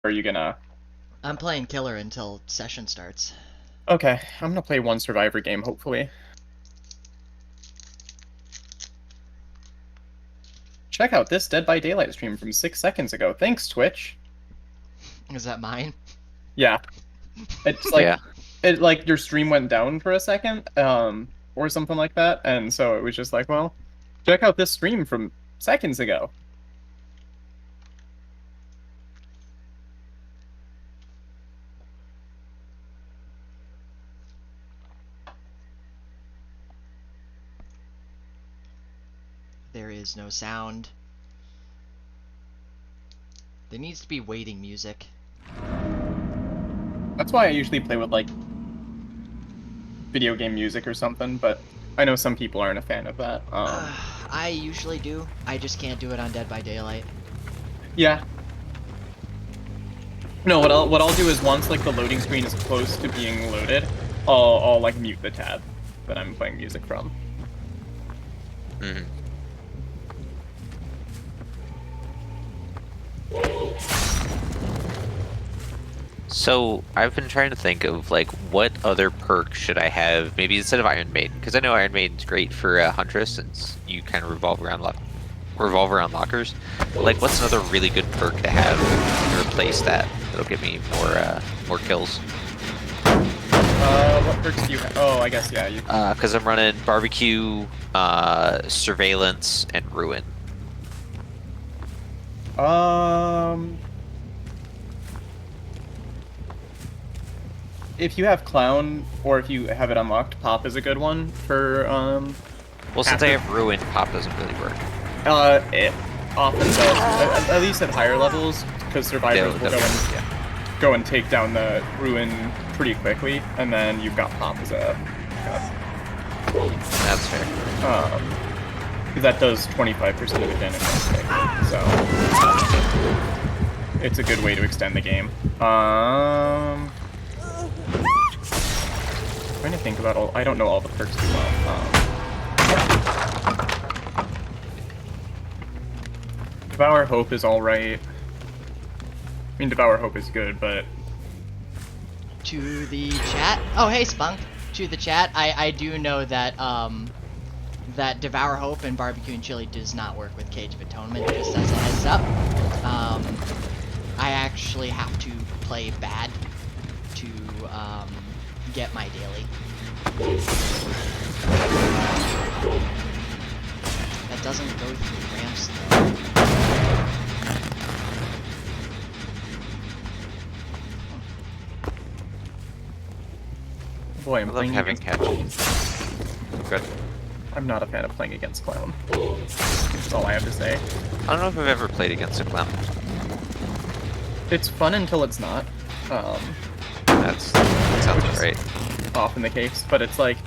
Are you gonna? I'm playing killer until session starts. Okay, I'm gonna play one Survivor game, hopefully. Check out this Dead by Daylight stream from 6 seconds ago. Thanks, Twitch. Is that mine? Yeah, it's Yeah. like your stream went down for a second, or something like that, and so it was just like, well, check out this stream from seconds ago. There is no sound. There needs to be waiting music. That's why I usually play with like video game music or something, but I know some people aren't a fan of that. I usually do. I just can't do it on Dead by Daylight. Yeah. No, what I'll do is once like the loading screen is close to being loaded, I'll like mute the tab that I'm playing music from. Mhm. So I've been trying to think of like what other perk should I have, maybe instead of Iron Maiden, because I know Iron Maiden's great for Huntress since you kind of revolve around lockers. But, like, what's another really good perk to have to replace that? That'll give me more kills. What perks do you have? Oh, I guess, yeah, you... Because I'm running barbecue, surveillance, and ruin. If you have Clown, or if you have it unlocked, Pop is a good one for, Well, since I have ruin, pop doesn't really work. It often does, at least at higher levels, because survivors will go and take down the Ruin pretty quickly, and then you've got Pop as a backup. That's fair. Because that does 25% of the damage on tick, so it's a good way to extend the game. Trying to think about all. I don't know all the perks too well. Devour Hope is all right. I mean, Devour Hope is good, but To the chat. Oh, hey, Spunk. To the chat. I do know that that Devour Hope and Barbecue and Chili does not work with Cage of Atonement. Just as a heads up. I actually have to play bad to get my daily. That doesn't go through ramps though. boy, I I'm love playing having against... catches. Good. I'm not a fan of playing against Clown. That's all I have to say. I don't know if I've ever played against a clown. It's fun until it's not. That sounds great. Often the case, but it's like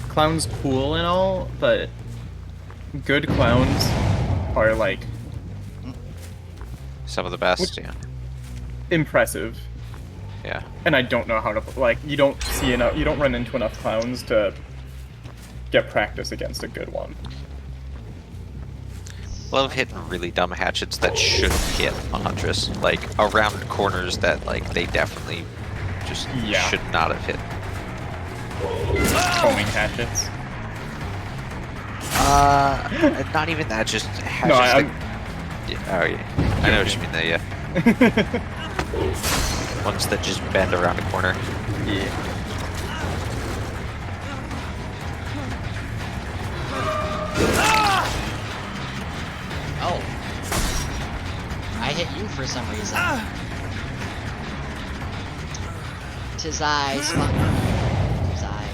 Clown's cool and all, but good clowns are like Some of the best, yeah. impressive. Yeah. And I don't know how to like. You don't see enough. You don't run into enough clowns to get practice against a good one. Love hitting really dumb hatchets that shouldn't hit on Huntress. Like, around corners that, like, they definitely just should not have hit. Homing hatchets. Not even that, just hatchets No, oh, yeah. I know what you mean there, yeah. Ones that just bend around a corner. Yeah. Oh. I hit you for some reason. Tis I, Spunk. Tis I.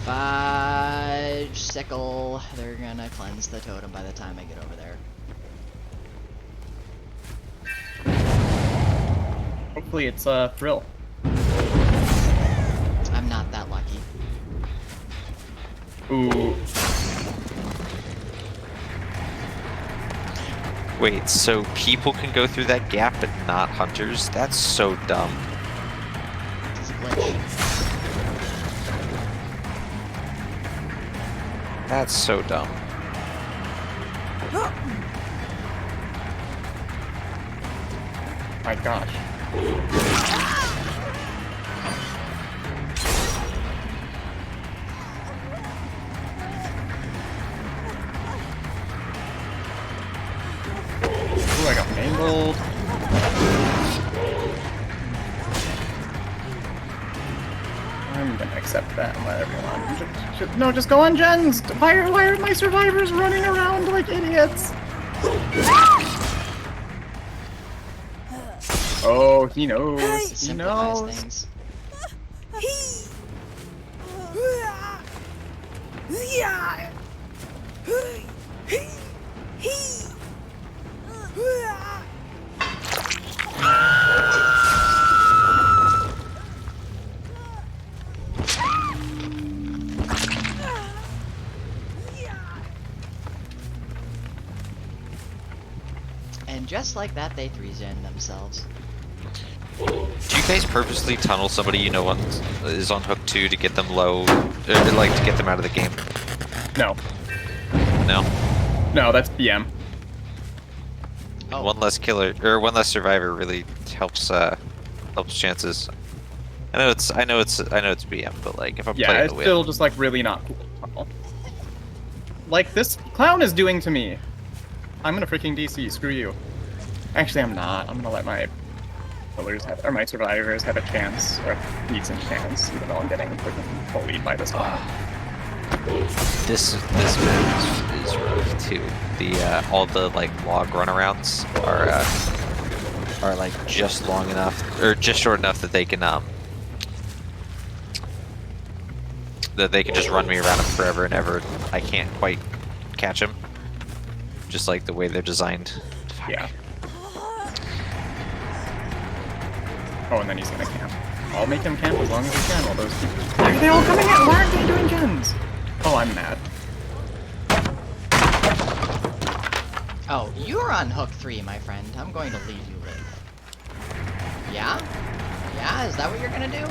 Fudge sickle. They're gonna cleanse the totem by the time I get over there. Hopefully it's Thrill. I'm not that lucky. Ooh. Wait, so people can go through that gap but not hunters? That's so dumb. It's a glitch. That's so dumb. My gosh. Ooh, I got mangled. I'm gonna accept that and let everyone. No, just go on gens. Why are my survivors running around like idiots? Oh, he knows. He Simplifies knows. things. And just like that, they 3-gen themselves. Do you guys purposely tunnel somebody you know is on hook 2 to get them low, or like to get them out of the game? No, No. no, that's BM. Oh. One less killer or one less survivor really helps chances. I know it's BM, but like if I'm Yeah, playing it's to win. still just like really not cool. Like this clown is doing to me. I'm gonna freaking DC. Screw you. Actually, I'm not. I'm gonna let my killers have, or my survivors have a chance, or a decent chance, even though I'm getting freaking bullied by this one. This map is rough too. The all the like log runarounds are like just long enough or just short enough that they can just run me around them forever and ever. I can't quite catch them. Just like the way they're designed. Fuck. Yeah. Oh, and then he's gonna camp. I'll make him camp as long as he can while those people. Why are they all coming in? Why aren't they doing gens? Oh, I'm mad. Oh, you're on hook 3, my friend. I'm going to leave you live. Yeah? Yeah? Is that what you're gonna do?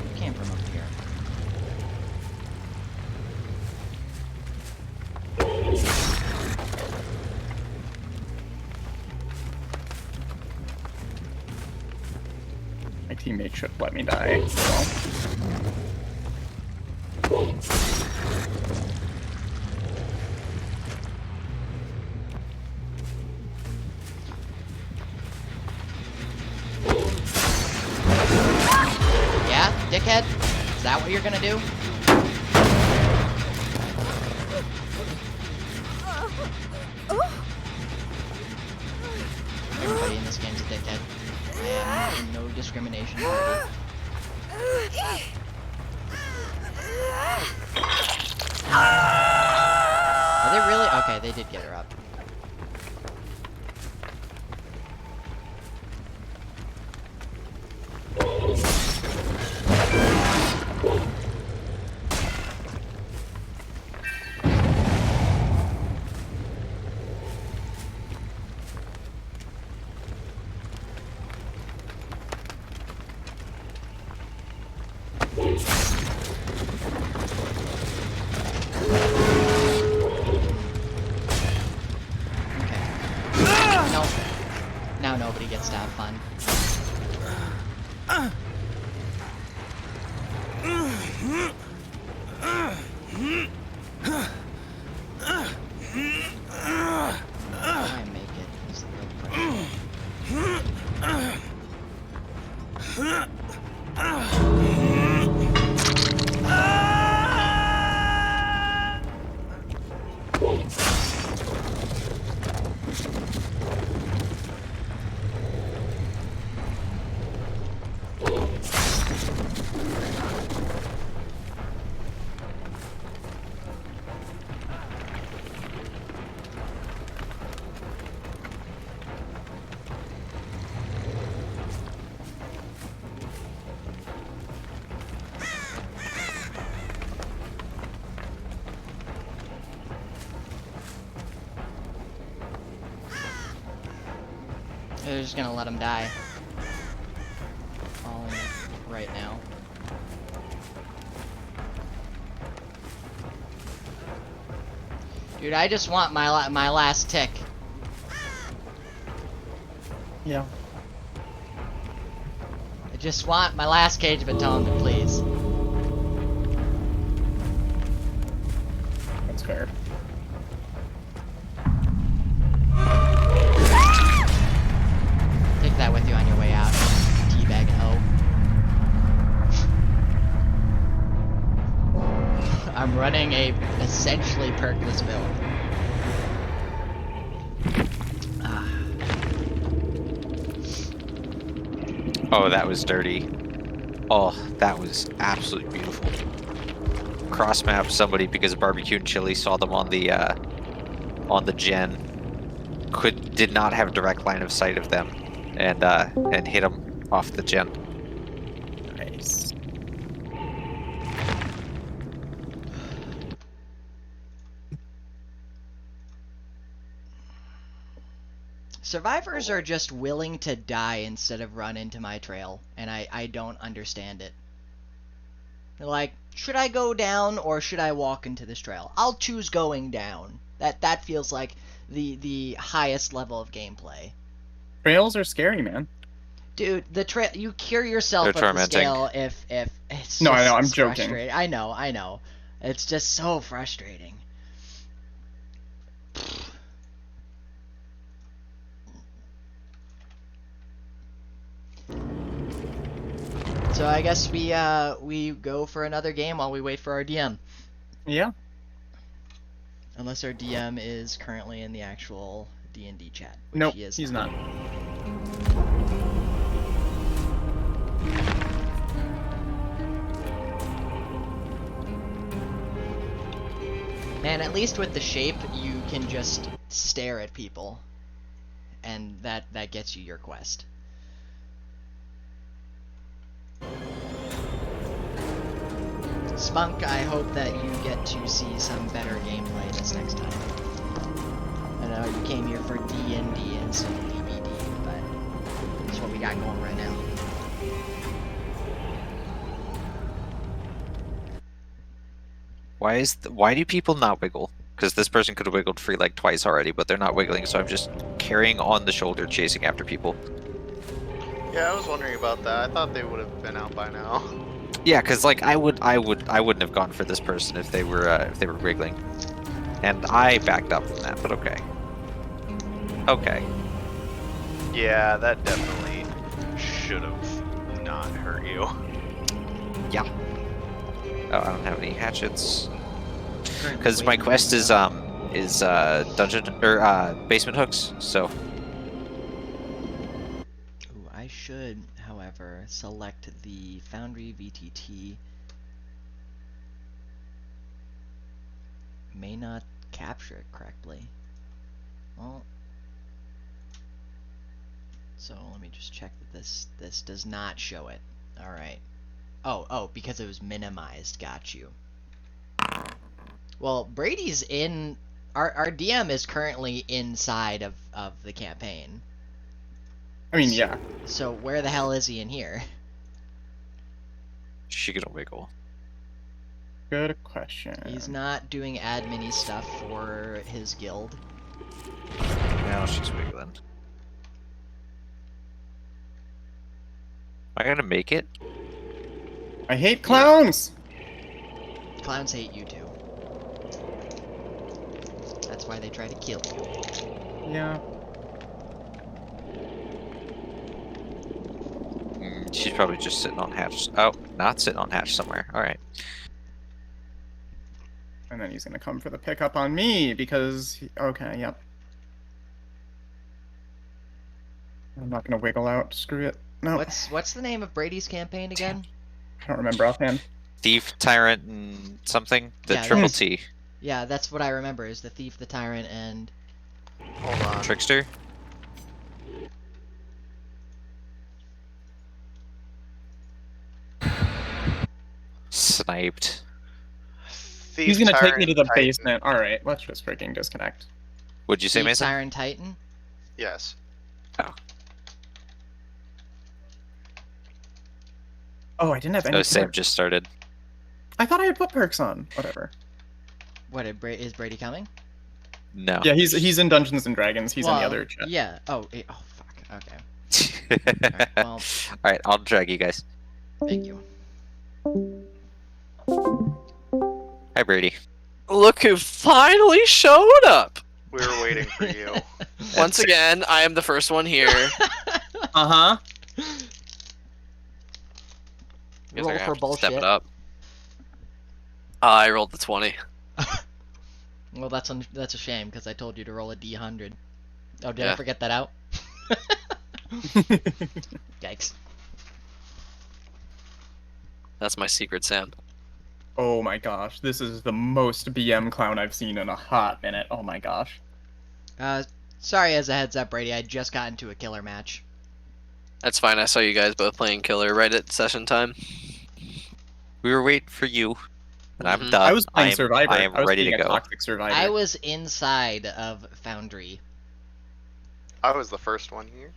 You came from up here. My teammate should let me die. So. Yeah, dickhead? Is that what you're gonna do? Everybody in this game's a dickhead. I am no discrimination party. Are they really? Okay, they did get her up. Nope. Now nobody gets to have fun. Try and make it is the real question. they're just gonna let him die. All right now. Dude, I just want my last tick. Yeah. I just want my last Cage of Atonement, please. That's fair. Take that with you on your way out. Teabag O. I'm running a essentially perkless build. Oh, that was dirty. Oh, that was absolutely beautiful. Cross map somebody because barbecue and chili saw them on the gen. Did not have a direct line of sight of them, and hit them off the gen. Nice. Survivors are just willing to die instead of run into my trail, and I don't understand it. They're like, should I go down or should I walk into this trail? I'll choose going down. That feels like the highest level of gameplay. Trails are scary, man. Dude, the trail, you cure yourself They're at the tormenting. scale if it's No, I just know, I'm joking. frustrating. I know. It's just so frustrating. So I guess we go for another game while we wait for our DM. Yeah. Unless our DM is currently in the actual D&D chat. Which Nope, he is he's not. Man, at least with the shape, you can just stare at people. And that gets you your quest. Spunk, I hope that you get to see some better gameplay this next time. I know you came here for D&D instead of DBD, but that's what we got going right now. Why do people not wiggle? Because this person could have wiggled free like twice already, but they're not wiggling, so I'm just carrying on the shoulder, chasing after people. Yeah, I was wondering about that. I thought they would have been out by now. Yeah, because like I wouldn't have gone for this person if they were wiggling, and I backed up from that. But okay. Okay. Yeah, that definitely should have not hurt you. Yeah. Oh, I don't have any hatchets. Because my quest is dungeon or basement hooks. So. Ooh, I should, however, select the Foundry VTT. May not capture it correctly. Well, so let me just check that this does not show it. All right. Oh, because it was minimized. Got you. Well, Brady's in. Our DM is currently inside of the campaign. I mean, yeah. So where the hell is he in here? She can wiggle. Good question. He's not doing admin-y stuff for his guild. Now she's wiggling. Am I gonna make it? I hate clowns! Clowns hate you too. That's why they try to kill you. Yeah. She's probably just sitting on hatch. Oh, not sitting on hatch somewhere. All right. And then he's gonna come for the pickup on me because okay, yep. I'm not gonna wiggle out. Screw it. No. What's the name of Brady's campaign again? I don't remember offhand. Thief, tyrant, and something. The Yeah, triple that's- T. Yeah, that's what I remember, is the Thief, the Tyrant, and... Hold on. Trickster. Sniped. Thief, He's gonna take me Tyrant, to the Titan. basement. Alright, let's just freaking disconnect. What'd you say, Thief, Mason? Tyrant, Titan? Yes. Oh. Oh, I didn't have any. Oh, Sam perks. just started. I thought I had put perks on. Whatever. What is Brady coming? No. Yeah, he's in Dungeons and Dragons. He's in the Well, other chat. Yeah. Oh. Oh fuck. Okay. Alright, well, Alright, I'll drag you guys. thank you. Hi, Brady. Look who finally showed up! We were waiting for you. Once again, I am the first one here. Uh huh. Guess Roll I'm gonna for have to bullshit. Step it up. I rolled the 20. Well, that's a shame because I told you to roll a D100. Oh, did I Yeah. forget that out? Yikes. That's my secret, Sam. Oh my gosh, this is the most BM clown I've seen in a hot minute. Oh my gosh. Sorry as a heads up, Brady. I just got into a killer match. That's fine. I saw you guys both playing killer right at session time. We were waiting for you. And I'm Mhm. done. I was playing am- Survivor. I am was ready being to a go. Toxic Survivor. I was inside of Foundry. I was the first one here.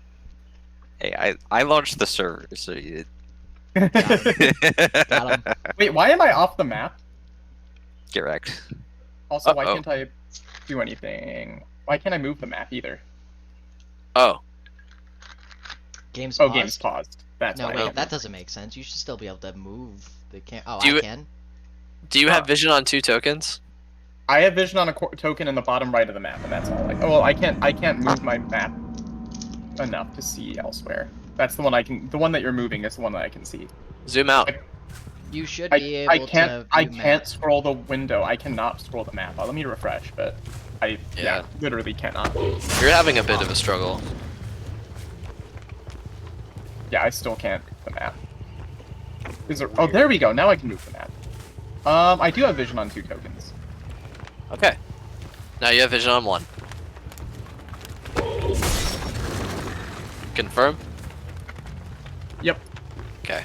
Hey, I launched the server, so you... Got him. Wait, why am I off the map? Get wrecked. Also, why Uh-oh. can't I do anything? Why can't I move the map either? Oh, Game's Oh, paused? game's paused. That's No, why. wait, that doesn't make sense. You should still be able to move the Oh, Do I you- can. do you have vision on 2 tokens? I have vision on a token in the bottom right of the map, and that's all. Oh, well, I can't move my map enough to see elsewhere. That's the one I can. The one that you're moving is the one that I can see. Zoom out. You should be able I can't. to. I view can't map. scroll the window. I cannot scroll the map. Let me refresh, but I Yeah. literally cannot. You're having a bit of a struggle. Yeah, I still can't move the map. Is there? Oh, there we go. Now I can move the map. I do have vision on 2 tokens. Okay. Now you have vision on 1. Confirm? Yep. Okay.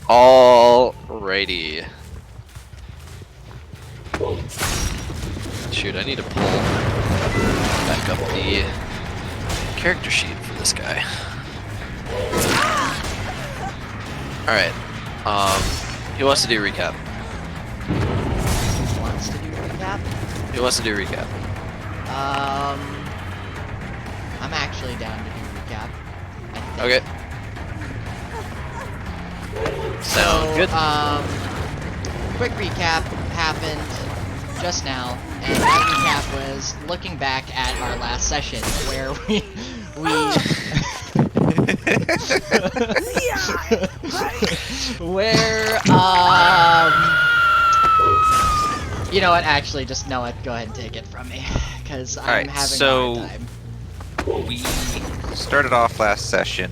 Alrighty. Shoot, I need to pull back up the character sheet for this guy. Alright. Who wants to do recap? Wants to do recap? Who wants to do recap? I'm actually down to do recap. I think. Okay. Sound good. Quick recap happened just now, and that recap was looking back at our last session where we where you know what? Actually, just know it. Go ahead and take it from me, because I'm Alright, having so- a hard time. We started off last session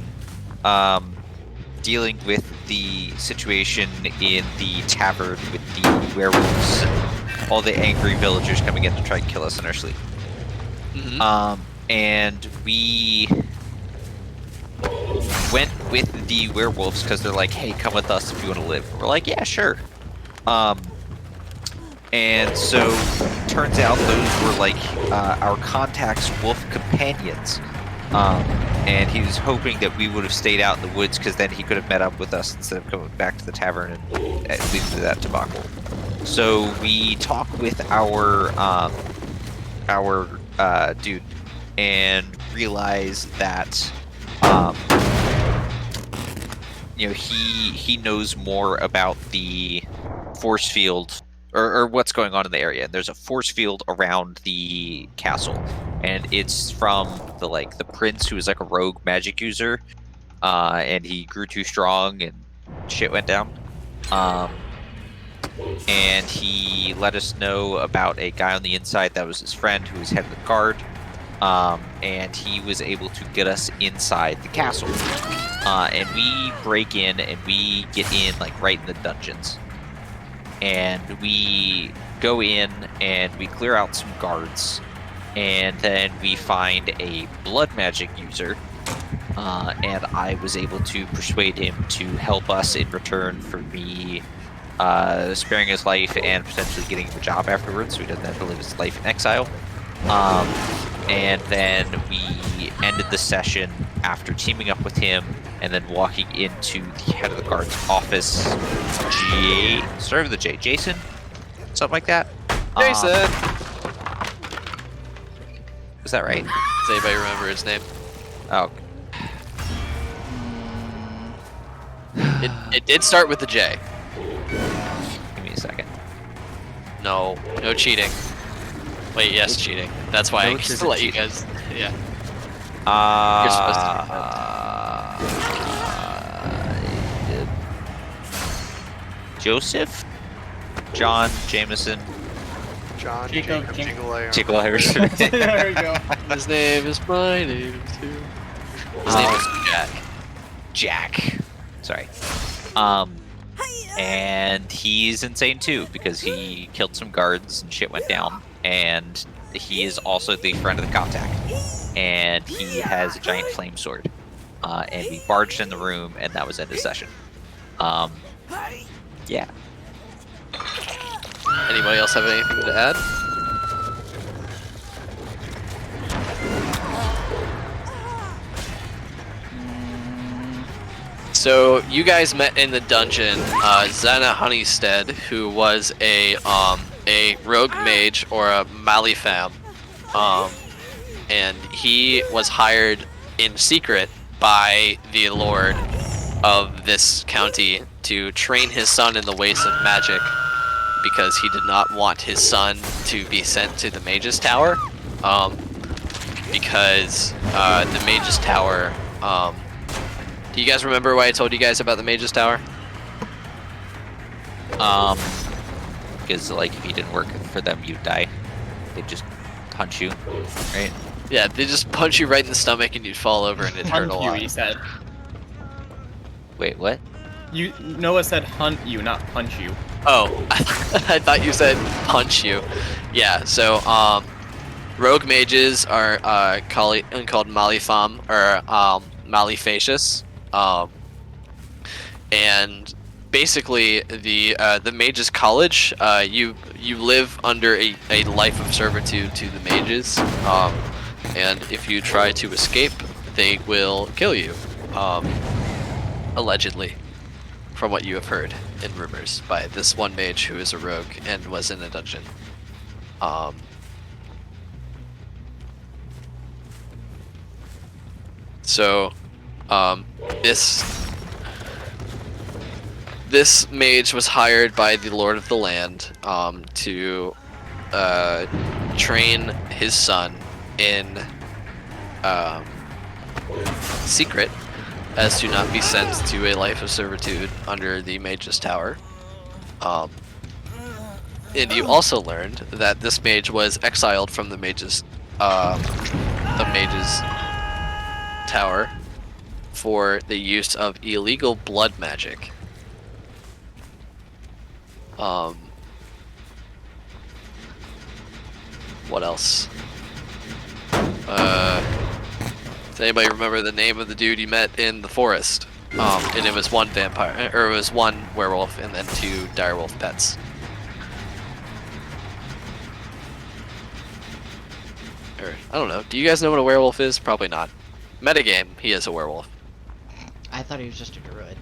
dealing with the situation in the tavern with the werewolves and all the angry villagers coming in to try and kill us in our sleep. Mhm. And we went with the werewolves because they're like, hey, come with us if you want to live. We're like, yeah, sure. And so turns out those were like our contact's wolf companions. And he was hoping that we would have stayed out in the woods because then he could have met up with us instead of coming back to the tavern and leading to that debacle. So we talk with our dude and realize that you know he knows more about the force field or what's going on in the area. There's a force field around the castle, and it's from the prince, who is like a rogue magic user, and he grew too strong and shit went down. And he let us know about a guy on the inside that was his friend, who was head of the guard, and he was able to get us inside the castle. And we break in and we get in like right in the dungeons. And we go in and we clear out some guards, and then we find a blood magic user, and I was able to persuade him to help us in return for me sparing his life and potentially getting him a job afterwards, so he doesn't have to live his life in exile. And then we ended the session after teaming up with him and then walking into the head of the guard's office, start with the J, Jason, something like that. Jason! Was that right? Does anybody remember his name? Oh, It did start with the J. give me a second. No cheating. Wait, yes, cheating. That's why I No, just isn't let you cheating. guys. Yeah. You're supposed Joseph? John Jameson. John Jacob Jacob Jing- Jingle Tickle Harrison. There we go. His name is my name too. His name is Jack. Jack. Sorry. And he's insane too because he killed some guards and shit went down. And he is also the friend of the contact. And he has a giant flame sword. And we barged in the room, and that was end of session. Yeah. Anybody else have anything to add? So you guys met in the dungeon Xana Honeystead, who was a rogue mage or a Malifam, and he was hired in secret by the lord of this county to train his son in the ways of magic, because he did not want his son to be sent to the Mage's Tower, because the Mage's Tower. Do you guys remember what I told you guys about the Mage's Tower? Because like if you didn't work for them, you'd die. They'd just punch you, right? Yeah, they just punch you right in the stomach and you'd fall over in eternal Hunt you, life. he said. Wait, what? Noah said hunt you, not punch you. Oh, I thought you said punch you. Yeah, so rogue mages are called Malifam or Malifacious, and basically the Mages College, you live under a life of servitude to the mages, and if you try to escape, they will kill you, allegedly, from what you have heard in rumors by this one mage who is a rogue and was in a dungeon. This mage was hired by the Lord of the Land to train his son in secret, as to not be sent to a life of servitude under the Mage's Tower. And you also learned that this mage was exiled from the Mage's Tower for the use of illegal blood magic. What else? Does anybody remember the name of the dude you met in the forest? And it was one vampire, or it was one werewolf and then 2 direwolf pets. Or, I don't know. Do you guys know what a werewolf is? Probably not. Metagame, he is a werewolf. I thought he was just a druid.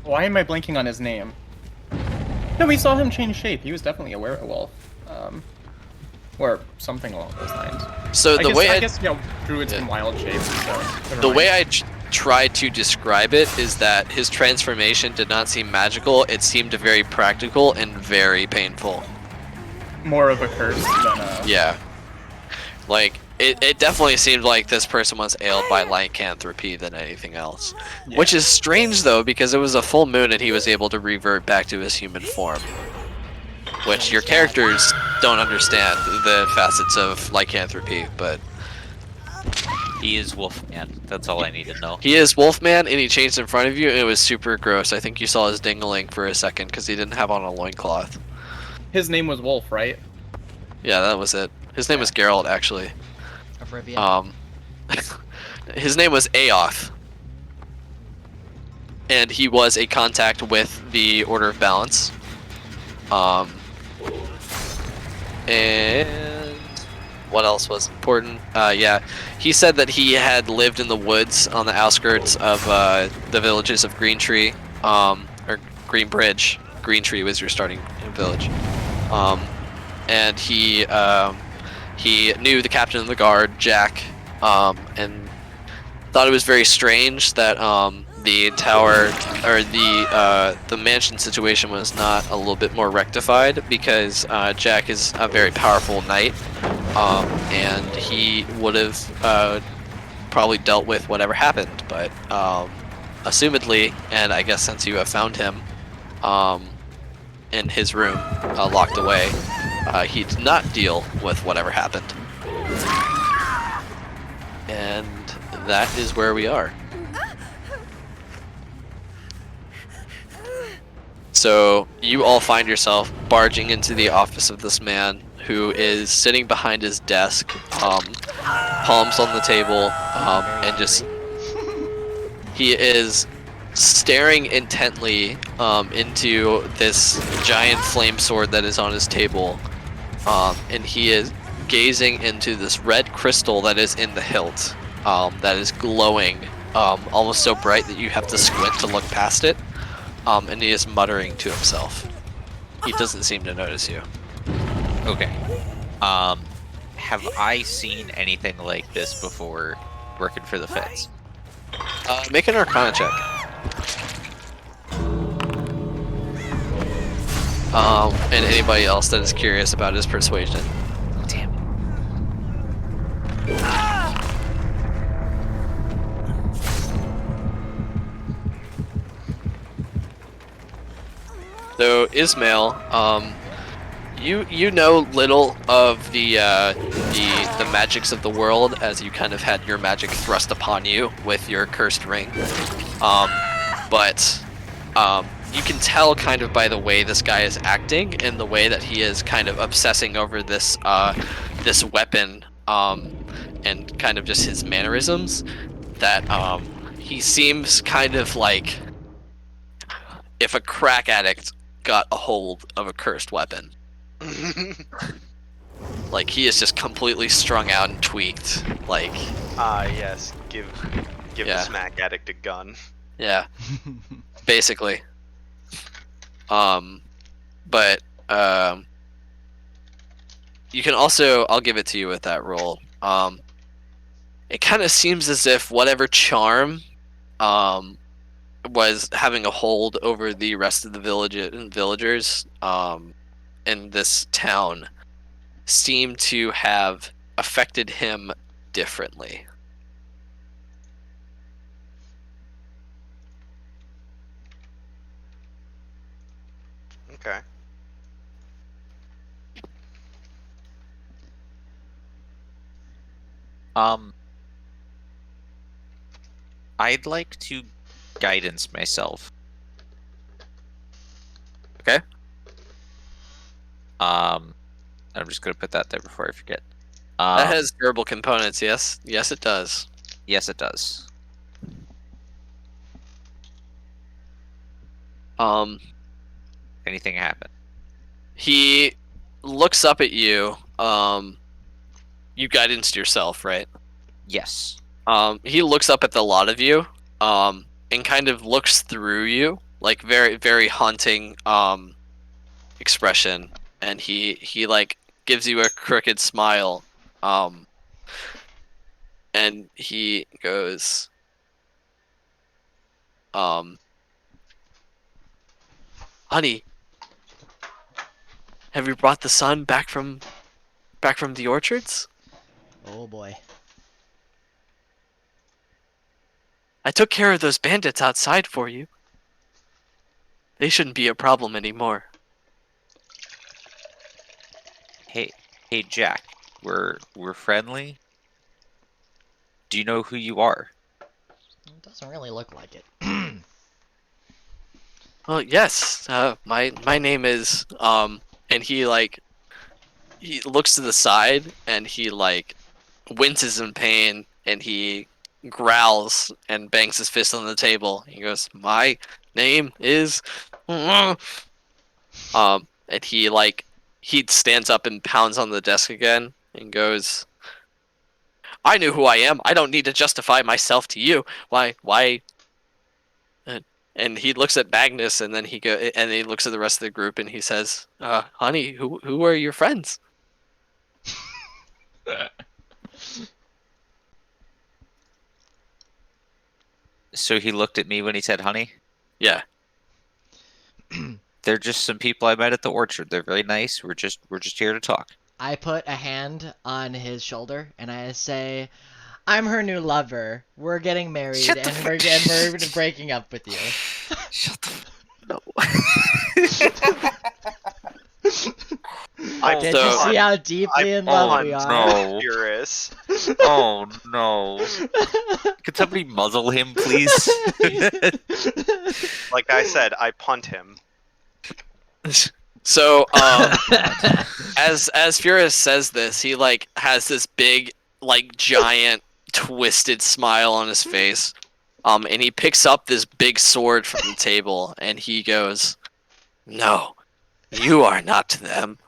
Why am I blanking on his name? No, we saw him change shape. He was definitely a werewolf. Or something along those lines. So I guess you know, druids Yeah. can wild shape, so never The mind. way I tried to describe it is that his transformation did not seem magical, it seemed very practical and very painful. More of a curse than a... Yeah. Like, it definitely seemed like this person was ailed by lycanthropy than anything else. Yeah. Which is strange, though, because it was a full moon and he was able to revert back to his human form. Which your characters don't understand the facets of lycanthropy, but He is Wolfman. That's all I need to know. he is Wolfman, and he changed in front of you, and it was super gross. I think you saw his dingling for a second because he didn't have on a loincloth. His name was Wolf, right? Yeah, that was it. His name was Geralt, actually. Of Rivia. His name was Aoth. And he was a contact with the Order of Balance. And what else was important? Yeah, he said that he had lived in the woods on the outskirts of the villages of Green Tree, or Green Bridge. Green Tree was your starting village, and he knew the captain of the guard, Jack, and thought it was very strange that the tower or the mansion situation was not a little bit more rectified, because Jack is a very powerful knight, and he would have probably dealt with whatever happened, but assumedly, and I guess since you have found him in his room locked away, he did not deal with whatever happened. And that is where we are. So you all find yourself barging into the office of this man who is sitting behind his desk, palms on the table, and just he is staring intently into this giant flame sword that is on his table, and he is gazing into this red crystal that is in the hilt, that is glowing, almost so bright that you have to squint to look past it, and he is muttering to himself. He doesn't seem to notice you. Okay. Have I seen anything like this before working for the Feds? Make an Arcana check. And anybody else that is curious about his persuasion. Damn. So Ismail, you know little of the magics of the world, as you kind of had your magic thrust upon you with your cursed ring. But you can tell kind of by the way this guy is acting and the way that he is kind of obsessing over this this weapon, and kind of just his mannerisms, that he seems kind of like if a crack addict got a hold of a cursed weapon. Like, he is just completely strung out and tweaked. Like, yes, give Yeah. the smack addict a gun. yeah, basically. But you can also, I'll give it to you with that roll. It kind of seems as if whatever charm was having a hold over the rest of the villagers in this town seemed to have affected him differently. Okay. I'd like to guidance myself. Okay. I'm just gonna put that there before I forget. That has durable components, yes? Yes, it does. Yes, it does. Anything happen? He looks up at you. You guidanced yourself, right? Yes. He looks up at the lot of you, and kind of looks through you, like very, very haunting, expression. And he like gives you a crooked smile, and he goes, honey, have you brought the sun back from the orchards? Oh boy. I took care of those bandits outside for you. They shouldn't be a problem anymore. Hey, Jack. We're friendly. Do you know who you are? It doesn't really look like it. Well, yes. My name is and he looks to the side and he like winces in pain and he growls and bangs his fist on the table. He goes, "My name is," and he stands up and pounds on the desk again, and goes, "I knew who I am. I don't need to justify myself to you. Why?" And he looks at Magnus, and then he looks at the rest of the group, and he says, "Honey, who are your friends?" So he looked at me when he said honey? Yeah. They're just some people I met at the orchard. They're very nice. We're just here to talk. I put a hand on his shoulder and I say, "I'm her new lover. We're getting married Shut the and fuck- we're breaking up with you." Shut the no. I'm Can't So- you see how deeply in love we oh, are? no. Furious. Oh no. Could somebody muzzle him, please? Like I said, I punt him. So, as Furious says this, he like has this big, like giant, twisted smile on his face, and he picks up this big sword from the table, and he goes, "No, you are not to them.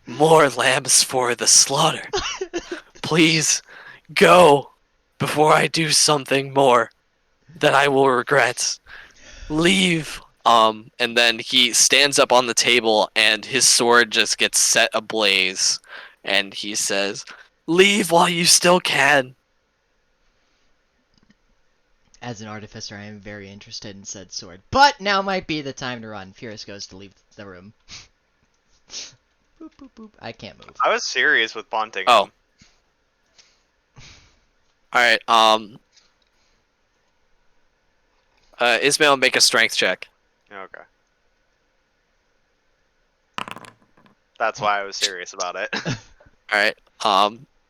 More lambs for the slaughter. Please, go, before I do something more that I will regret. Leave." And then he stands up on the table and his sword just gets set ablaze. And he says, "Leave while you still can." As an artificer, I am very interested in said sword. But now might be the time to run. Furious goes to leave the room. Boop, boop, boop. I can't move. I was serious with punting Oh. him. Alright, Ismail, make a strength check. Okay. That's why I was serious about it. Alright,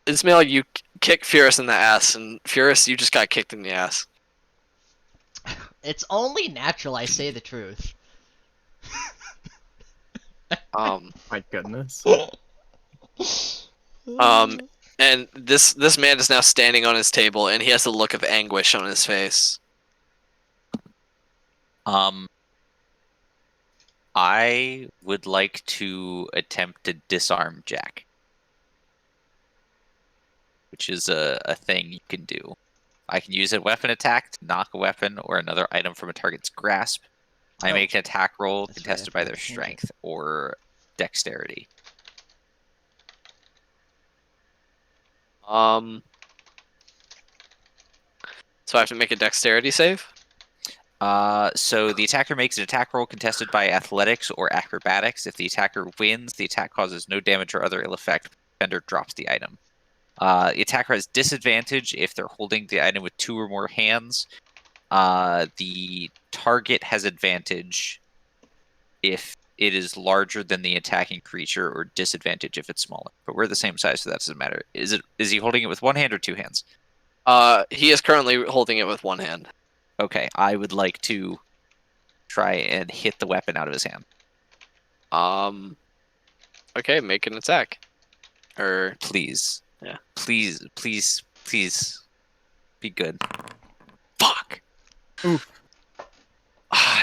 Ismail, you kick Furious in the ass, and Furious, you just got kicked in the ass. It's only natural I say the truth. My goodness. And this man is now standing on his table, and he has a look of anguish on his face. I would like to attempt to disarm Jack, which is a thing you can do. I can use a weapon attack to knock a weapon or another item from a target's grasp. I Oh. make an attack roll That's right, I contested by forgot their to change it. strength or dexterity. So I have to make a dexterity save? So the attacker makes an attack roll contested by athletics or acrobatics. If the attacker wins, the attack causes no damage or other ill effect. The defender drops the item. The attacker has disadvantage if they're holding the item with 2 or more hands. The target has advantage if it is larger than the attacking creature, or disadvantage if it's smaller. But we're the same size, so that doesn't matter. Is he holding it with 1 hand or 2 hands? He is currently holding it with 1 hand. Okay, I would like to try and hit the weapon out of his hand. Okay, make an attack. Or Please. Yeah. Please, please, please. Be good. Fuck. Oof.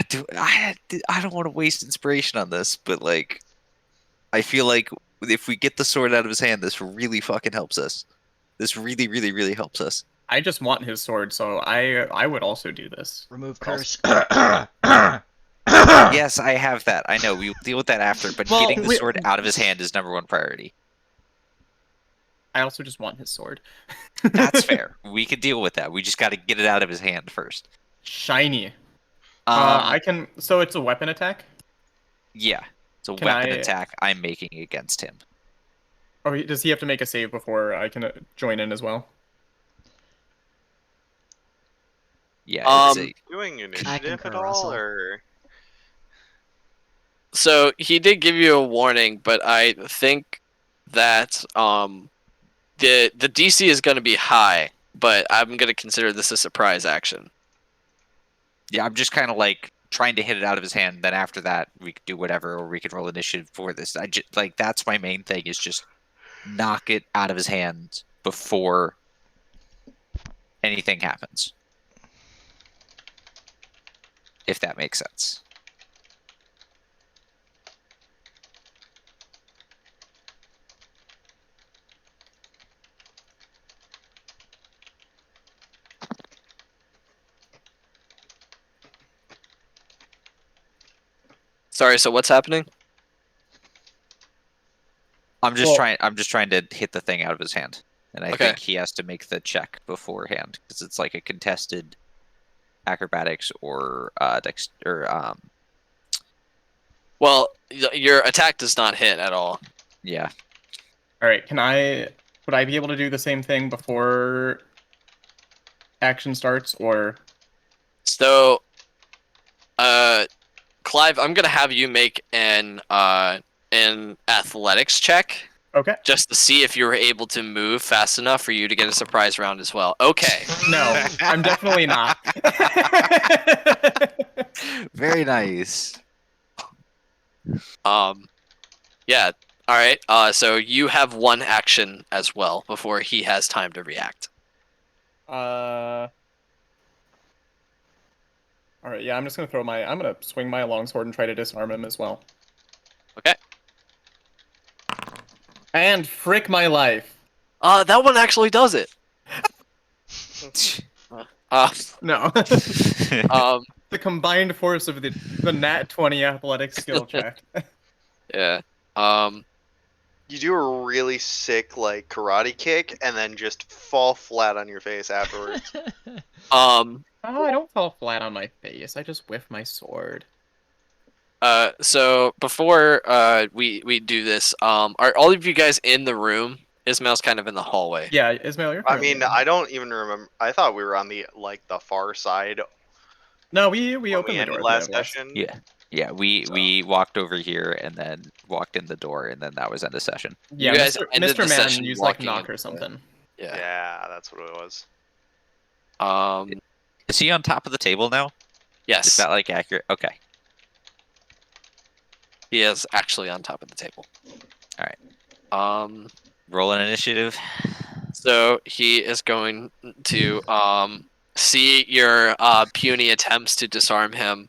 Dude, I don't want to waste inspiration on this, but like, I feel like if we get the sword out of his hand, this really fucking helps us. This really, really, really helps us. I just want his sword, so I would also do this. Remove curse. Yes, I have that. I know. We'll deal with that after, but Well, getting the sword out of his hand is number 1 priority. I also just want his sword. That's fair. We can deal with that. We just got to get it out of his hand first. Shiny. Um, I can. So it's a weapon attack. Yeah. It's a Can weapon I- attack I'm making against him. Oh, does he have to make a save before I can join in as well? Yeah. It's a, Doing I initiative concur, at all, Russell. or So he did give you a warning, but I think that the DC is going to be high, but I'm going to consider this a surprise action. yeah, I'm just kind of like trying to hit it out of his hand. Then after that, we could do whatever, or we could roll initiative for this. I just like that's my main thing is just knock it out of his hand before anything happens. If that makes sense. Sorry. So what's happening? I'm just Well- trying. I'm just trying to hit the thing out of his hand, and I Okay. think he has to make the check beforehand because it's like a contested acrobatics or Well, your attack does not hit at all. yeah. All right, would I be able to do the same thing before action starts, or? So, Clive, I'm gonna have you make an athletics check Okay. just to see if you were able to move fast enough for you to get a surprise round as well. Okay. No, I'm definitely not. Very nice. Yeah. All right. So you have one action as well before he has time to react. All right, yeah, I'm just gonna I'm gonna swing my longsword and try to disarm him as well. Okay. And frick my life. That one actually does it. No. Um, The combined force of the nat 20 athletic skill check. yeah. You do a really sick like karate kick and then just fall flat on your face afterwards. Oh, I don't fall flat on my face. I just whiff my sword. So before we do this, are all of you guys in the room? Ismail's kind of in the hallway. Yeah, Ismail, you're I currently mean, in. I don't even remember. I thought we were on the far side No, we when opened we the ended door last at the end of session. Yeah. We walked over here and then walked in the door, and then that was end of session. Yeah, You guys Mr. ended Mr. the Man session used like walking knock in or the something. Yeah. Yeah, that's what it was. Is he on top of the table now? Is Yes, that like accurate? Okay. he is actually on top of the table. All right. Roll an initiative. So he is going to see your puny attempts to disarm him.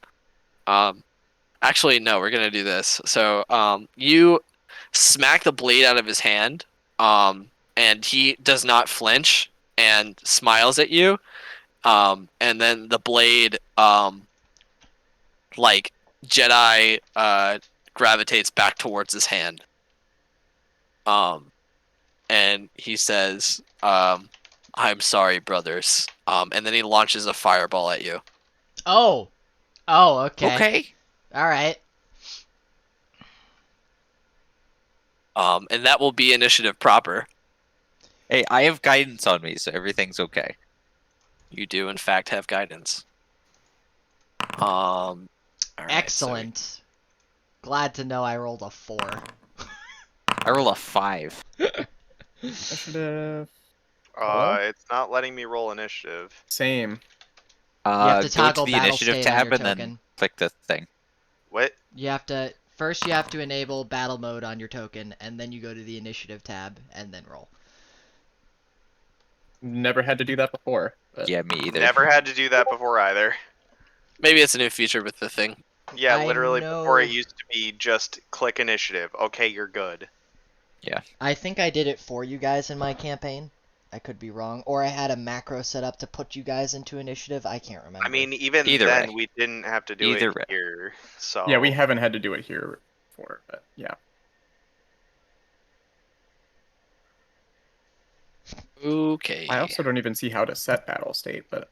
Actually, no, we're gonna do this. So you smack the blade out of his hand, and he does not flinch and smiles at you. And then the blade, like Jedi, gravitates back towards his hand. And he says, "I'm sorry, brothers." And then he launches a fireball at you. Oh. Oh, okay. Okay. Alright. And that will be initiative proper. Hey, I have guidance on me, so everything's okay. You do, in fact, have guidance. All right, Excellent. Glad to know I rolled a 4. I roll a 5. Initiative. It's not letting me roll initiative. Same. You have to Go toggle to the battle initiative state on tab your and then token. click the thing. What? You have to enable battle mode on your token, and then you go to the initiative tab and then roll. Never had to do that before. But... Yeah, me either. Never had to do that before either. Maybe it's a new feature with the thing. Yeah, I literally know- before it used to be just click initiative. Okay, you're good. I think I did it for you guys in my campaign. I could be wrong. Or I had a macro set up to put you guys into initiative. I can't remember. I mean, even Either then way. we didn't have to do Either it way. here. So Yeah, we haven't had to do it here before, but yeah. Okay. I also don't even see how to set battle state, but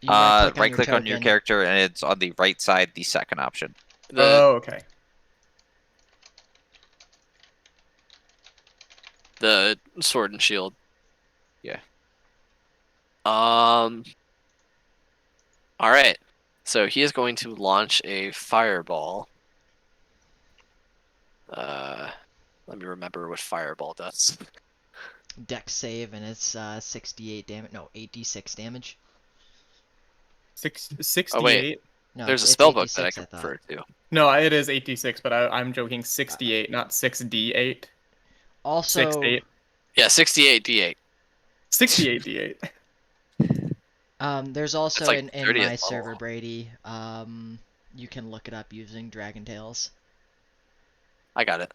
You right-click Right click on your token. character and it's on the right side, the second option. oh, okay. The sword and shield. Yeah. All right. So he is going to launch a fireball. Let me remember what fireball does. Dex save, and it's 68 damage. No, 86 damage. 68? Oh, wait. No, There's a it's spell book that I 86, can thought. refer to. No, it is 86, but I'm joking. 68, not 6d8. Also, 6d8. Yeah, 68 d8. 68 d8. There's also It's like in 30th my level. server, Brady, you can look it up using Dragon Tales. I got it.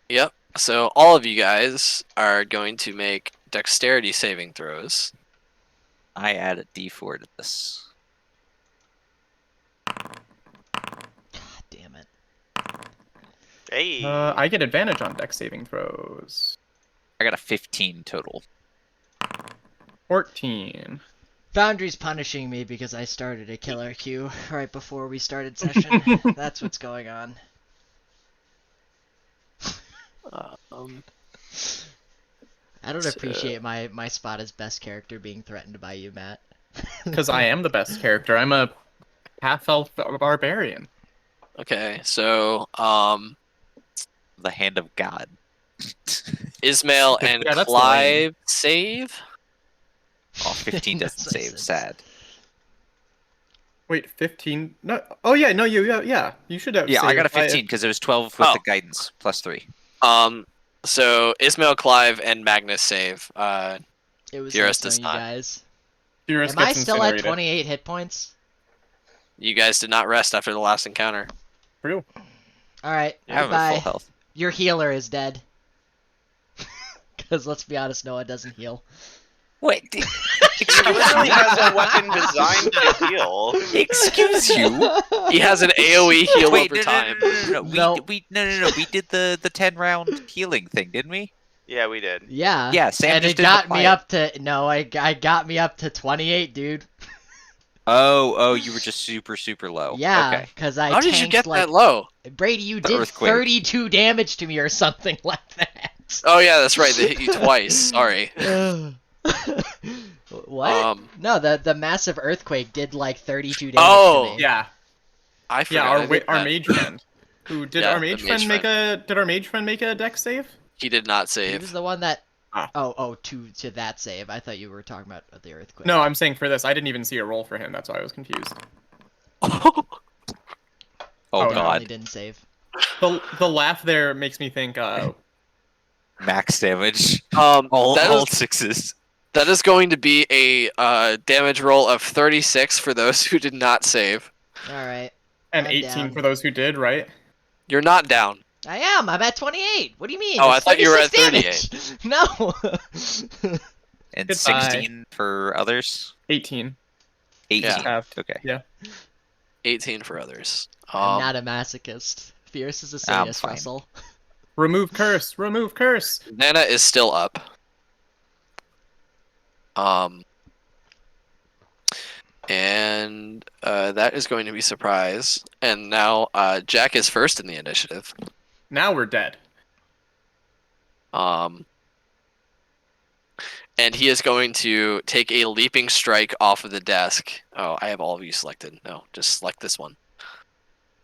Yep. So all of you guys are going to make dexterity saving throws. I add a d4 to this. Hey. I get advantage on dex saving throws. I got a 15 total. 14. Foundry's punishing me because I started a killer queue right before we started session. That's what's going on. I don't appreciate my spot as best character being threatened by you, Matt. Because I am the best character. I'm a half-elf barbarian. Okay, so The Hand of God. Ismail and Yeah, that's the Clive save. Oh, 15 doesn't That's what I save. said. Sad. Wait, 15? No. Oh yeah, no, yeah. You should have. Yeah, I got a saved. 15 because it was 12 with Oh. the guidance plus 3. So Ismail, Clive, and Magnus save. It was Dearest nice does knowing you not. guys. Furious Am I gets still at incinerated. 28 hit points? You guys did not rest after the last encounter. True. Alright, I have a goodbye. full health. Your healer is dead. Because let's be honest, Noah doesn't heal. Wait, He literally has a weapon designed to heal. excuse you? He has an AOE heal Wait, over time. no. No. We did the 10-round healing thing, didn't we? Yeah, we did. Yeah. Yeah, Sam and just it didn't got apply me it. up to I got me up to 28, dude. Oh, you were just super low. Yeah, Okay. because I How did you tanked, get like, that low? Brady, you The did earthquake. 32 damage to me or something like that. Oh yeah, that's right. They hit you twice. Sorry. What? No, the massive earthquake did like 32 damage Oh, to me. Yeah. I Yeah. forgot. I Our did our that. mage friend. Who did Yeah, our the mage mage friend make a? Did our mage friend make a dex save? He did not He save. was the one that. Ah. Oh, to that save. I thought you were talking about the earthquake. No, I'm saying for this. I didn't even see a roll for him. That's why I was confused. Oh, Oh, no. Definitely god. didn't save. The laugh there makes me think. Max damage. All that is 6s. that is going to be a damage roll of 36 for those who did not save. All right. And I'm 18 down. for those who did, right? You're not down. I am. I'm at 28. What do you mean? Oh, I It's thought you were at 36 damage. No. And Goodbye. 16 for others. 18. 18. Yeah. Half. Okay. Yeah. 18 for others. I'm not a masochist. Fierce is a I'm sadist, fine. Russell. Remove curse. Remove curse. Nana is still up. And that is going to be surprise. And now Jack is first in the initiative. Now we're dead. And he is going to take a leaping strike off of the desk. Oh, I have all of you selected. No, just select this one.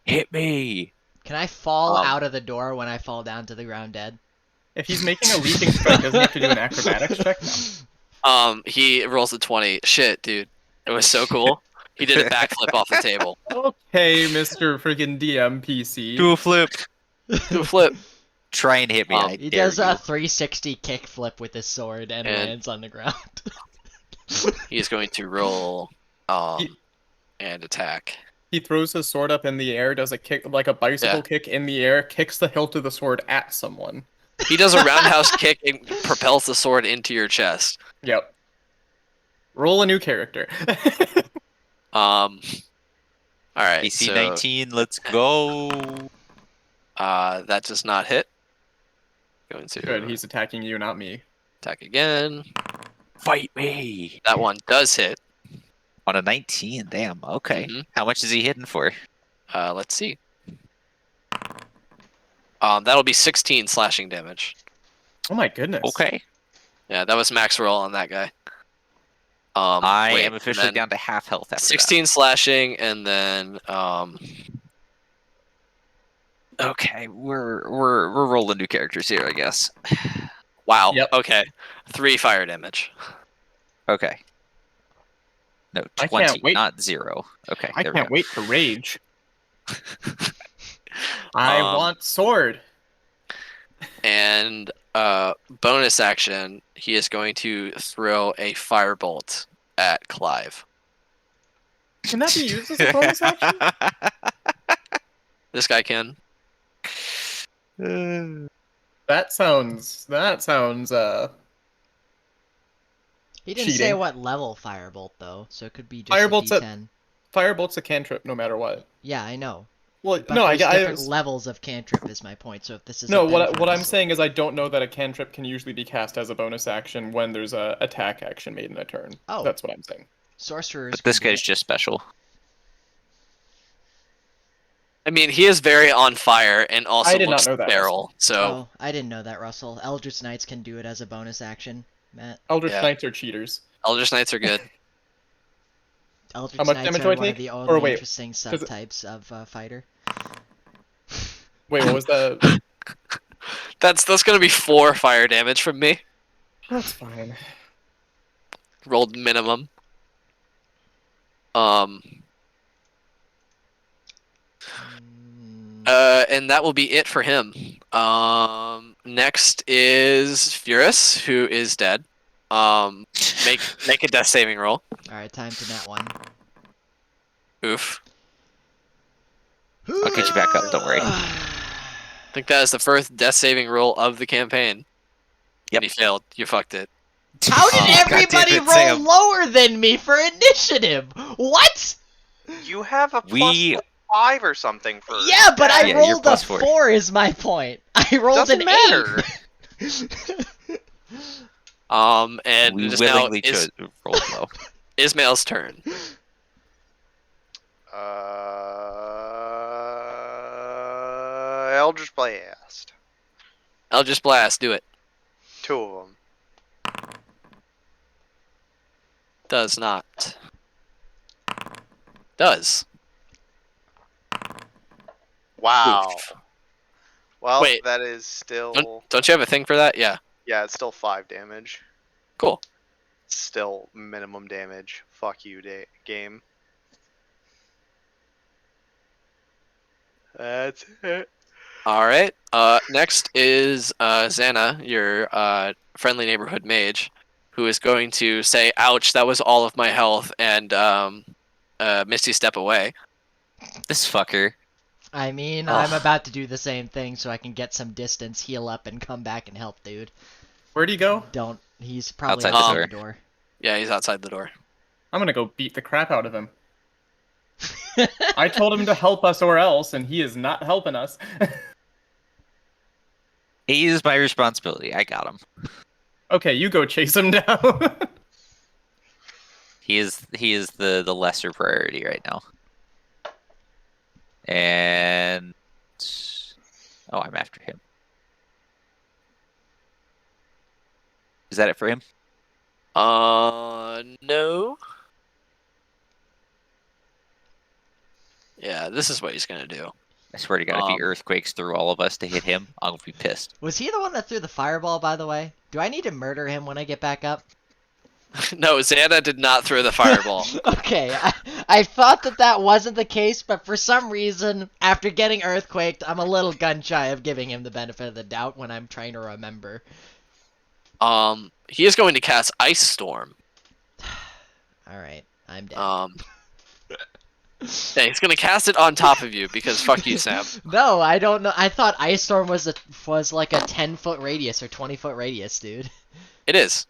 Hit me. Can I fall Um, out of the door when I fall down to the ground dead? If he's making a leaping strike, doesn't he have to do an acrobatics check? No. He rolls a 20. Shit, dude. It was so cool. He did a backflip off the table. Okay, Mr. friggin' DMPC. Do a flip. Do a flip. Try and hit me. I He dare does you. a 360 kickflip with his sword and And- lands on the ground. He is going to roll He- and attack. He throws his sword up in the air, does a kick like a bicycle Yeah. kick in the air, kicks the hilt of the sword at someone. He does a roundhouse kick and propels the sword into your chest. Yep. Roll a new character. All right. AC so, 19. Let's go. that does not hit. Going to Good, he's attacking you, not me. attack again. Fight me. That one does hit. On a 19. Damn. Okay. Mhm. How much is he hitting for? Let's see. That'll be 16 slashing damage. Oh my goodness. Okay. Yeah, that was max roll on that guy. I wait, am officially and then down to half health after 16 slashing, and then that. Okay, we're rolling new characters here, I guess. wow. Yep. Okay, 3 fire damage. Okay. No, I 20, can't wait. not 0. Okay, I there we can't go. wait to rage. I want sword. And bonus action, he is going to throw a firebolt at Clive. Can that be used as a bonus action? This guy can. That sounds He didn't say Cheating. what level firebolt though, so it could be just Firebolt's a at- D10. Firebolt's a cantrip no matter what. Yeah, I know. Well, But no, there's I different levels of cantrip is my point. So if this is no. a What benefit what of I'm this- saying is I don't know that a cantrip can usually be cast as a bonus action when there's a attack action made in a turn. Oh. That's what I'm saying. sorcerers. But this can do guy's it. just special. I mean, he is very on fire and also I did not looks know that, feral. So Oh, I didn't know that, Russell. Eldritch Knights can do it as a bonus action. Matt. Eldritch Yeah. Knights are cheaters. Eldritch Knights are good. Eldritch How much Knights damage are do I one of take? the Or only wait, interesting subtypes of fighter. Wait, what was the? That's gonna be 4 fire damage from me. That's fine. Rolled minimum. And that will be it for him. Next is Furus, who is dead. Make a death saving roll. All right, time to nat 1. Oof. I'll get you back up. Don't worry. I think that is the first death saving roll of the campaign. Yep. And he failed. You fucked it. How did Oh, everybody goddamn it, roll Sam. lower than me for initiative? What? You have a plus We 5 or something for. Yeah, but I Yeah, you're rolled a plus 4. 4 is my point. I rolled Doesn't an matter. 8. And we just now willingly chose rolled low. Ismail's turn. Eldritch Blast. Eldritch Blast, do it. 2 of them. Does not. Does. Wow. Oof. Well, Wait. that is still. Don't you have a thing for that? Yeah. Yeah, it's still 5 damage. Cool. Still minimum damage. Fuck you, game. That's it. All right. Next is Xana, your friendly neighborhood mage, who is going to say, "Ouch! That was all of my health," and Misty step away. This fucker. I mean, Ugh. I'm about to do the same thing so I can get some distance, heal up, and come back and help, dude. Where'd he go? Don't. He's probably Outside the outside door. the door. Yeah, he's outside the door. I'm gonna go beat the crap out of him. I told him to help us or else, and he is not helping us. He is my responsibility. I got him. Okay, you go chase him down. He is the lesser priority right now. And oh, I'm after him. Is that it for him? No. Yeah, this is what he's gonna do. I swear to God, if he earthquakes through all of us to hit him, I'll be pissed. Was he the one that threw the fireball, by the way? Do I need to murder him when I get back up? No, Xana did not throw the fireball. Okay, I thought that wasn't the case, but for some reason, after getting earthquaked, I'm a little gun-shy of giving him the benefit of the doubt when I'm trying to remember. He is going to cast Ice Storm. Alright, I'm dead. Yeah, he's gonna cast it on top of you because fuck you, Sam. No, I don't know. I thought Ice Storm was like a 10-foot radius or 20-foot radius, dude. It is.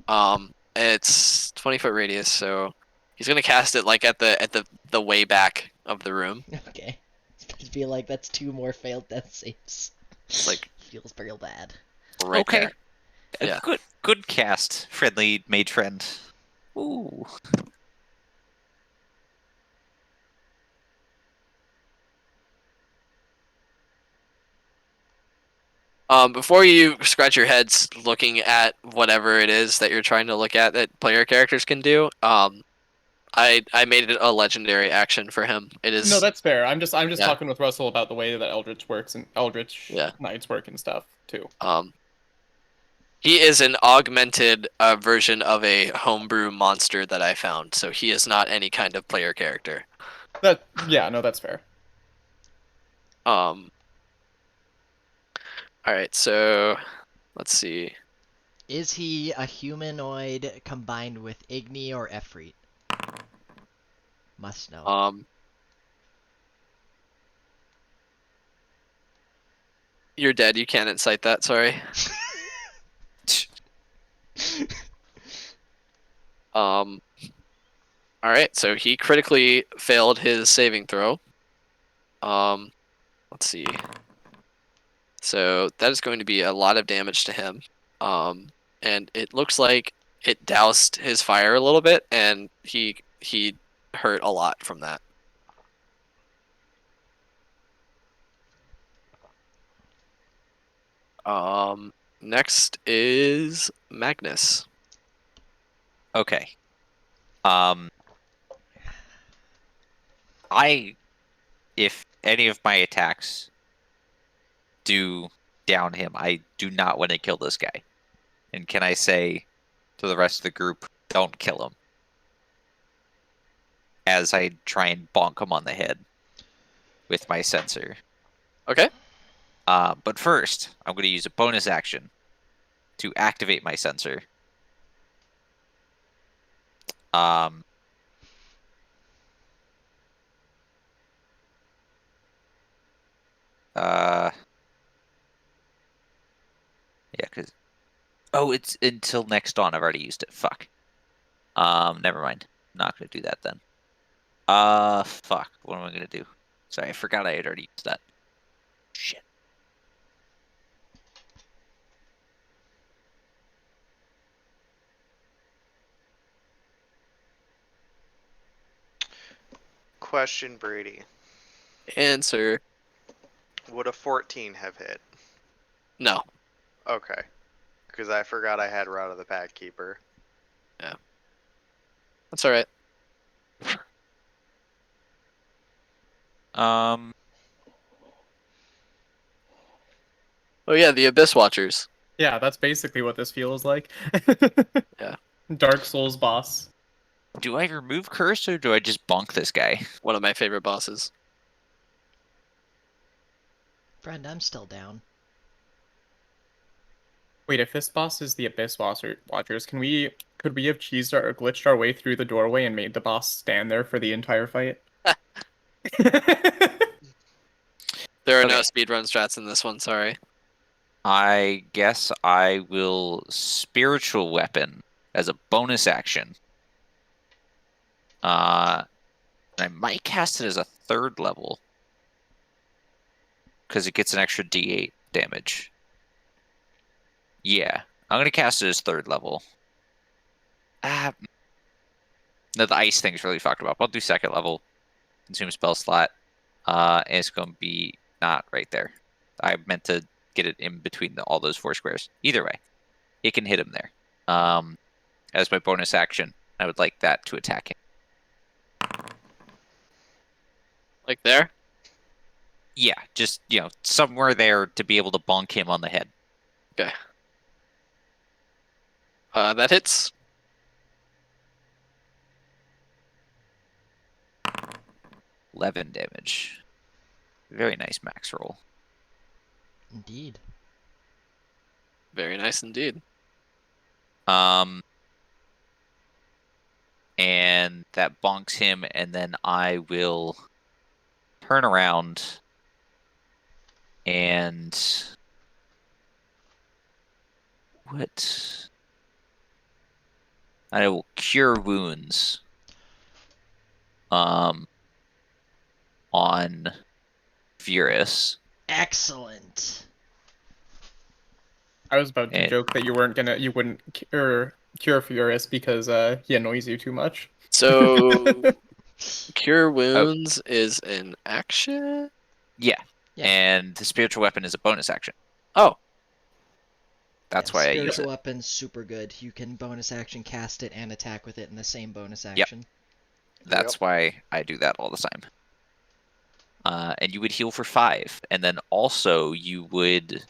It's 20-foot radius, so he's gonna cast it like at the way back of the room. Okay. I feel like that's 2 more failed death saves. It's like Feels real bad. right Okay. there. Yeah. Good cast, friendly mage friend. Ooh. Before you scratch your heads looking at whatever it is that you're trying to look at that player characters can do, I made it a legendary action for him. It is No, that's fair. I'm just Yeah. talking with Russell about the way that Eldritch works and Eldritch Yeah. Knights work and stuff too. He is an augmented version of a homebrew monster that I found, so he is not any kind of player character. No, that's fair. Alright, so let's see. Is he a humanoid combined with Igni or Efreet? Must know. You're dead, you can't incite that, sorry. Alright, so he critically failed his saving throw. Let's see. So that is going to be a lot of damage to him. And it looks like it doused his fire a little bit, and he hurt a lot from that. Next is Magnus. Okay. If any of my attacks do down him, I do not want to kill this guy. And can I say to the rest of the group, don't kill him? As I try and bonk him on the head with my sensor. Okay. But first, I'm going to use a bonus action to activate my sensor. Yeah, because... Oh, it's until next dawn. I've already used it. Fuck. Never mind. Not going to do that then. Fuck. What am I going to do? Sorry, I forgot I had already used that. Shit. Question, Brady. Answer. Would a 14 have hit? No. Okay. Because I forgot I had Route of the Pack Keeper. That's all right. Oh yeah, the Abyss Watchers. Yeah, that's basically what this feels like. Yeah. Dark Souls boss. Do I remove curse or do I just bonk this guy? One of my favorite bosses. Friend, I'm still down. Wait, if this boss is the Abyss Watchers, could we have cheesed or glitched our way through the doorway and made the boss stand there for the entire fight? There are no Okay. speedrun strats in this one, sorry. I guess I will spiritual weapon as a bonus action. I might cast it as a 3rd level. Because it gets an extra D8 damage. Yeah, I'm gonna cast it as 3rd level. No, the ice thing's really fucked up. I'll do 2nd level. Consume spell slot. And it's gonna be not right there. I meant to get it in between all those 4 squares. Either way, it can hit him there. As my bonus action, I would like that to attack him. Like there? Yeah, just, somewhere there to be able to bonk him on the head. Okay. That hits. $11 damage. Very nice max roll. Indeed. Very nice indeed. And that bonks him, and then I will turn around and what? I will cure wounds. On Furious. Excellent. I was about to joke that you wouldn't cure Furious because he annoys you too much. So Cure Wounds is an action? Yeah. Yeah. And the spiritual weapon is a bonus action. Oh. That's why I use it. Spiritual weapon's super good. You can bonus action cast it and attack with it in the same bonus action. That's why I do that all the time. And you would heal for 5. And then also you would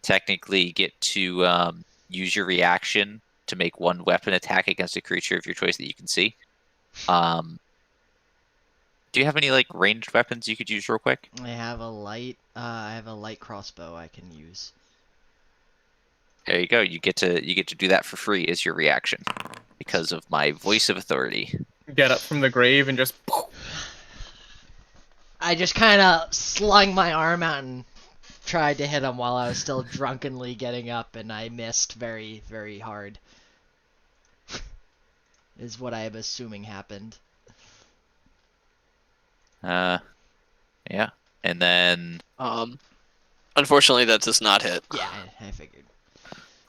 technically get to use your reaction to make 1 weapon attack against a creature of your choice that you can see. Do you have any ranged weapons you could use real quick? I have a light crossbow I can use. There you go. You get to do that for free as your reaction because of my voice of authority. Get up from the grave and just. I just kind of slung my arm out and tried to hit him while I was still drunkenly getting up, and I missed very, very hard. Is what I am assuming happened. Yeah, Yeah. And then Unfortunately, that does not hit. Yeah, I figured.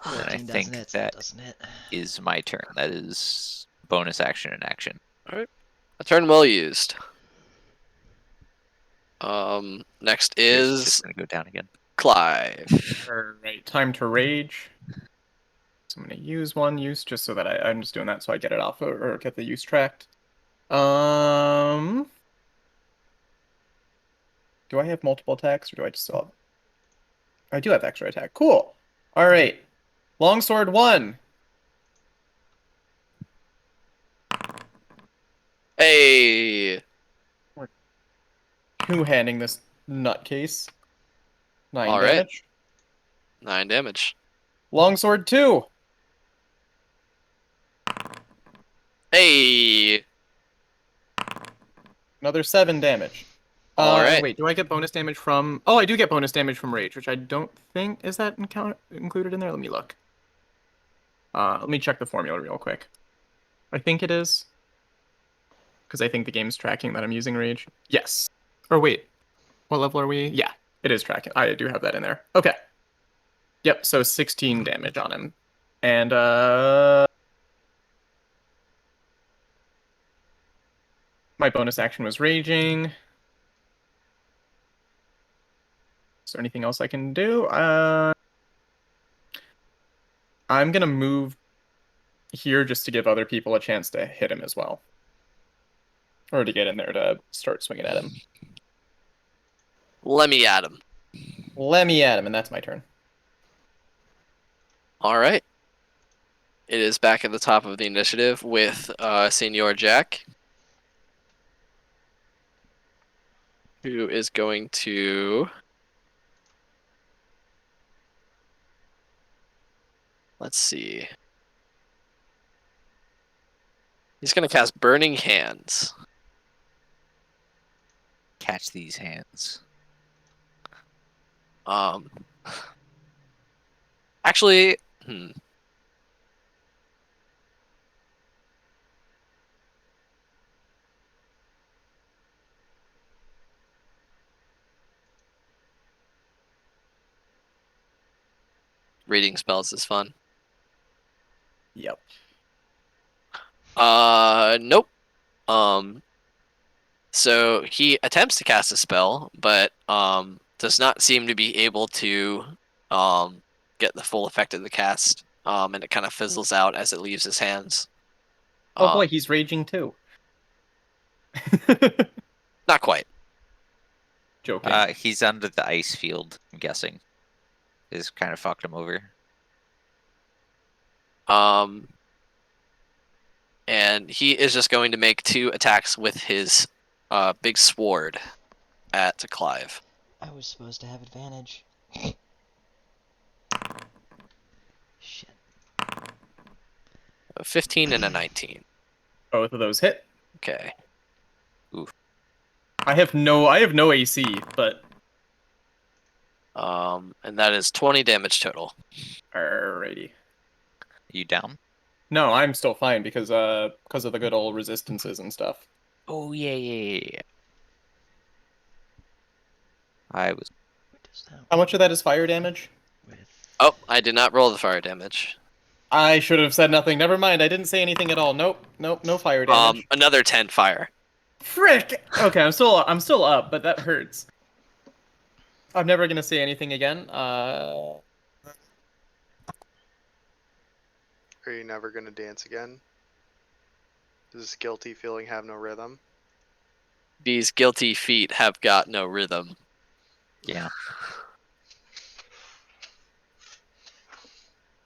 and I 14 doesn't think hit, so that doesn't hit. is my turn. That is bonus action and action. All right, a turn well used. Next Yours is just gonna go down again. Clive. Alright, time to rage. So I'm gonna use one use just so that I'm just doing that so I get it off or get the use tracked. Do I have multiple attacks or do I just still have... I do have extra attack. Cool. Alright. Longsword 1. Hey, Two-handing this nutcase. 9 All right. damage. 9 damage. Longsword 2. Hey, Another 7 damage. All right. Wait, do I get bonus damage from... Oh, I do get bonus damage from rage, which I don't think... Is that included in there? Let me look. Let me check the formula real quick. I think it is. Because I think the game's tracking that I'm using rage. Yes. Or wait. What level are we? Yeah, it is tracking. I do have that in there. Okay. Yep, so 16 damage on him. And, my bonus action was raging. Is there anything else I can do? I'm gonna move here just to give other people a chance to hit him as well. Or to get in there to start swinging at him. let me at him. Let me at him, and that's my turn. All right. It is back at the top of the initiative with Senor Jack, who is going to... Let's see. He's going to cast Burning Hands. Catch these hands. Actually, reading spells is fun. Yep. Nope. So he attempts to cast a spell, but does not seem to be able to get the full effect of the cast. And it kind of fizzles out as it leaves his hands. Oh boy, he's raging too. Not quite. Joking. He's under the ice field, I'm guessing. This kind of fucked him over. And he is just going to make 2 attacks with his big sword at Clive. I was supposed to have advantage. Shit. A 15 and a 19. Both of those hit. Okay. I have no AC, but And that is 20 damage total. alrighty. You down? No, I'm still fine because of the good old resistances and stuff. Oh yeah. I was. What does that How much of that is fire damage? with? Oh, I did not roll the fire damage. I should have said nothing. Never mind. I didn't say anything at all. Nope, no fire damage. Another 10 fire. Frick. Okay, I'm still up, but that hurts. I'm never gonna say anything again. Are you never gonna dance again? Does this guilty feeling have no rhythm? These guilty feet have got no rhythm. Yeah.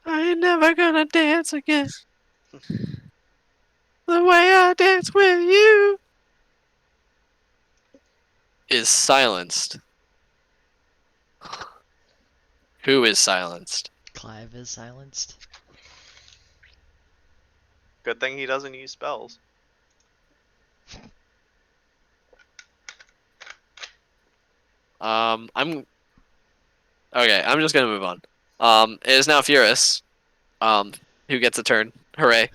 I ain't never gonna dance again. The way I dance with you is silenced. Who is silenced? Clive is silenced. Good thing he doesn't use spells. I'm okay. I'm just gonna move on. It is now Furus. Who gets a turn? Hooray!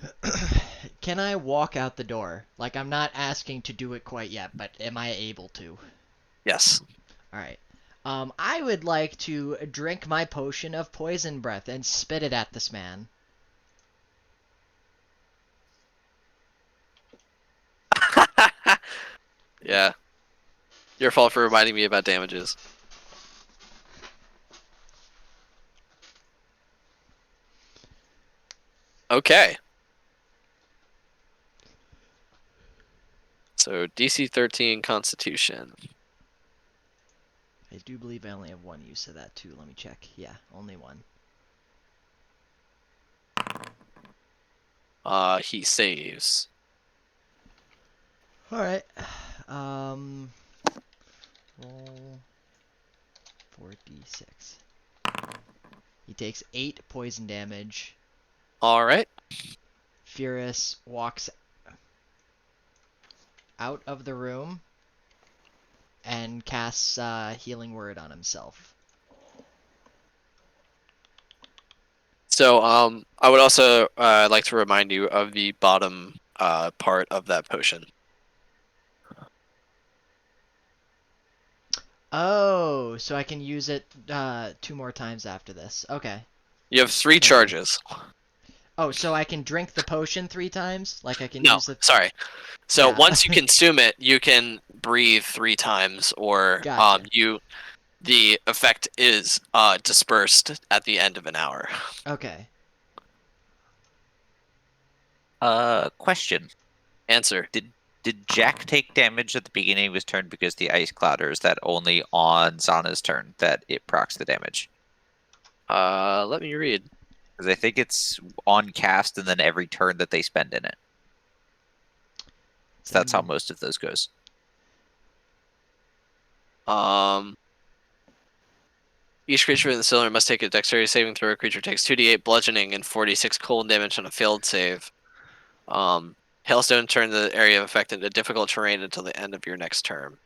Can I walk out the door? Like, I'm not asking to do it quite yet, but am I able to? Yes. All right. I would like to drink my potion of poison breath and spit it at this man. Yeah. Your fault for reminding me about damages. Okay. So DC 13 Constitution. I do believe I only have one use of that too. Let me check. Yeah, only one. He saves. All right. Roll 4d6. He takes 8 poison damage. All right. Furious walks out of the room and casts Healing Word on himself. So, I would also like to remind you of the bottom part of that potion. Oh, so I can use it 2 more times after this. Okay. You have 3 charges. Oh, so I can drink the potion 3 times? Like I can No, use the... sorry. So Yeah. once you consume it, you can breathe 3 times, or Gotcha. the effect is dispersed at the end of an hour. Okay. Question. Answer. Did Jack take damage at the beginning of his turn because the ice cloud, or is that only on Zana's turn that it procs the damage? Let me read. Because I think it's on cast and then every turn that they spend in it. So that's how most of those goes. Each creature in the cylinder must take a dexterity saving throw. A creature takes 2d8 bludgeoning and 46 cold damage on a failed save. Hailstone turn the area of effect into difficult terrain until the end of your next turn.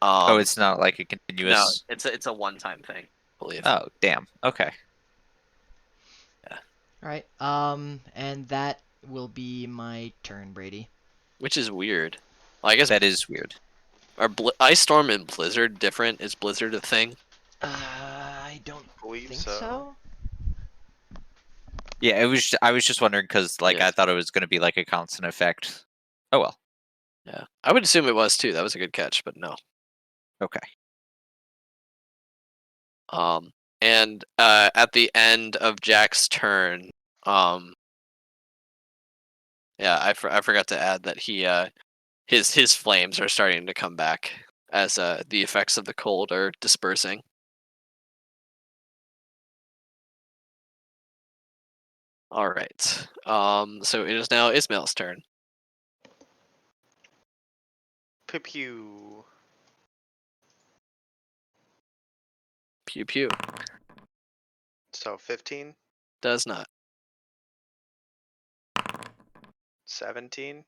Oh, it's not like a No, continuous... it's a one-time thing, I believe. Oh, damn. Okay. Alright, and that will be my turn, Brady. Which is weird. Well, I guess That is weird. are Ice Storm and Blizzard different? Is Blizzard a thing? I don't Believe think so. so. Yeah, I was just wondering because like Yeah. I thought it was going to be like a constant effect. Oh well. Yeah, I would assume it was too. That was a good catch, but no. Okay. And at the end of Jack's turn, yeah, I forgot to add that he his flames are starting to come back as the effects of the cold are dispersing. All right. So it is now Ismail's turn. Pew pew. Pew pew. So 15, Does not. 17.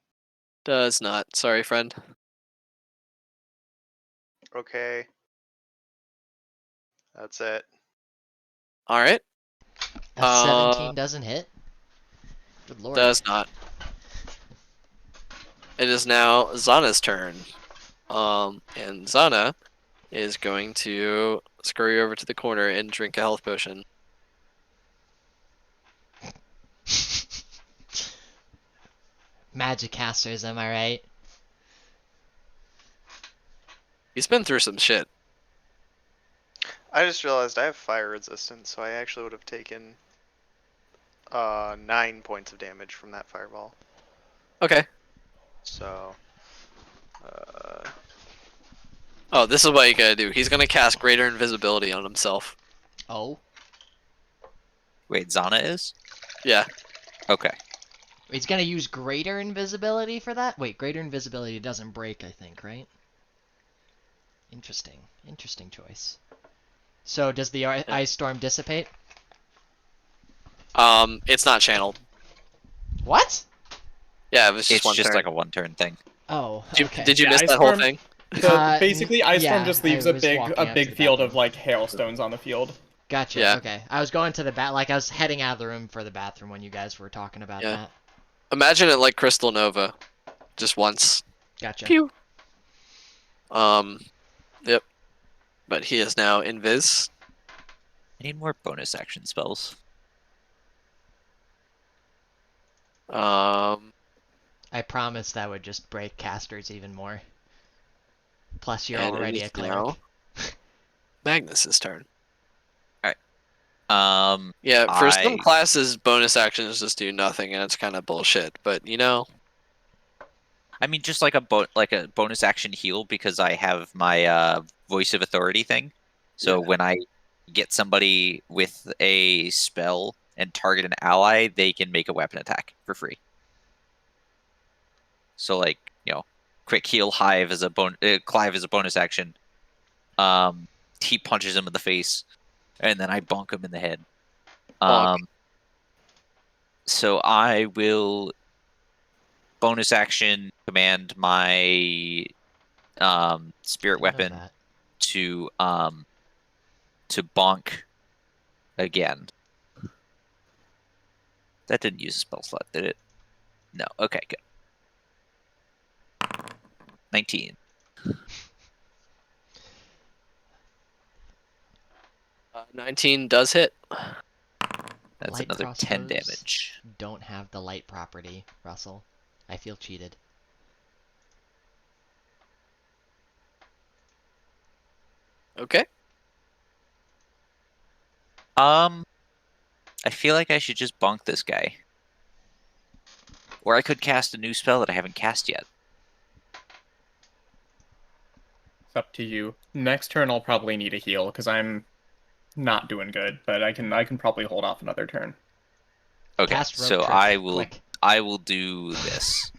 Does not. Sorry, friend. Okay. That's it. All right. A 17 doesn't hit? Good lord. Does not. It is now Zana's turn. And Zana is going to scurry over to the corner and drink a health potion. Magic casters, am I right? He's been through some shit. I just realized I have fire resistance, so I actually would have taken 9 points of damage from that fireball. Okay. So, Oh, this is what you gotta do. He's gonna cast Greater Invisibility on himself. Oh. Wait, Zana is? Yeah. Okay. He's gonna use greater invisibility for that? Wait, greater invisibility doesn't break, I think, right? Interesting. Interesting choice. So, does the ice storm dissipate? It's not channeled. What? Yeah, it was just It's one just turn. like a one-turn thing. Oh, okay. Did you Yeah, miss Ice that whole Storm- thing? Basically, Ice Storm yeah, just leaves I a was walking out to big the field bathroom. of like hailstones on the field. Gotcha, Yeah. okay. I was going to the like I was heading out of the room for the bathroom when you guys were talking about Yeah. that. Imagine it like Crystal Nova, just once. Gotcha. Pew. Yep. But he is now invis. I need more bonus action spells. I promise that would just break casters even more. Plus, you're and already it a is cleric. now Magnus's turn. Um, Yeah, for some I- classes, bonus actions just do nothing, and it's kind of bullshit. But you know, I mean, just like a bonus action heal because I have my voice of authority thing. So Yeah. when I get somebody with a spell and target an ally, they can make a weapon attack for free. So like, quick heal Clive is a bonus action. He punches him in the face, and then I bonk him in the head. Bonk. So I will bonus action command my spirit Didn't know weapon that. to bonk again. That didn't use a spell slot, did it? No. Okay, good. 19. 19 does hit. That's Light another 10 crossbows damage. don't have the light property, Russell. I feel cheated. Okay. I feel like I should just bonk this guy. Or I could cast a new spell that I haven't cast yet. It's up to you. Next turn, I'll probably need a heal because I'm not doing good, but I can probably hold off another turn. Okay, Cast rope so trick, quick. I will do this.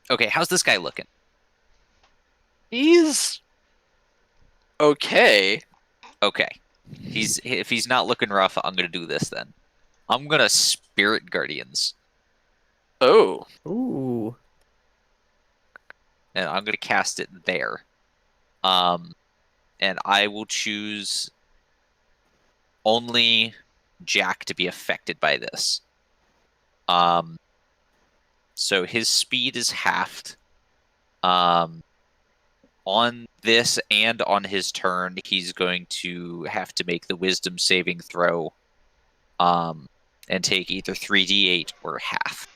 Okay, how's this guy looking? He's okay. Okay. If he's not looking rough, I'm gonna do this then. I'm gonna Spirit Guardians. Oh. Ooh. And I'm gonna cast it there. And I will choose only Jack to be affected by this. So his speed is halved. On this and on his turn, he's going to have to make the Wisdom saving throw. And take either 3d8 or half.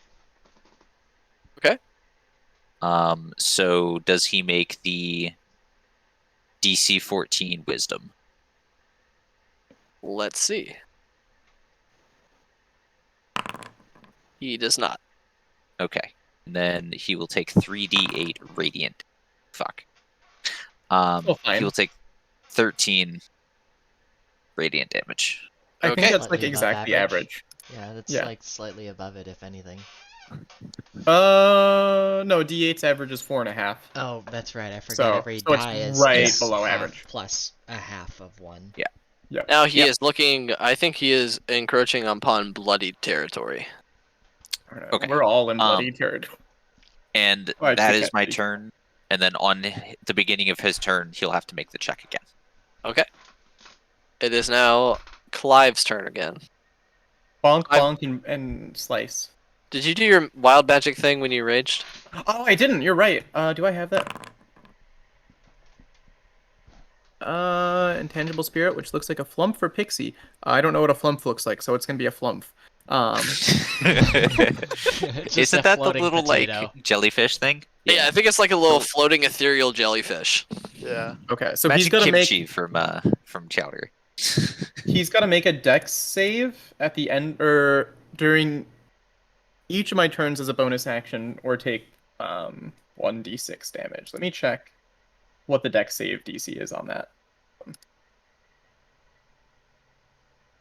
Okay. So does he make the DC 14 Wisdom? Let's see. He does not. Okay. And then he will take 3d8 Radiant. Fuck. Fine. He will take 13 Radiant damage. I Okay. think that's Slightly like above exactly average. average. Yeah, that's Yeah. like slightly above it, if anything. No, D8's average is 4.5. Oh, that's right. I forgot So every it's die is right is below half average. plus a half of one. Now he Yep. is looking. I think he is encroaching upon bloody territory. Okay. We're all in bloody turd. And Oh, I that actually is can't my see. turn. And then on the beginning of his turn, he'll have to make the check again. Okay. It is now Clive's turn again. Bonk, bonk, and slice. Did you do your wild magic thing when you raged? Oh, I didn't. You're right. Do I have that? Intangible spirit, which looks like a flump for Pixie. I don't know what a flump looks like, so it's gonna be a flump. Just Isn't a that the floating little potato. like jellyfish thing? Yeah, I think it's like a little floating ethereal jellyfish. Yeah. Okay, so Imagine he's gonna kimchi make from Chowder. he's gotta make a dex save at the end or during each of my turns as a bonus action, or take 1d6 damage. Let me check what the dex save DC is on that.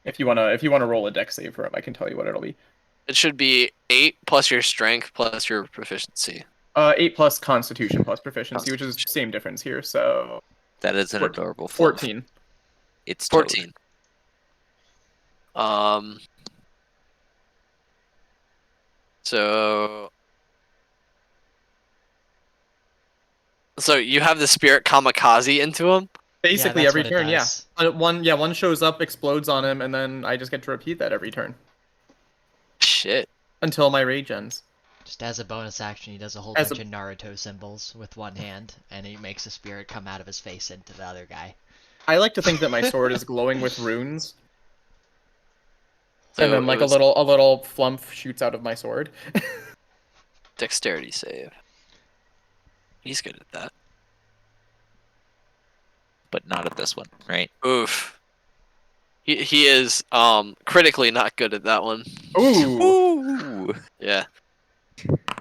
If you wanna roll a dex save for him, I can tell you what it'll be. It should be 8 plus your strength plus your proficiency. 8 plus Constitution plus proficiency, which is same difference here. So That is an 14. adorable fluff. 14. It's Toad. 14. So you have the spirit kamikaze into him? Basically that's every what it turn, yeah. does. One shows up, explodes on him, and then I just get to repeat that every turn Shit. until my rage ends. Just as a bonus action, he does a whole As bunch a- of Naruto symbols with one hand, and he makes a spirit come out of his face into the other guy. I like to think that my sword is glowing with runes, So and then it like was a little flump shoots out of my sword. dexterity save. He's good at that. But not at this one, right? Oof. He is critically not good at that one. Ooh. Ooh. Yeah.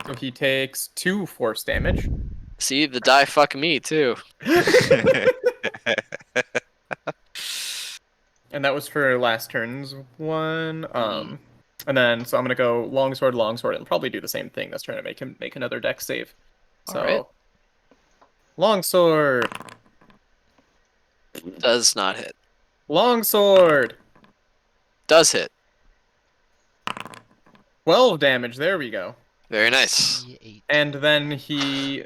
So he takes 2 force damage. See, the die fuck me too. And that was for last turn's one. And then so I'm gonna go longsword, and probably do the same thing. That's trying to make him make another dex save. So Alright. longsword, Does not hit. longsword, Does hit. 12 damage. There we go. Very nice. D8. And then he.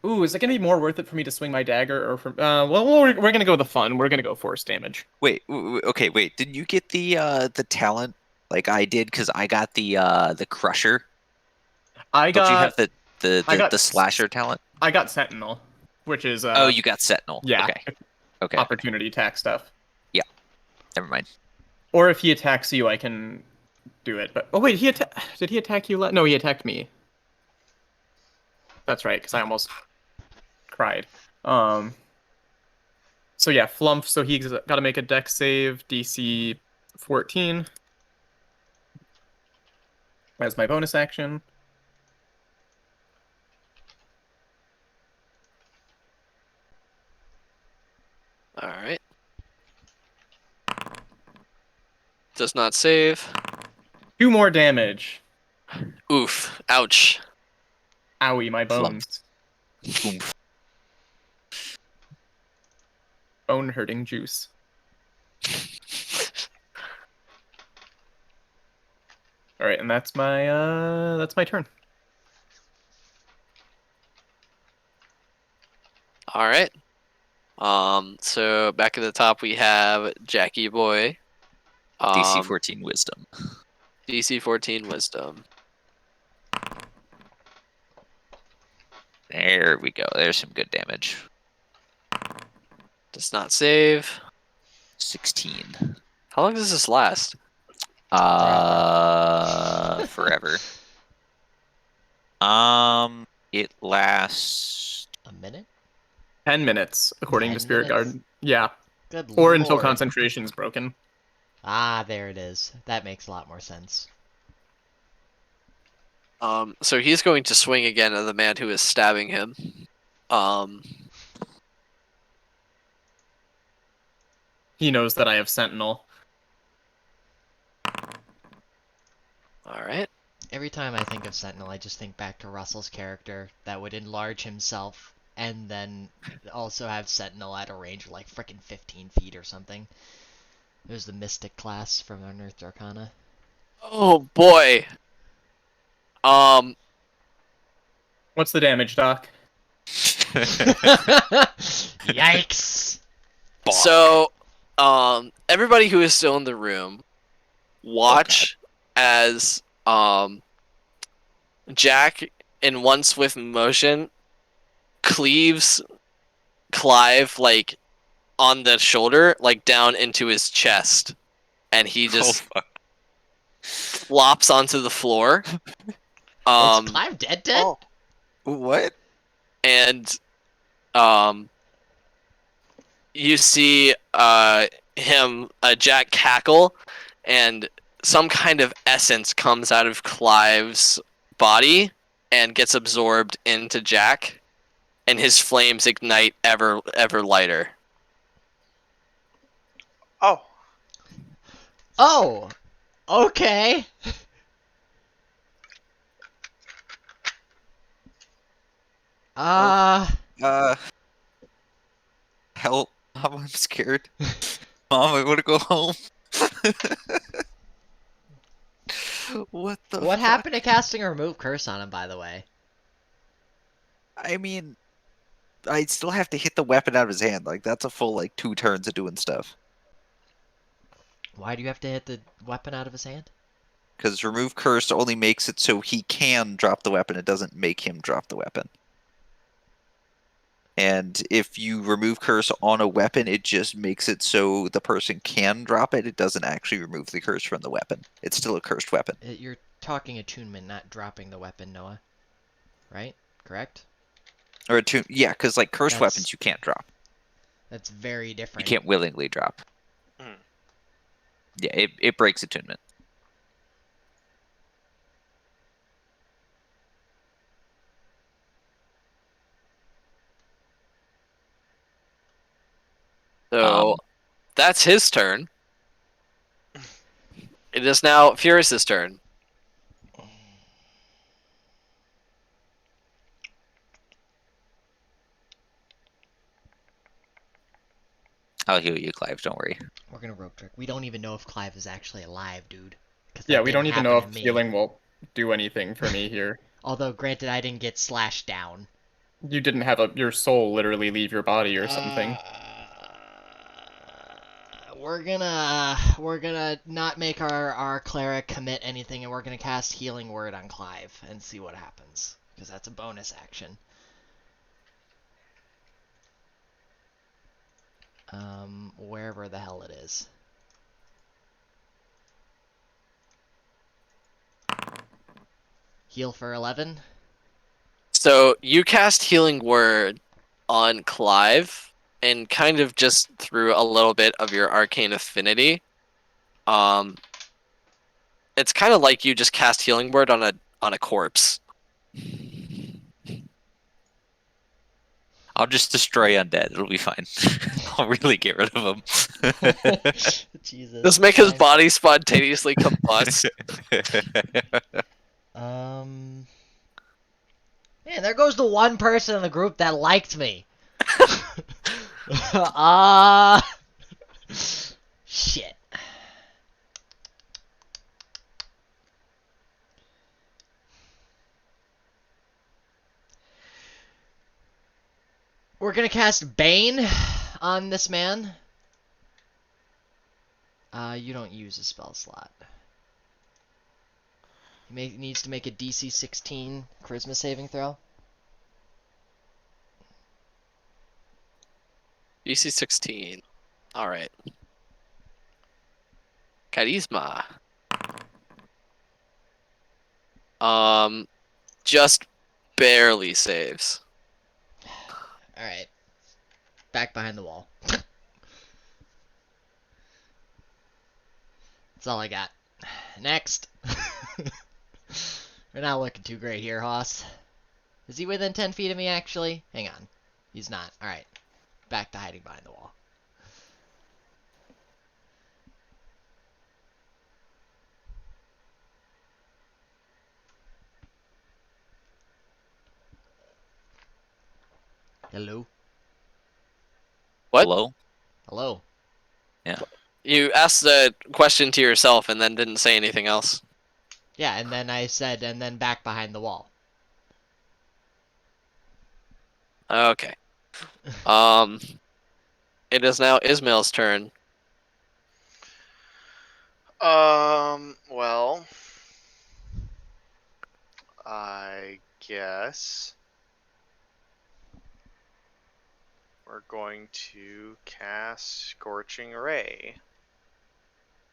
Ooh, is it gonna be more worth it for me to swing my dagger or from? Well, we're gonna go with the fun. We're gonna go force damage. Wait, okay, wait. Didn't you get the talent like I did? Because I got the crusher. I Don't you got have the I got slasher talent? I got sentinel, which is Oh, you got sentinel. yeah, Okay. Okay. opportunity attack stuff. Never mind. Or if he attacks you, I can do it. But oh wait, did he attack you? No, he attacked me. That's right, because I almost cried. So yeah, flump. So he's got to make a dex save, DC 14. As my bonus action. Alright. Does not save. 2 more damage. Oof. Ouch. Owie, my bones. Oomph. Bone hurting juice. All right, and that's my turn. Alright. So back at the top we have Jackie Boy. DC 14 wisdom. DC 14 Wisdom. There we go. There's some good damage. Does not save. 16. How long does this last? Forever. It lasts. A minute? 10 minutes, according 10 to Spirit minutes? Guard. Yeah, Good or until lord. concentration's broken. Ah, there it is. That makes a lot more sense. So he's going to swing again at the man who is stabbing him. He knows that I have sentinel. Alright. Every time I think of Sentinel, I just think back to Russell's character that would enlarge himself and then also have Sentinel at a range of like frickin' 15 feet or something. It was the Mystic class from Unearthed Arcana. Oh boy. What's the damage, Doc? Yikes! So, everybody who is still in the room, watch as Jack, in one swift motion, cleaves Clive like on the shoulder, like down into his chest, and he just flops onto the floor. Is Clive dead? Oh. What? And you see Jack cackle, and some kind of essence comes out of Clive's body and gets absorbed into Jack, and his flames ignite ever lighter. Oh, Oh! Okay! Help. Mom, I'm scared. Mom, I want to go home. What the What fuck? happened to casting a remove curse on him, by the way? I mean, I still have to hit the weapon out of his hand. Like, that's a full, like, 2 turns of doing stuff. Why do you have to hit the weapon out of his hand? because remove curse only makes it so he can drop the weapon. It doesn't make him drop the weapon. And if you remove curse on a weapon, it just makes it so the person can drop it. It doesn't actually remove the curse from the weapon. It's still a cursed weapon. You're talking attunement, not dropping the weapon, Noah. Right? Correct? Or yeah, because like cursed That's- weapons you can't drop. That's very You different. can't willingly drop. Hmm. Yeah, it breaks attunement. So that's his turn. It is now Furious's turn. I'll heal you, Clive. Don't worry. We're gonna rope trick. We don't even know if Clive is actually alive, dude. 'Cause that Yeah, we don't didn't even know happen if to me. healing will do anything for me here. Although, granted, I didn't get slashed down. You didn't have your soul literally leave your body or something. We're gonna not make our cleric commit anything, and we're gonna cast Healing Word on Clive and see what happens, because that's a bonus action. Wherever the hell it is. Heal for 11. So you cast Healing Word on Clive, and kind of just through a little bit of your arcane affinity. It's kind of like you just cast Healing Word on a corpse. I'll just destroy undead. It'll be fine. I'll really get rid of them. Jesus. Just make his fine. body spontaneously combust. Man, there goes the one person in the group that liked me. Shit. We're gonna cast Bane on this man. You don't use a spell slot. He needs to make a DC 16 Charisma saving throw. DC 16. Alright. Charisma. Just barely saves. Alright. Back behind the wall. That's all I got. Next. We're not looking too great here, Hoss. Is he within 10 feet of me, actually? Hang on. He's not. Alright. Back to hiding behind the wall. Hello? What? Hello? Hello? Yeah. You asked the question to yourself and then didn't say anything else. Yeah, and then I said, and then back behind the wall. Okay. It is now Ismail's turn. Well, I guess we're going to cast Scorching Ray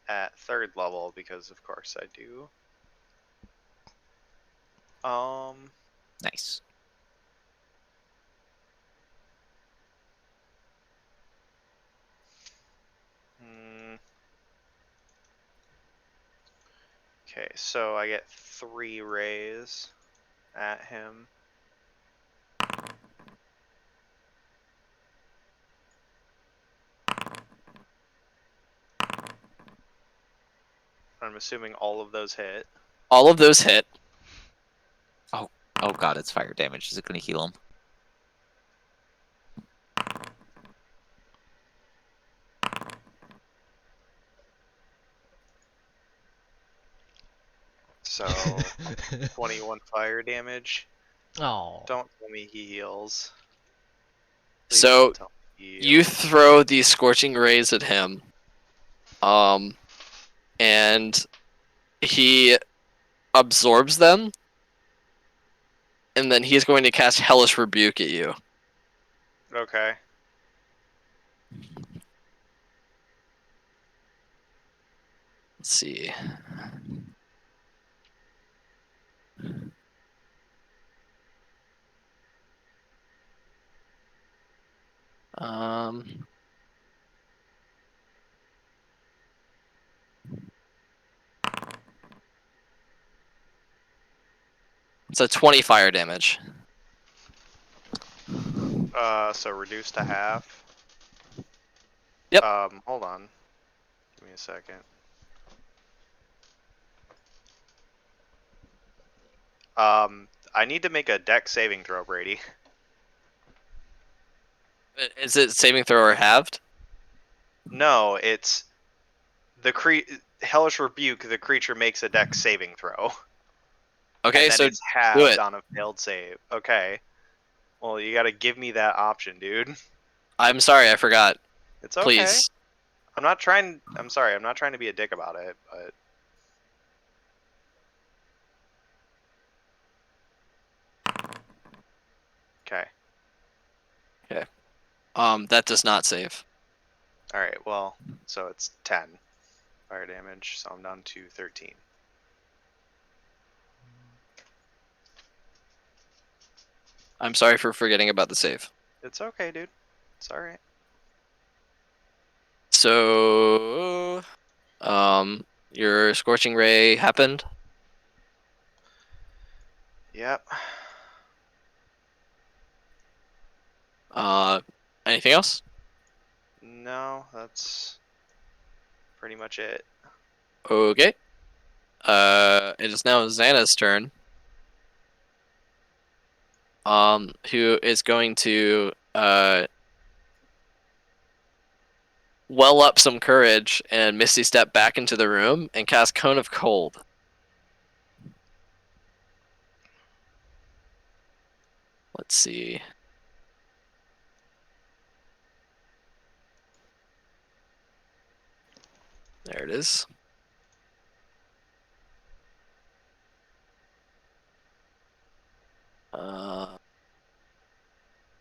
at 3rd level because of course I do. Nice. Okay, so I get 3 rays at him. I'm assuming all of those hit. All of those hit. Oh god, it's fire damage. Is it going to heal him? So 21 fire damage. Oh. Don't tell me he heals. Please So don't tell me he you heals. throw these scorching rays at him. And he absorbs them, and then he's going to cast Hellish Rebuke at you. Okay. Let's see. Um, it's a 20 fire damage. So reduced to half. Yep. Hold on. Give me a second. I need to make a deck saving throw, Brady. Is it saving throw or halved? No, it's the Hellish Rebuke. The creature makes a deck saving throw. Okay, and then so it's do halved it. on a failed save. Okay. Well, you gotta give me that option, dude. I'm sorry, I forgot. It's okay. Please. I'm sorry. I'm not trying to be a dick about it, but. Okay. That does not save. Alright, well, so it's 10 fire damage, so I'm down to 13. I'm sorry for forgetting about the save. It's okay, dude. It's alright. So, your Scorching Ray happened. Yep. Anything else? No, that's pretty much it. Okay. It is now Xana's turn. Who is going to well up some courage and Misty step back into the room and cast Cone of Cold. Let's see. There it is.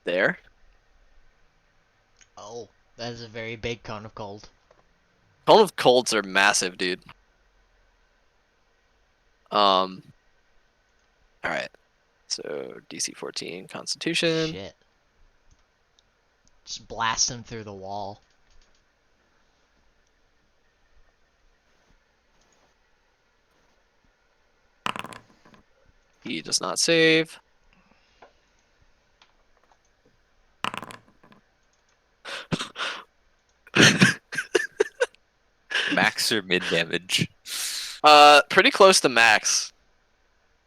There. Oh, that is a very big cone of cold. Cone of Colds are massive, dude. Alright. So DC 14 Constitution. Shit. Just blast him through the wall. He does not save. Max or mid damage? Pretty close to max.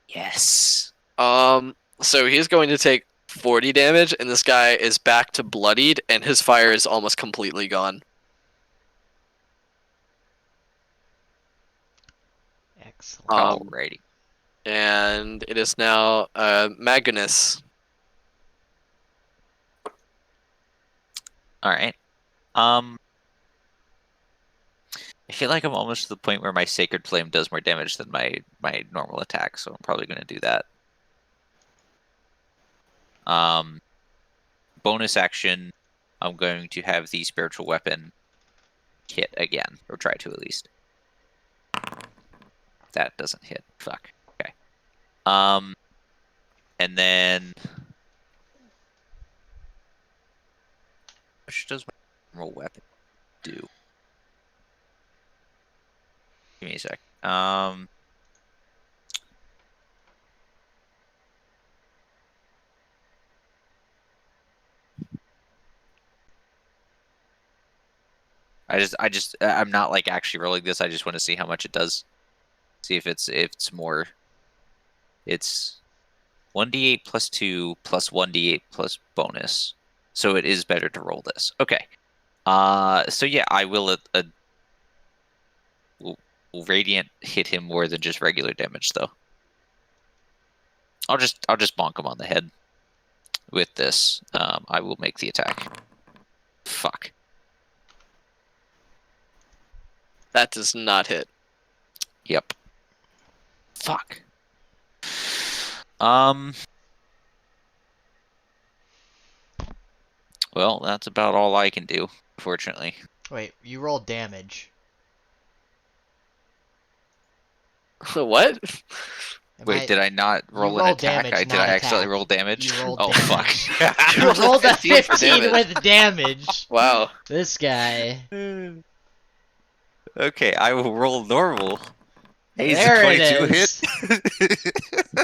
Yes. So he's going to take 40 damage, and this guy is back to bloodied, and his fire is almost completely gone. Excellent. Alrighty. And it is now Magnus. Alright. I feel like I'm almost to the point where my Sacred Flame does more damage than my normal attack, so I'm probably going to do that. Bonus action, I'm going to have the Spiritual Weapon hit again, or try to at least. That doesn't hit. Fuck. Okay. And then... What does my normal weapon do? Give me a sec. I'm not like actually rolling this. I just want to see how much it does. See if it's more. It's 1d8 plus 2 plus 1d8 plus bonus. So it is better to roll this. Okay. So yeah, I will Radiant hit him more than just regular damage though. I'll just bonk him on the head with this. I will make the attack. Fuck. That does not hit. Yep. Fuck. Um. Well, that's about all I can do, unfortunately. Wait, you rolled damage. What? Wait, did I not roll an rolled attack? damage, Did not I accidentally attack. roll damage? You rolled Oh damage. fuck! You rolled a 15 for 15 damage. with damage. Wow. This guy. Okay, I will roll normal. Hey, is There a it 22 is. hit?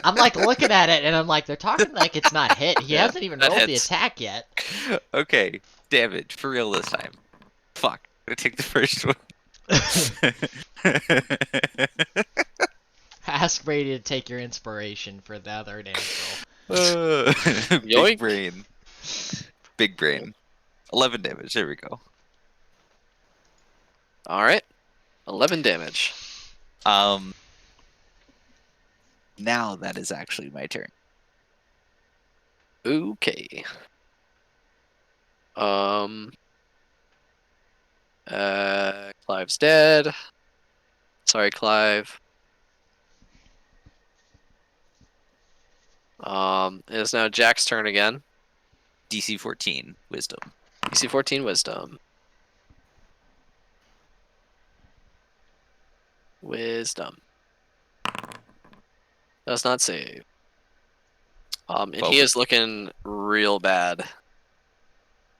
I'm like looking at it and I'm like, they're talking like it's not hit. He Yeah, hasn't even that rolled the hits. attack yet. Okay, damage for real this time. Fuck, I'm gonna take the first one. Ask Brady to take your inspiration for the other damage roll. Big Yoink. brain. Big brain. 11 damage. There we go. All right. 11 damage. Now that is actually my turn. Okay. Clive's dead. Sorry, Clive. It is now Jack's turn again. DC 14 wisdom. DC 14 Wisdom. Wisdom. Does not save. And Well, he is looking real bad.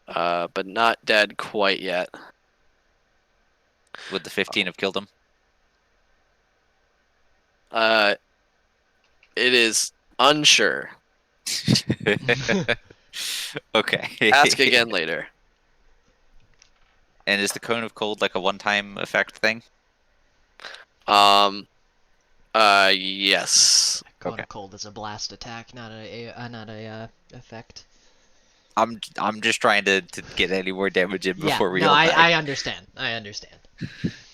But not dead quite yet. Would the 15 have killed him? It is unsure. Okay. Ask again later. And is the cone of cold like a one-time effect thing? Yes. Cone Okay. of Cold is a blast attack, not a effect. I'm just trying to get any more damage in before we no, all die. I understand. I understand.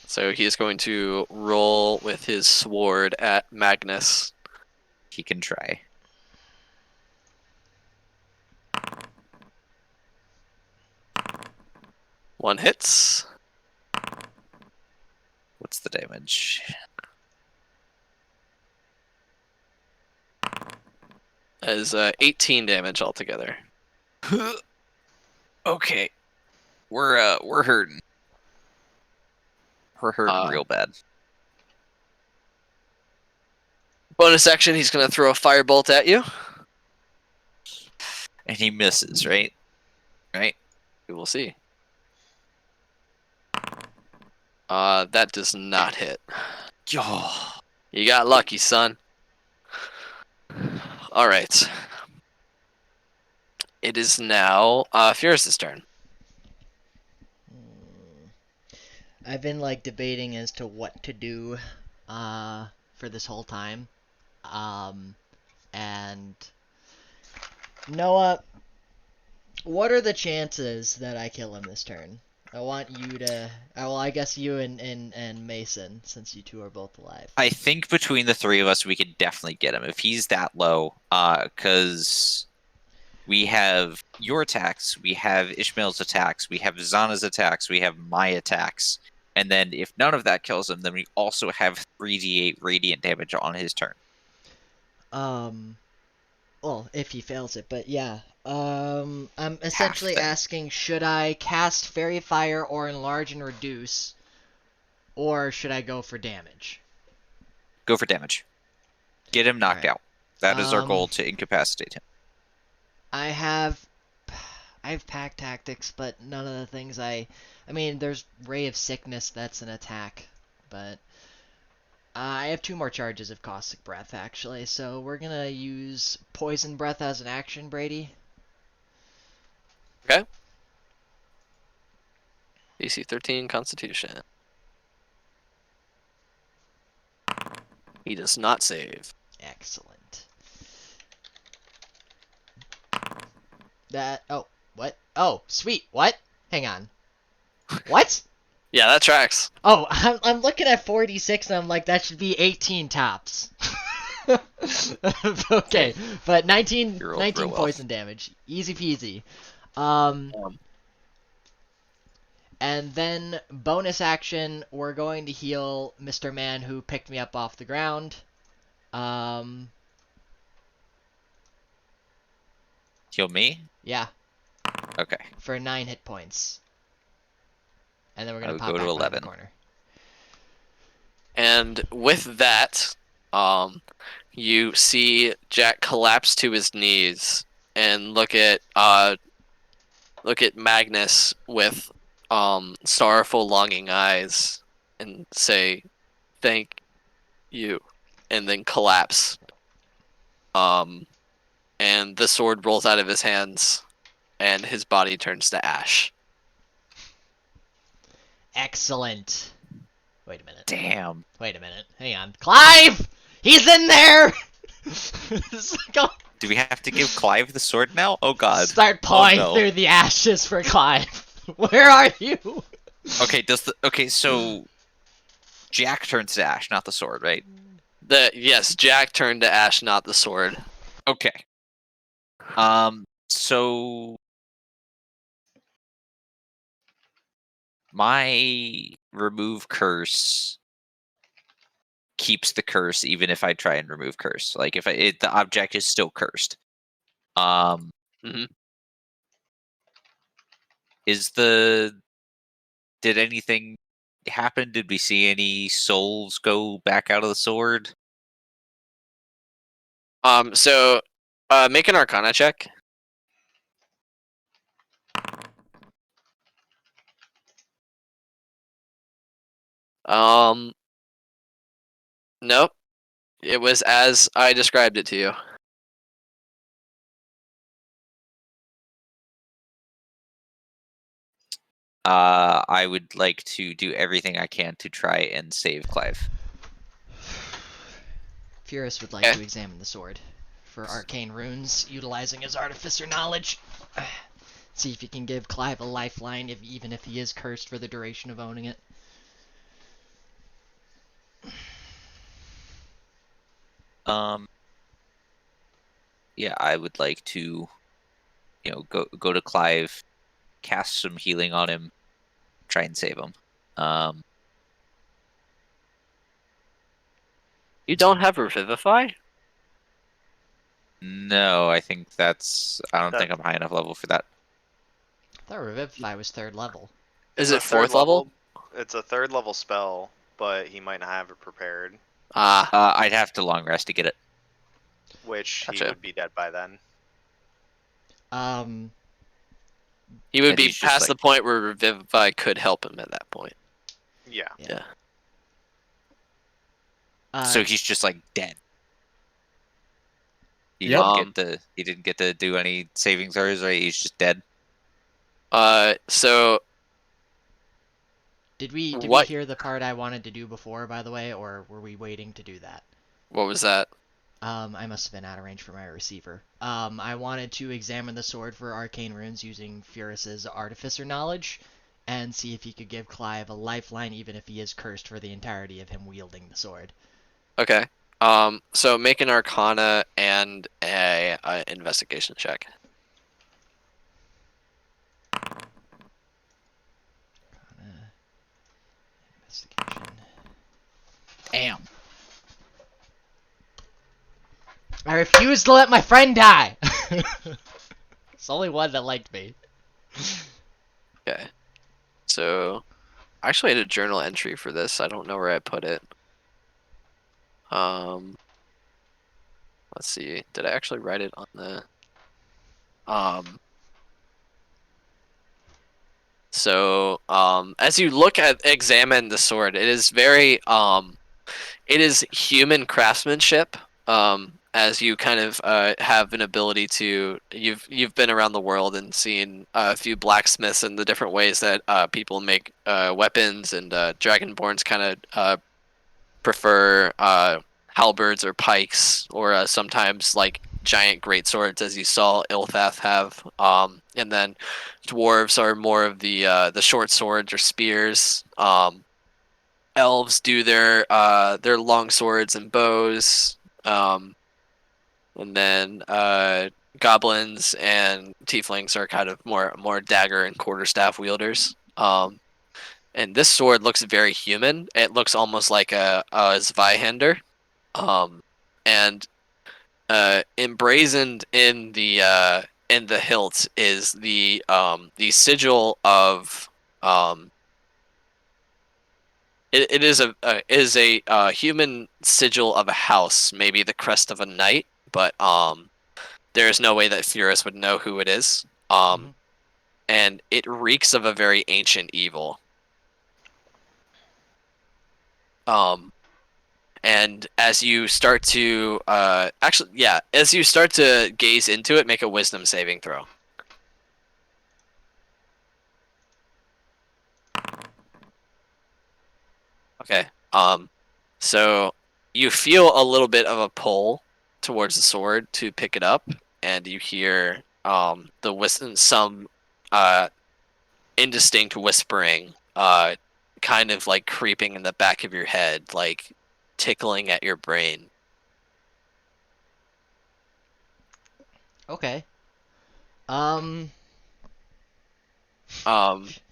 So he is going to roll with his sword at Magnus. He can try. One hits. What's the damage? That is 18 damage altogether. Okay. We're hurting. We're hurting real bad. Bonus action, he's going to throw a firebolt at you. And he misses, right? Right? We will see. That does not hit. Oh. You got lucky, son. Alright. It is now Fierce's turn. I've been like debating as to what to do for this whole time. And Noah, what are the chances that I kill him this turn? I want you to. Well, I guess you and Mason, since you two are both alive. I think between the three of us, we could definitely get him if he's that low. Because we have your attacks, we have Ishmael's attacks, we have Zana's attacks, we have my attacks, and then if none of that kills him, then we also have 3d8 radiant damage on his turn. Well, if he fails it, but yeah. I'm essentially asking, should I cast Fairy Fire or Enlarge and Reduce, or should I go for damage? Go for damage. Get him knocked out. That is our goal, to incapacitate him. I have Pack Tactics, but none of the things I mean, there's Ray of Sickness, that's an attack, but I have 2 more charges of Caustic Breath, actually, so we're gonna use Poison Breath as an action, Brady. Okay. DC 13 Constitution. He does not save. Excellent. Oh, what? Oh, sweet, what? Hang on. What? Yeah, that tracks. Oh, I'm looking at 46 and I'm like, that should be 18 tops. Okay, but 19 poison damage. Easy peasy. And then bonus action, we're going to heal Mr. Man who picked me up off the ground. Um, Heal me? yeah, Okay. for 9 hit points. And then we're I gonna would pop go to back around the 11. corner. And with that, you see Jack collapse to his knees and look at Magnus with sorrowful, longing eyes and say, "Thank you," and then collapse. And the sword rolls out of his hands, and his body turns to ash. Excellent. Wait a minute. Damn. Wait a minute. Hang on. Clive! He's in there! Go Do we have to give Clive the sword now? Oh god. start pawing no. through the ashes for Clive. Where are you? Okay, so Jack turns to ash, not the sword, right? Yes, Jack turned to ash, not the sword. Okay. So my remove curse keeps the curse even if I try and remove curse. Like if the object is still cursed. Mhm. Did anything happen? Did we see any souls go back out of the sword? So, make an Arcana check. Nope. It was as I described it to you. I would like to do everything I can to try and save Clive. Furious would like to examine the sword for arcane runes, utilizing his artificer knowledge. See if he can give Clive a lifeline, even if he is cursed for the duration of owning it. Yeah, I would like to, go to Clive, cast some healing on him, try and save him. You don't have Revivify? No, I think I don't think I'm high enough level for that. I thought Revivify was 3rd level. Is It's it a third 4th level? It's a 3rd level spell, but he might not have it prepared, Ah, I'd have to long rest to get it. which he Gotcha. would be dead by then. he would And be he's just past like- the point where Revivify could help him at that point. Yeah. Yeah. So he's just like dead. He Yep. didn't get to do any saving throws, right? He's just dead. So did we what- hear the part I wanted to do before, by the way, or were we waiting to do that? what was that? I must have been out of range for my receiver. I wanted to examine the sword for arcane runes using Furious's artificer knowledge, and see if he could give Clive a lifeline, even if he is cursed for the entirety of him wielding the sword. Okay. So make an Arcana and a investigation check. Investigation. Damn. I refuse to let my friend die! It's only one that liked me. Okay. So, I actually had a journal entry for this. I don't know where I put it. Let's see. Did I actually write it on the? So, as you examine the sword, it is very it is human craftsmanship. As you kind of have an ability to, you've been around the world and seen a few blacksmiths and the different ways that people make weapons, and dragonborns kind of prefer halberds or pikes, or sometimes like giant greatswords, as you saw Ilthath have. And then dwarves are more of the short swords or spears. Elves do their long swords and bows. And then goblins and tieflings are kind of more dagger and quarterstaff wielders. And this sword looks very human. It looks almost like a Zweihander. and emblazoned in the hilt is the sigil of it is a human sigil of a house, maybe the crest of a knight, but there is no way that Furus would know who it is. And it reeks of a very ancient evil. And as you start to as you start to gaze into it, make a wisdom saving throw. Okay. So you feel a little bit of a pull towards the sword to pick it up, and you hear some indistinct whispering, kind of like creeping in the back of your head, like tickling at your brain. Okay.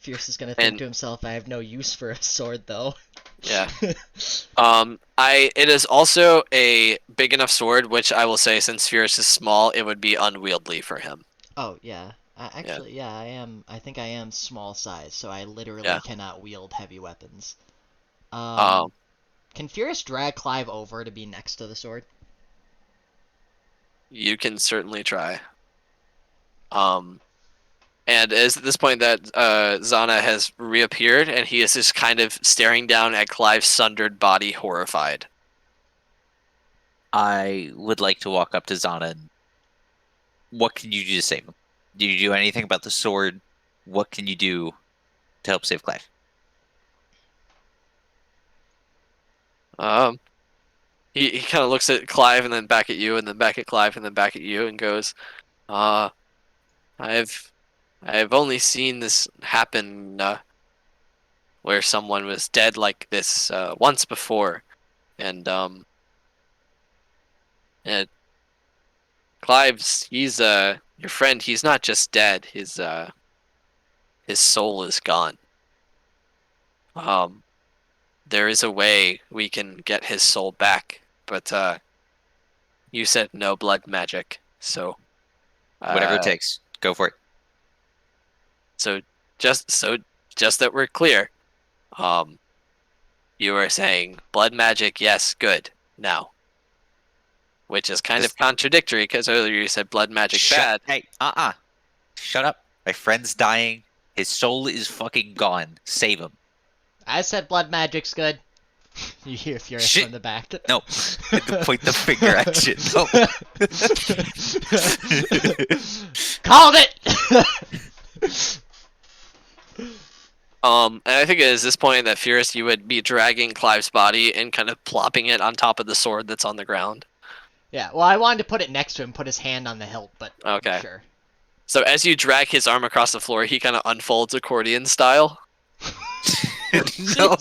Fierce is gonna think to himself, I have no use for a sword, though. Yeah. It is also a big enough sword, which I will say, since Fierce is small, it would be unwieldy for him. Oh, yeah. Actually, yeah, I think I am small size, so I literally cannot wield heavy weapons. Can Furious drag Clive over to be next to the sword? You can certainly try. And it's at this point that Zana has reappeared, and he is just kind of staring down at Clive's sundered body, horrified. I would like to walk up to Zana and... What can you do to save him? Do you do anything about the sword? What can you do to help save Clive? He kind of looks at Clive and then back at you, and then back at Clive and then back at you, and goes, I've only seen this happen where someone was dead like this once before, and Clive's he's your friend. He's not just dead. His soul is gone. There is a way we can get his soul back, but you said no blood magic, so whatever it takes, go for it. So just that we're clear, you were saying blood magic, yes, good. Now, which is kind of contradictory because earlier you said blood magic bad. Hey, shut up. My friend's dying. His soul is fucking gone. Save him. I said blood magic's good. You hear Furious from the back. No. Point the finger at you. No. Called it! And I think it is this point that Furious, you would be dragging Clive's body and kind of plopping it on top of the sword that's on the ground. Yeah, well, I wanted to put it next to him, put his hand on the hilt, but okay. Sure. So as you drag his arm across the floor, he kind of unfolds accordion style. No.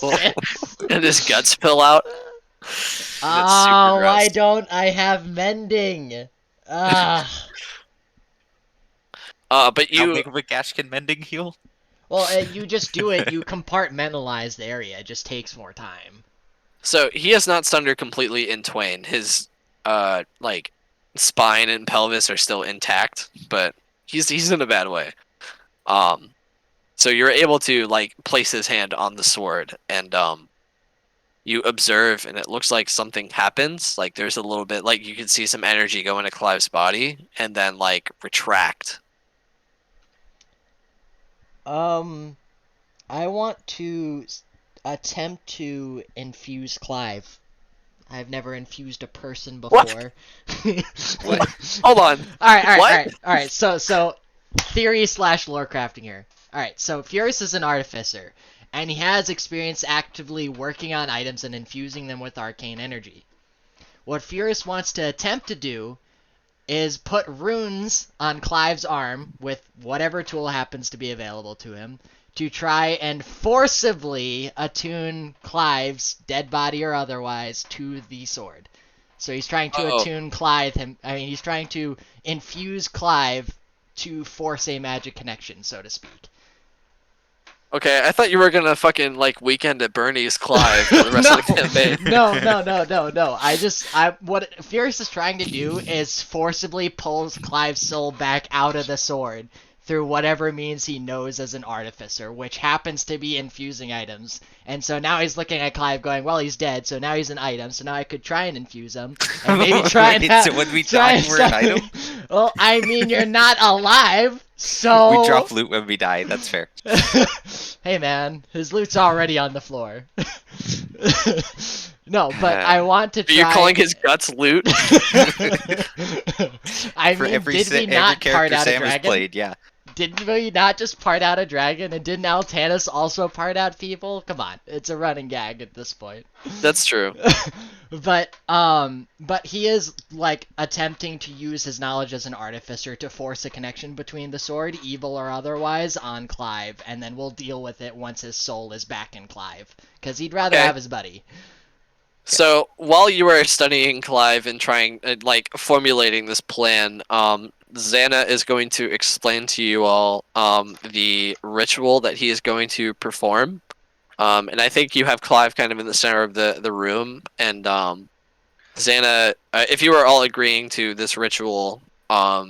And his guts spill out. Oh, why don't I have mending? But How you... big of a gash can mending heal? Well, you just do it, you compartmentalize the area, it just takes more time. So he has not sundered completely in twain. His, like, spine and pelvis are still intact, but he's in a bad way. So you're able to, like, place his hand on the sword, and, you observe, and it looks like something happens. Like, there's a little bit, like, you can see some energy go into Clive's body, and then, like, retract. I want to attempt to infuse Clive. I've never infused a person before. What? Hold on. Alright. So, theory / lore crafting here. Alright, so Furious is an artificer, and he has experience actively working on items and infusing them with arcane energy. What Furious wants to attempt to do is put runes on Clive's arm with whatever tool happens to be available to him to try and forcibly attune Clive's, dead body or otherwise, to the sword. So he's trying to attune he's trying to infuse Clive to force a magic connection, so to speak. Okay, I thought you were gonna fucking like Weekend at Bernie's Clive for the rest of the campaign. No. What Furious is trying to do is forcibly pulls Clive's soul back out of the sword through whatever means he knows as an artificer, which happens to be infusing items. And so now he's looking at Clive going, well, he's dead, so now he's an item, so now I could try and infuse him. And maybe try and Wait, so when we die, we're an item? Well, I mean, you're not alive, so... We drop loot when we die, that's fair. Hey man, his loot's already on the floor. No, but I want to Are try... you calling his guts loot? I For mean, every, did we every not part character out a Sam has dragon? played, yeah. Didn't we not just part out a dragon? And didn't Altanis also part out people? Come on, it's a running gag at this point. That's true. But he is like attempting to use his knowledge as an artificer to force a connection between the sword, evil or otherwise, on Clive, and then we'll deal with it once his soul is back in Clive, because he'd rather Okay. have his buddy. So while you were studying Clive and trying, like, formulating this plan, Xana is going to explain to you all the ritual that he is going to perform. And I think you have Clive kind of in the center of the room. And Xana, if you are all agreeing to this ritual, the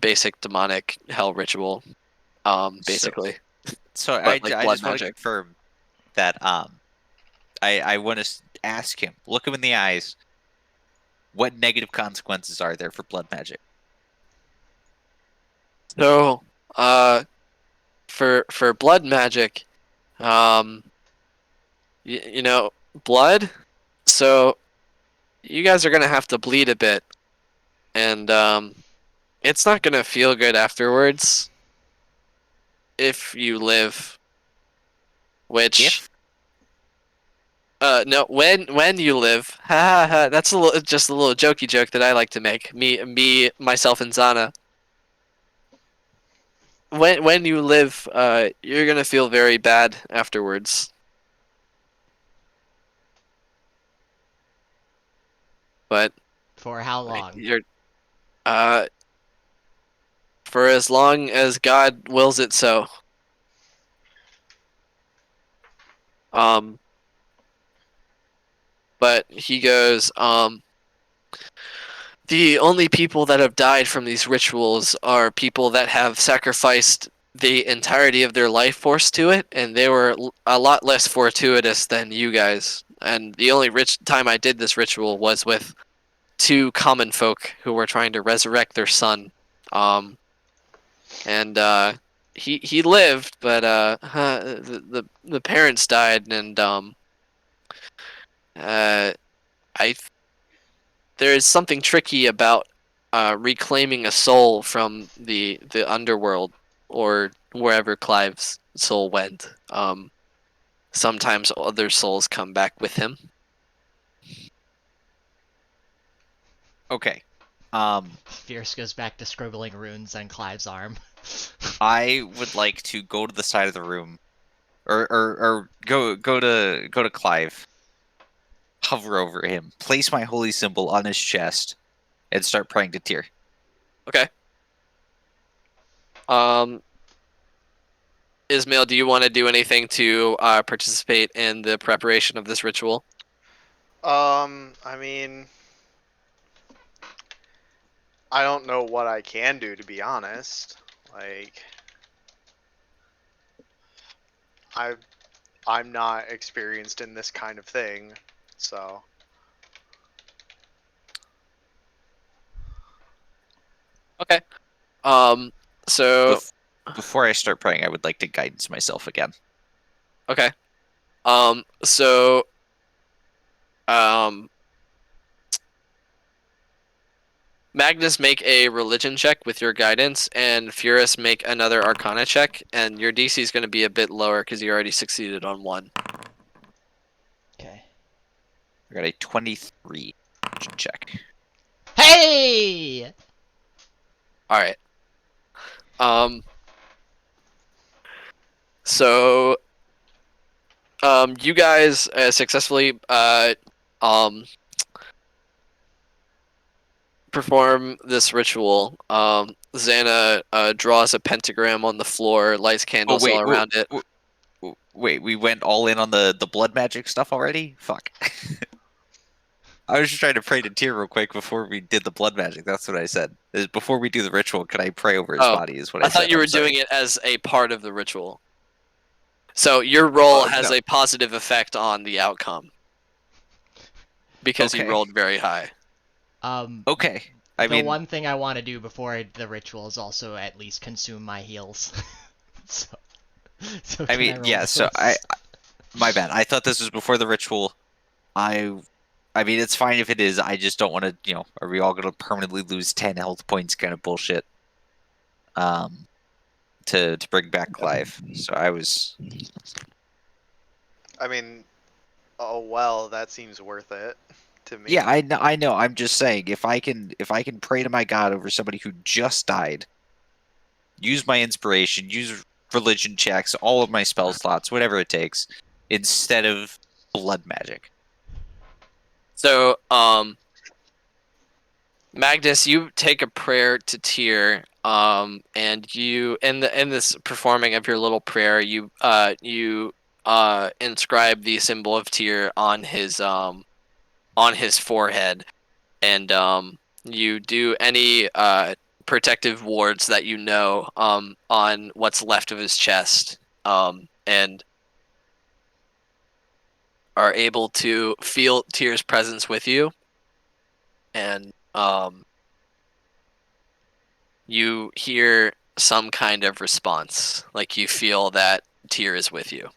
basic demonic hell ritual, basically. So But, I like, blood just want to magic. confirm that I want to ask him, look him in the eyes. What negative consequences are there for blood magic? So, for blood magic, blood. So, you guys are gonna have to bleed a bit, and it's not gonna feel good afterwards. If you live, which. If? No, when you live, ha ha ha. That's just a little jokey joke that I like to make. Me, myself, and Xana. When you live, you're gonna feel very bad afterwards. But For how long? you're, for as long as God wills it so. But he goes, the only people that have died from these rituals are people that have sacrificed the entirety of their life force to it, and they were a lot less fortuitous than you guys. And the only time I did this ritual was with 2 common folk who were trying to resurrect their son. He lived, but the parents died, and there's something tricky about reclaiming a soul from the underworld or wherever Clive's soul went. Sometimes other souls come back with him. Okay. Fierce goes back to scribbling runes on Clive's arm. I would like to go to the side of the room, or go to Clive, hover over him, place my holy symbol on his chest, and start praying to Tyr. Okay. Ismail, do you want to do anything to participate in the preparation of this ritual? I mean, I don't know what I can do, to be honest. Like, I'm not experienced in this kind of thing, so. Okay. So Before I start praying, I would like to guidance myself again. okay. Magnus, make a religion check with your guidance, and Furus, make another Arcana check, and your DC is going to be a bit lower because you already succeeded on one. Okay. I got a 23 check. Hey! All right. So, you guys successfully perform this ritual. Xana draws a pentagram on the floor, lights candles all around it. Wait, we went all in on the blood magic stuff already? Fuck. I was just trying to pray to Tyr real quick before we did the blood magic. That's what I said. Before we do the ritual, can I pray over his body? Is what I said. I thought you were doing it as a part of the ritual. So your roll has a positive effect on the outcome. Because you rolled very high. Okay. The one thing I want to do before the ritual is also at least consume my heals. so my bad. I thought this was before the ritual. I mean, it's fine if it is. I just don't want to, are we all going to permanently lose 10 health points kind of bullshit to bring back Clive. So I was... I mean, oh well, that seems worth it to me. Yeah, I know. I'm just saying, if I can pray to my god over somebody who just died, use my inspiration, use religion checks, all of my spell slots, whatever it takes, instead of blood magic. So, Magnus, you take a prayer to Tyr, and you, in this performing of your little prayer, you inscribe the symbol of Tyr on his forehead, and you do any protective wards that you know on what's left of his chest, and are able to feel Tyr's presence with you, and you hear some kind of response, like you feel that Tyr is with you.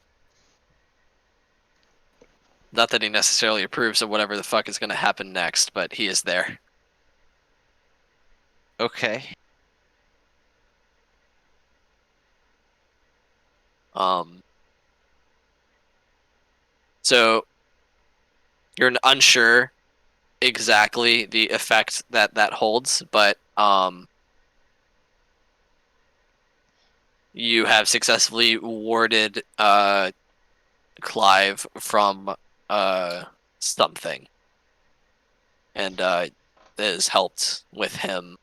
Not that he necessarily approves of whatever the fuck is going to happen next, but he is there. Okay. So you're unsure exactly the effect that holds, but you have successfully warded Clive from something, and it has helped with him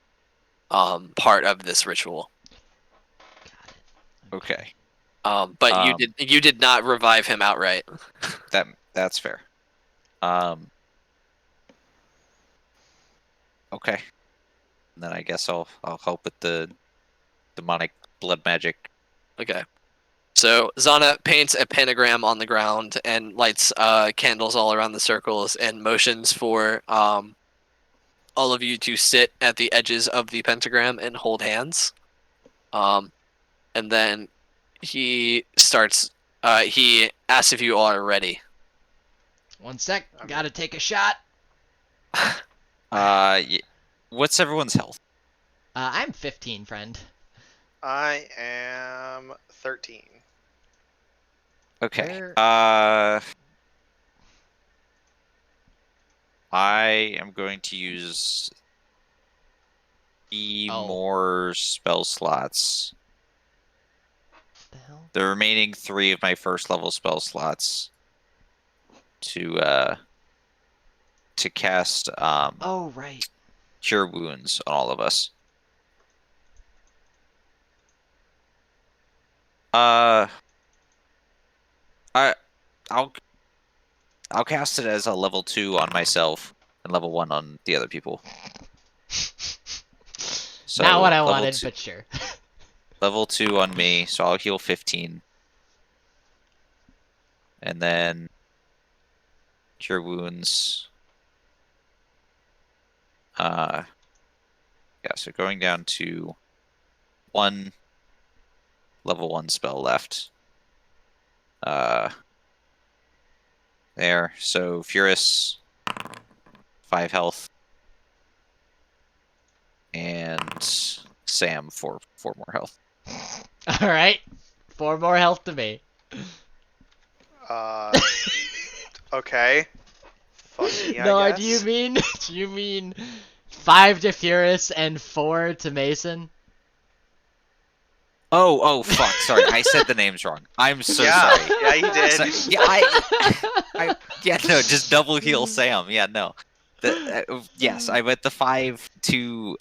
part of this ritual. Okay. But you did not revive him outright. That's fair. Okay. And then I guess I'll help with the demonic blood magic. Okay. So Xana paints a pentagram on the ground and lights candles all around the circles and motions for all of you to sit at the edges of the pentagram and hold hands. And then he starts. He asks if you all are ready. One sec. Gotta take a shot. What's everyone's health? I'm 15, friend. I am 13. Okay. Where- I am going to use more spell slots. What the hell? The remaining 3 of my first level spell slots to cast Oh, right. Cure Wounds on all of us. I'll cast it as a level 2 on myself and level 1 on the other people. So Not what I level wanted, 2 but sure. level 2 on me, so I'll heal 15. And then Cure Wounds. Yeah, so going down to 1 level 1 spell left. There. So Furus, 5 health. And Sam, 4 more health. Alright. 4 more health to me. Okay. Fuck me, No, I do guess. you mean 5 to Furus and 4 to Mason? Oh, fuck. Sorry, I said the names wrong. I'm so Yeah, sorry. yeah, you did. So, no, just double heal Sam. Yeah, no. Yes, I went the 5 to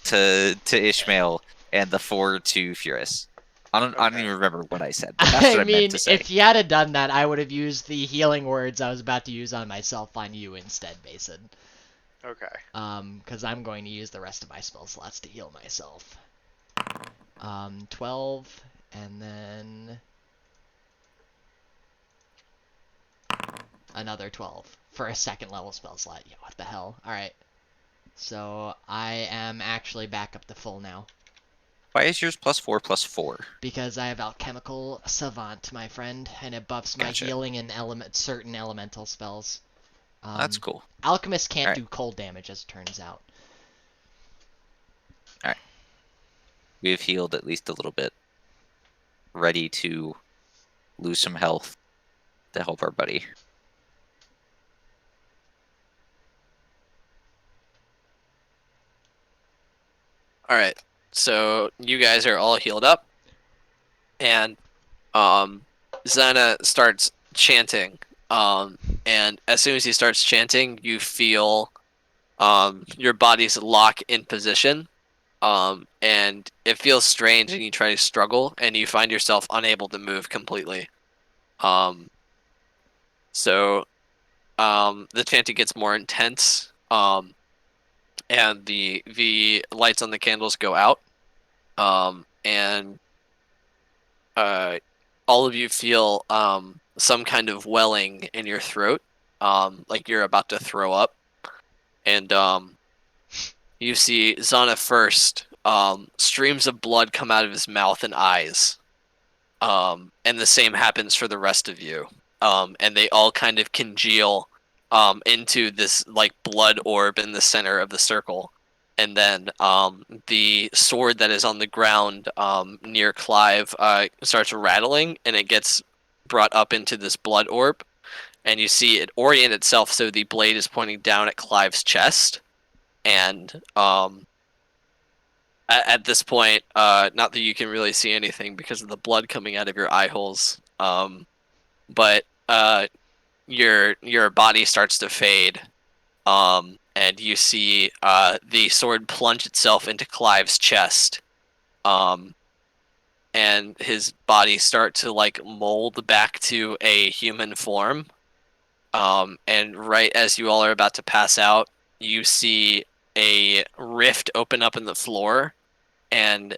to Ishmael and the 4 to Furious. I don't even remember what I said, but that's what I meant mean, to say. if you had done that, I would have used the healing words I was about to use on myself on you instead, Mason. Okay. Because I'm going to use the rest of my spell slots to heal myself. 12, and then another 12 for a second level spell slot. Yeah, what the hell? Alright. So I am actually back up to full now. Why is yours +4/+4? Because I have Alchemical Savant, my friend, and it buffs my Gotcha. healing and certain elemental spells. That's cool. Alchemist can't Alright. do cold damage, as it turns out. We have healed at least a little bit. Ready to lose some health to help our buddy. All right. So you guys are all healed up, and Xana starts chanting. And as soon as he starts chanting, you feel your bodies lock in position. And it feels strange, and you try to struggle, and you find yourself unable to move completely. So the chanting gets more intense, and the lights on the candles go out, and all of you feel some kind of welling in your throat, like you're about to throw up, and you see Xana first. Streams of blood come out of his mouth and eyes, and the same happens for the rest of you, and they all kind of congeal into this like blood orb in the center of the circle. And then the sword that is on the ground near Clive starts rattling, and it gets brought up into this blood orb. And you see it orient itself so the blade is pointing down at Clive's chest. And at this point, not that you can really see anything because of the blood coming out of your eye holes, but your body starts to fade. And you see the sword plunge itself into Clive's chest, and his body start to like mold back to a human form. And right as you all are about to pass out, you see a rift open up in the floor, and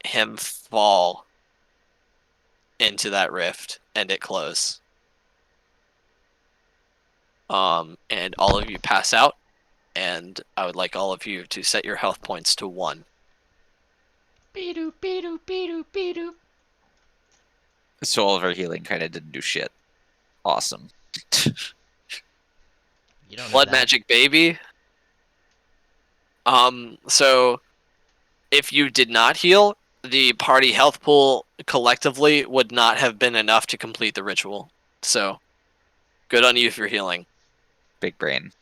him fall into that rift, and it close. And all of you pass out. And I would like all of you to set your health points to 1. Beedoo, beedoo, beedoo, beedoo. So all of our healing kind of didn't do shit. Awesome. You don't know Blood that. magic, baby. So if you did not heal, the party health pool collectively would not have been enough to complete the ritual. So good on you for healing. Big brain.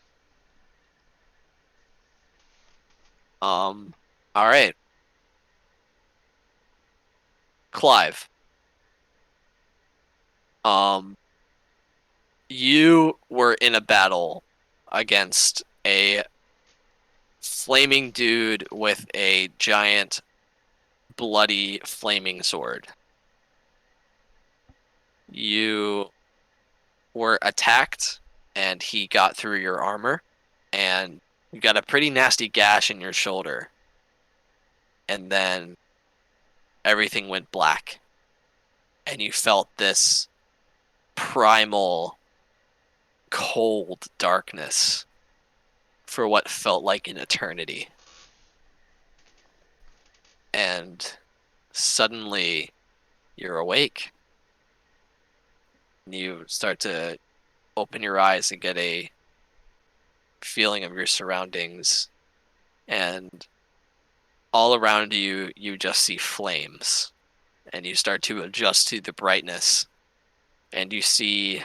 All right. Clive. You were in a battle against a flaming dude with a giant bloody flaming sword. You were attacked, and he got through your armor, and you got a pretty nasty gash in your shoulder. And then everything went black, and you felt this primal, cold darkness for what felt like an eternity. And suddenly you're awake. You start to open your eyes and get a feeling of your surroundings, and all around you, you just see flames, and you start to adjust to the brightness, and you see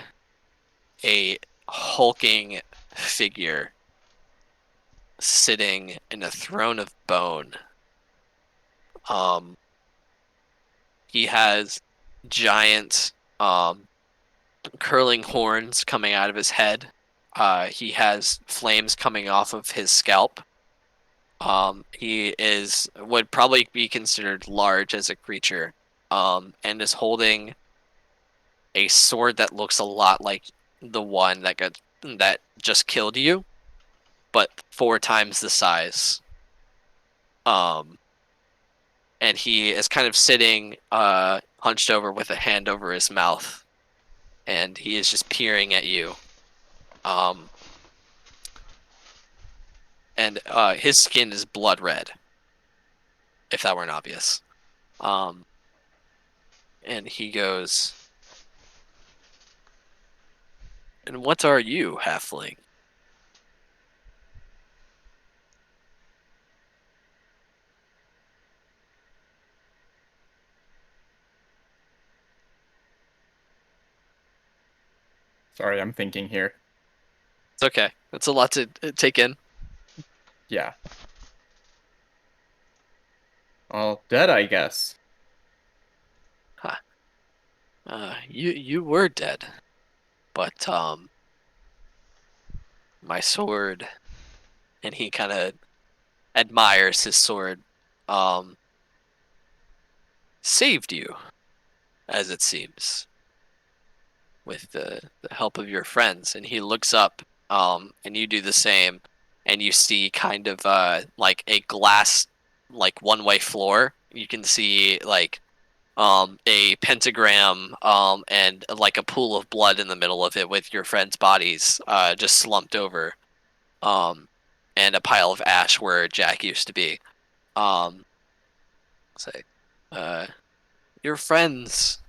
a hulking figure sitting in a throne of bone. He has giant curling horns coming out of his head. He has flames coming off of his scalp. He would probably be considered large as a creature, and is holding a sword that looks a lot like the one that just killed you, but 4 times the size. And he is kind of sitting hunched over with a hand over his mouth, and he is just peering at you. And his skin is blood red, if that weren't obvious. And he goes, "And what are you, halfling?" Sorry, I'm thinking here. It's okay. It's a lot to take in. Yeah. All dead, I guess. You were dead, but my sword, and he kind of admires his sword, saved you, as it seems, with the help of your friends. And he looks up, and you do the same, and you see kind of like a glass, like one-way floor. You can see like a pentagram, and like a pool of blood in the middle of it with your friends' bodies just slumped over, and a pile of ash where Jack used to be. Say, your friends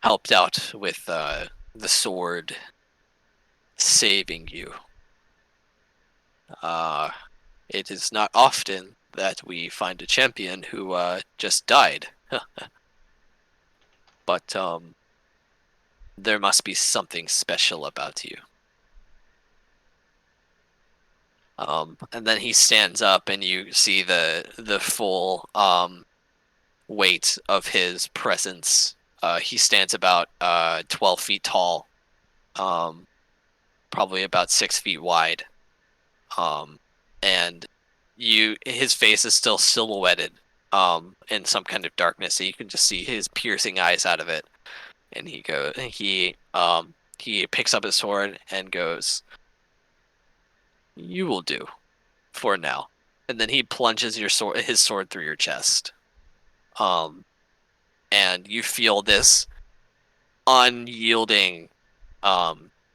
helped out with the sword saving you. It is not often that we find a champion who just died. But there must be something special about you. And then he stands up, and you see the full weight of his presence. He stands about 12 feet tall, probably about 6 feet wide, and his face is still silhouetted in some kind of darkness, so you can just see his piercing eyes out of it. And he picks up his sword and goes, "You will do, for now." And then he plunges his sword through your chest. And you feel this unyielding,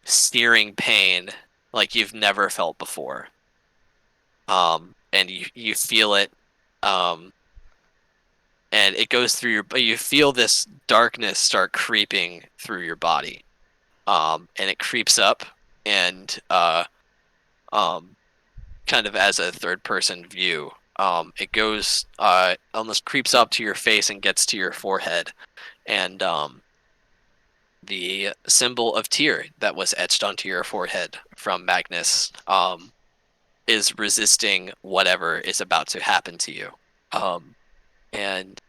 searing pain like you've never felt before. And you feel it, and it goes through you feel this darkness start creeping through your body. And it creeps up, and kind of as a third person view. It goes almost creeps up to your face and gets to your forehead, and the symbol of Tyr that was etched onto your forehead from Magnus is resisting whatever is about to happen to you. And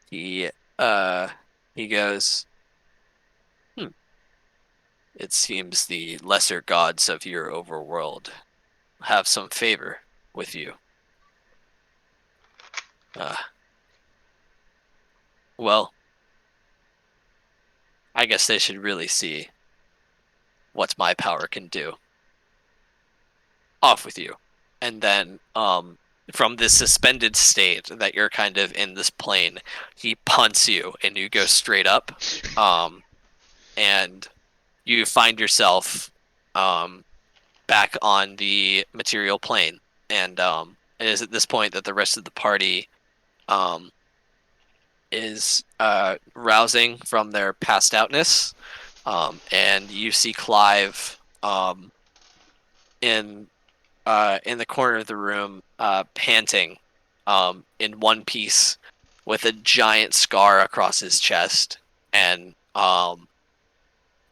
he goes, "It seems the lesser gods of your overworld have some favor with you. Well, I guess they should really see what my power can do. Off with you." And then from this suspended state that you're kind of in this plane, he punts you, and you go straight up, and you find yourself back on the material plane. And it is at this point that the rest of the party is rousing from their passed outness, and you see Clive in the corner of the room, panting, in one piece, with a giant scar across his chest, and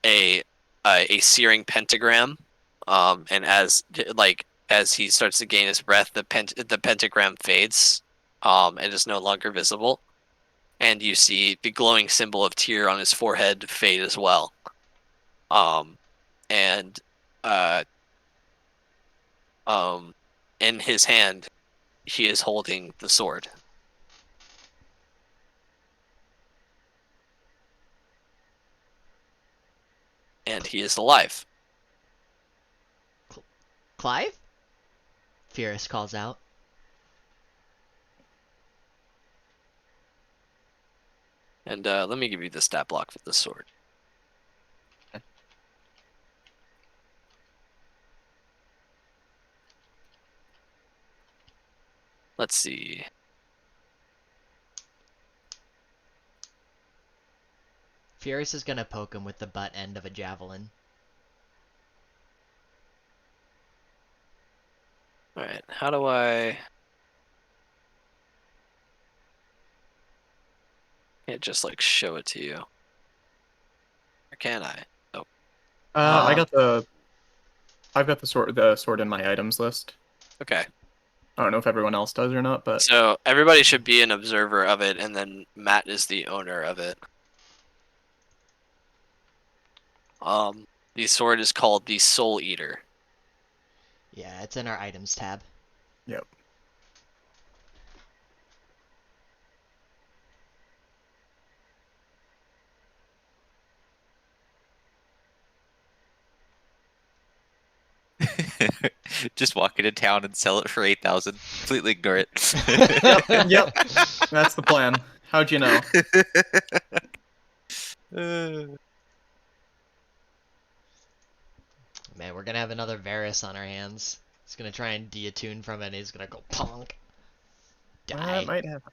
a searing pentagram. And as he starts to gain his breath, the pentagram fades, and is no longer visible. And you see the glowing symbol of Tyr on his forehead fade as well. in his hand, he is holding the sword. And he is alive. Clive? Furious calls out. And let me give you the stat block for the sword. Let's see. Furious is gonna poke him with the butt end of a javelin. Alright, how do I... Can't just like show it to you. Or can I? Oh. I've got the sword in my items list. Okay. I don't know if everyone else does or not, but So everybody should be an observer of it, and then Matt is the owner of it. The sword is called the Soul Eater. Yeah, it's in our items tab. yep. Just walk into town and sell it for 8,000. Completely ignore it. Yep. That's the plan. How'd you know? Man, we're gonna have another Varus on our hands. He's gonna try and deattune from it, and he's gonna go ponk. Die. That might happen.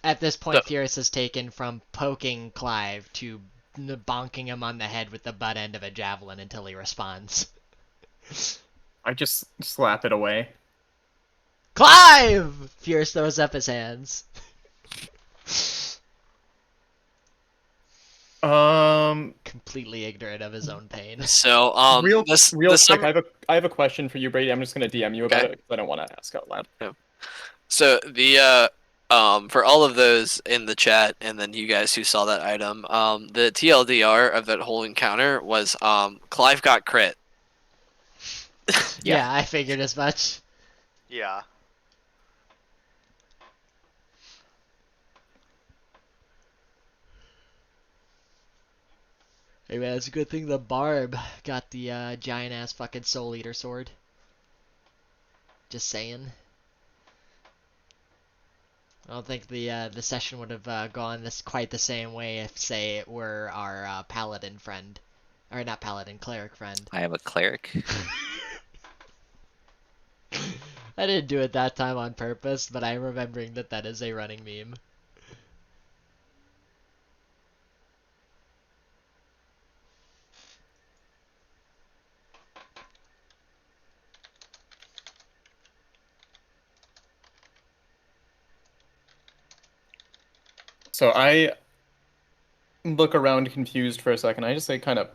At this point, So- Furious has taken from poking Clive to bonking him on the head with the butt end of a javelin until he responds. I just slap it away. Clive! Furious throws up his hands. Completely ignorant of his own pain. So, real this quick, summer- I have a question for you, Brady. I'm just gonna DM you about Okay. it because I don't want to ask out loud. So the for all of those in the chat, and then you guys who saw that item, the TLDR of that whole encounter was Clive got crit. Yeah, I figured as much. Yeah. Hey man, it's a good thing the Barb got the giant ass fucking Soul Eater sword. Just saying. I don't think the session would have gone this quite the same way if, say, it were our paladin friend, or not paladin, cleric friend. I am a cleric. I didn't do it that time on purpose, but I'm remembering that that is a running meme. So I look around confused for a second. I just say kind of,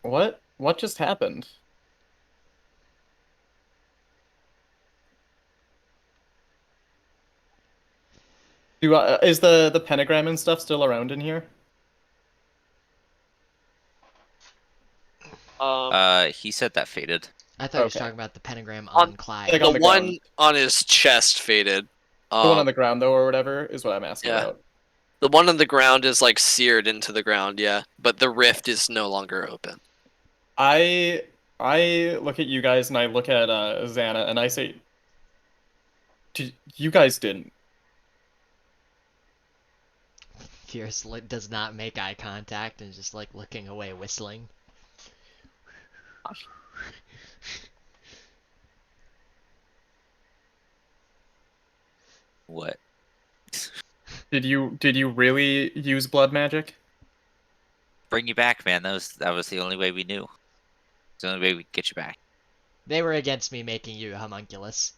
what? What just happened? Is the pentagram and stuff still around in here? He said that faded. I thought he was Okay. talking about the pentagram On- on Clive. Like The on the one ground. on his chest faded. The one on the ground though, or whatever, is what I'm asking Yeah. about. The one on the ground is like seared into the ground, yeah. But the rift is no longer open. I look at you guys and I look at Xana and I say, you guys didn't. Fierce does not make eye contact and is just like looking away, whistling. What? Did you really use blood magic? Bring you back, man. That was the only way we knew. It's the only way we could get you back. They were against me making you a homunculus.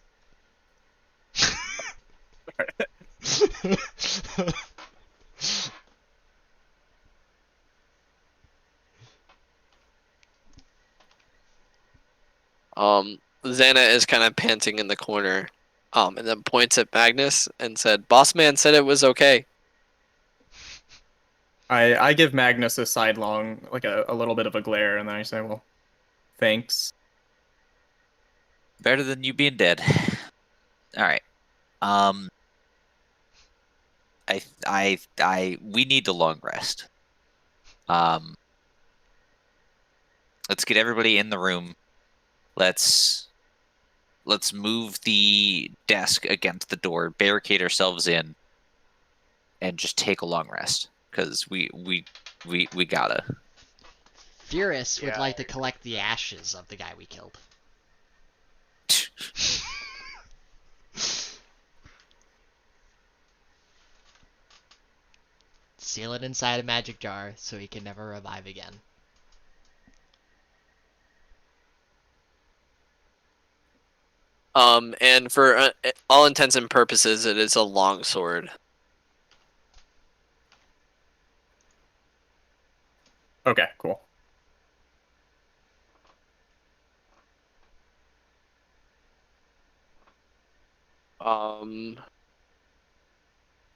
Xana is kind of panting in the corner, and then points at Magnus and said, "Boss man said it was okay." I give Magnus a sidelong, like a little bit of a glare, and then I say, well, Thanks. Better than you being dead. All right. We need a long rest. Let's get everybody in the room. Let's move the desk against the door, barricade ourselves in, and just take a long rest. Because we gotta. Furious would Yeah. like to collect the ashes of the guy we killed. Seal it inside a magic jar so he can never revive again. And for all intents and purposes, it is a long sword. Okay, cool.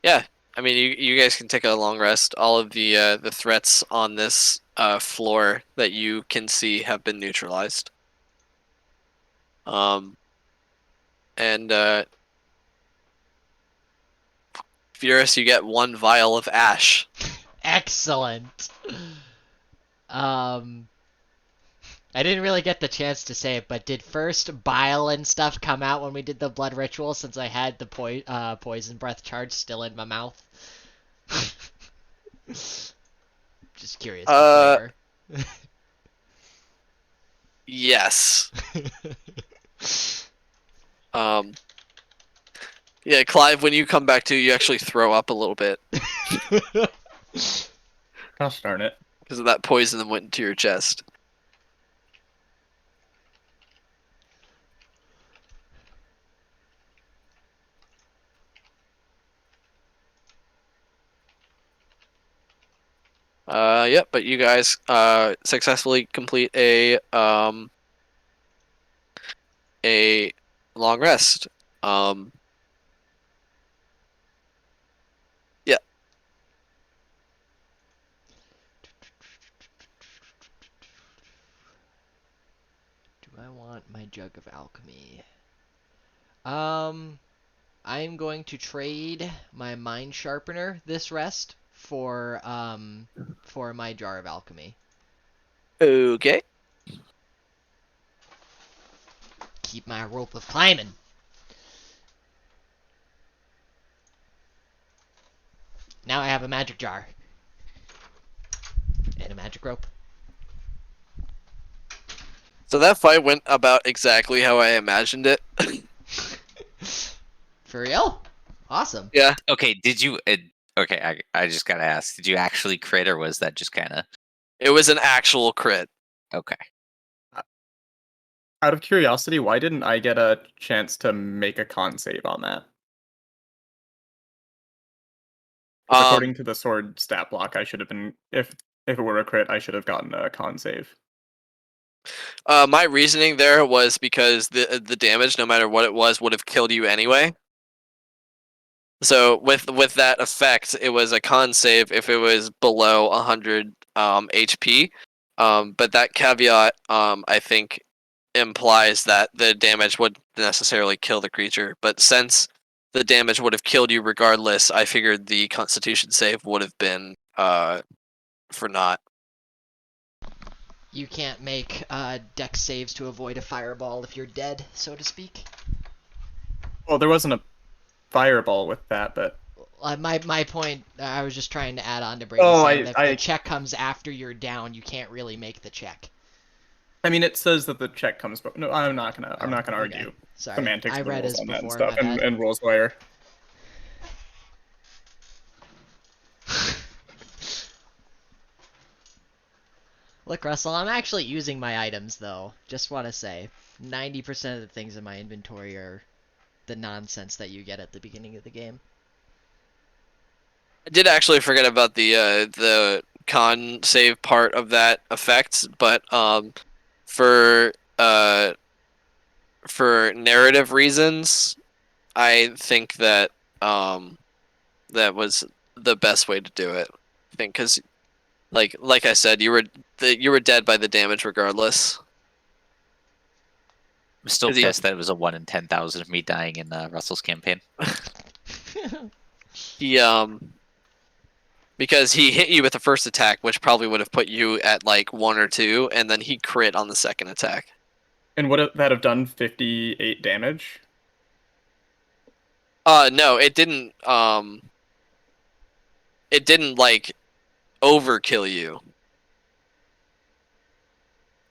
Yeah, I mean, you guys can take a long rest. All of the threats on this floor that you can see have been neutralized. And Furious, you get 1 vial of ash. Excellent. I didn't really get the chance to say it, but did first bile and stuff come out when we did the blood ritual? Since I had the poison breath charge still in my mouth. Just curious. For flavor. Yes. Yeah, Clive, when you come back to, you actually throw up a little bit Gosh darn it. because of that poison that went into your chest. Yep, but you guys successfully complete a long rest. Yeah. Do I want my jug of alchemy? I'm going to trade my mind sharpener this rest for my jar of alchemy. Okay. Keep my rope of climbing. Now I have a magic jar. And a magic rope. So that fight went about exactly how I imagined it. For real? Awesome. Yeah. Okay, did you? Okay, I just gotta ask. Did you actually crit, or was that just kind of? It was an actual crit. Okay. Out of curiosity, why didn't I get a chance to make a con save on that? 'Cause according to the sword stat block, I should have been if it were a crit, I should have gotten a con save. My reasoning there was because the damage, no matter what it was, would have killed you anyway. So with that effect, it was a con save if it was below 100 HP. But that caveat, I think, implies that the damage would necessarily kill the creature. But since the damage would have killed you regardless, I figured the Constitution save would have been for naught. You can't make dex saves to avoid a fireball if you're dead, so to speak. Well, there wasn't a fireball with that, but My point, I was just trying to add on to Brady saying that if the check comes after you're down, you can't really make the check. I mean, it says that the check comes, but no, I'm not gonna Okay. argue Sorry, semantics I of the read rules as on that and before. stuff, My bad. and rules wire. Look, Russell, I'm actually using my items, though. Just want to say, 90% of the things in my inventory are the nonsense that you get at the beginning of the game. I did actually forget about the con save part of that effect, but for narrative reasons, I think that that was the best way to do it. I think because like I said, you were dead by the damage regardless. I'm still Is he- pissed that it was a 1 in 10,000 of me dying in Russell's campaign. He because he hit you with the first attack, which probably would have put you at like 1 or 2, and then he crit on the second attack. And would that have done 58 damage? No, it didn't. It didn't like overkill you,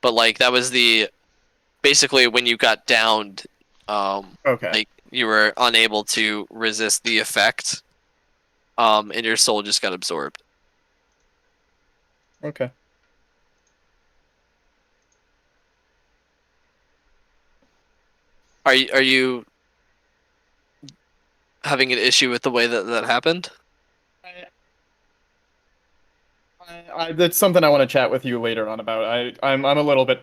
but like that was the basically when you got downed. Okay. Like you were unable to resist the effect, and your soul just got absorbed. Okay. Are you having an issue with the way that that happened? That's something I want to chat with you later on about. I'm a little bit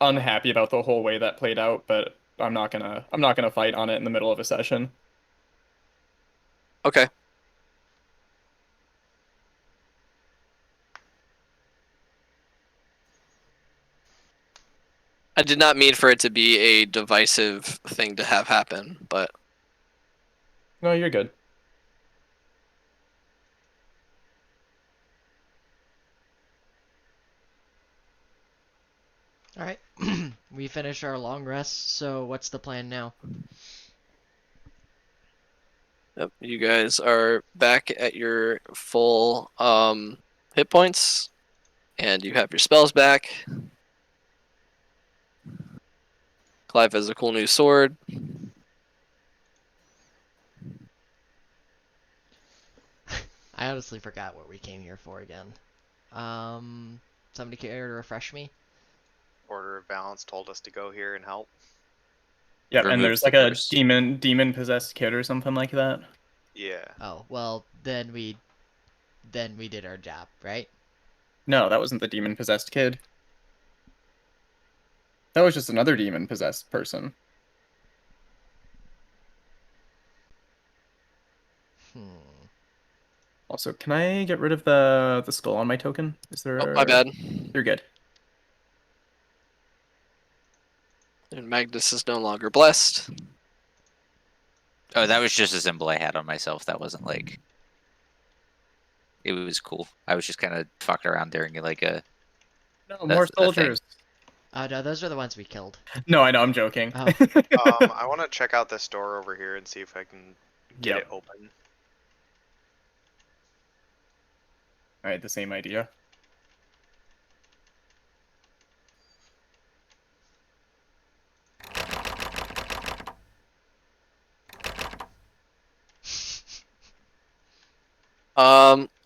unhappy about the whole way that played out, but I'm not gonna fight on it in the middle of a session. Okay. I did not mean for it to be a divisive thing to have happen, but No, you're good. All right, we finished our long rest. So what's the plan now? yep, you guys are back at your full hit points, and you have your spells back. Clive has a cool new sword. I honestly forgot what we came here for again. Somebody care to refresh me? Order of Balance told us to go here and help. Yeah, and Remove there's the like a curse. demon possessed kid or something like that. Yeah. Oh, well, then we did our job, right? No, that wasn't the demon possessed kid. That was just another demon possessed person. Hmm. Also, can I get rid of the skull on my token? Is there? Oh, my bad. You're good. And Magnus is no longer blessed. Oh, that was just a symbol I had on myself. That wasn't like. It was cool. I was just kind of fucking around during like a. No, more the thing. soldiers. Oh no, those are the ones we killed. No, I know, I'm joking. Oh. I want to check out this door over here and see if I can get Yep. it open. I had the same idea.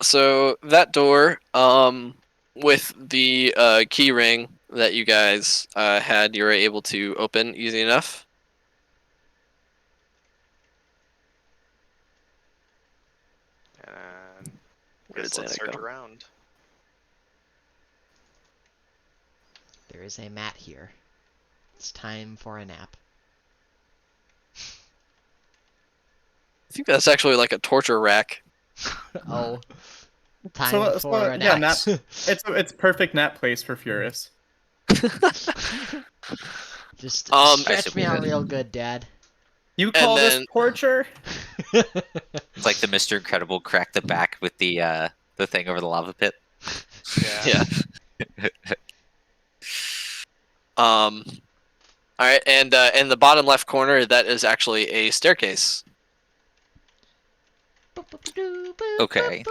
So that door, with the key ring that you guys had, you were able to open easy enough. And Where guess did let's Xana search go? around. There is a mat here. It's time for a nap. I think that's actually like a torture rack. Oh. Time So, for a yeah, nap. it's perfect nap place for Furus. Just I stretch me suppose out it- real good, Dad. You call then- this torture? It's like the Mr. Incredible crack the back with the thing over the lava pit. Yeah. All right, and in the bottom left corner, that is actually a staircase. Okay.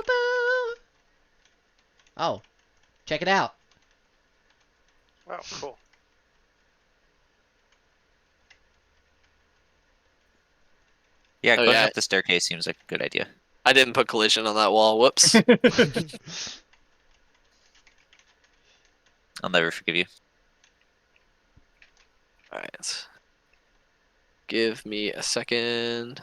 Oh, check it out. Oh, cool. Yeah, Oh, going yeah. up the staircase seems like a good idea. I didn't put collision on that wall. Whoops. I'll never forgive you. All right. Give me a second.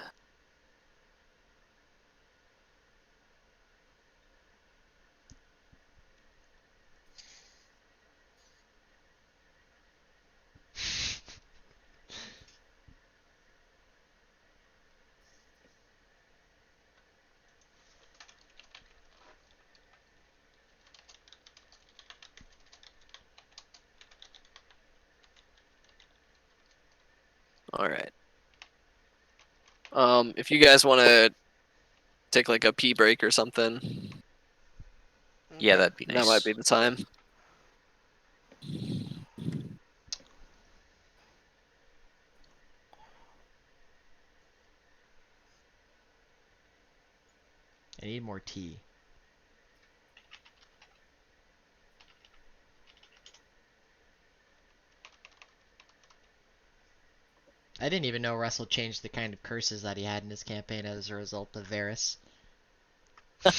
All right. If you guys want to take like a pee break or something, Yeah, that'd be nice. that might be the time. I need more tea. I didn't even know Russell changed the kind of curses that he had in his campaign as a result of Varys.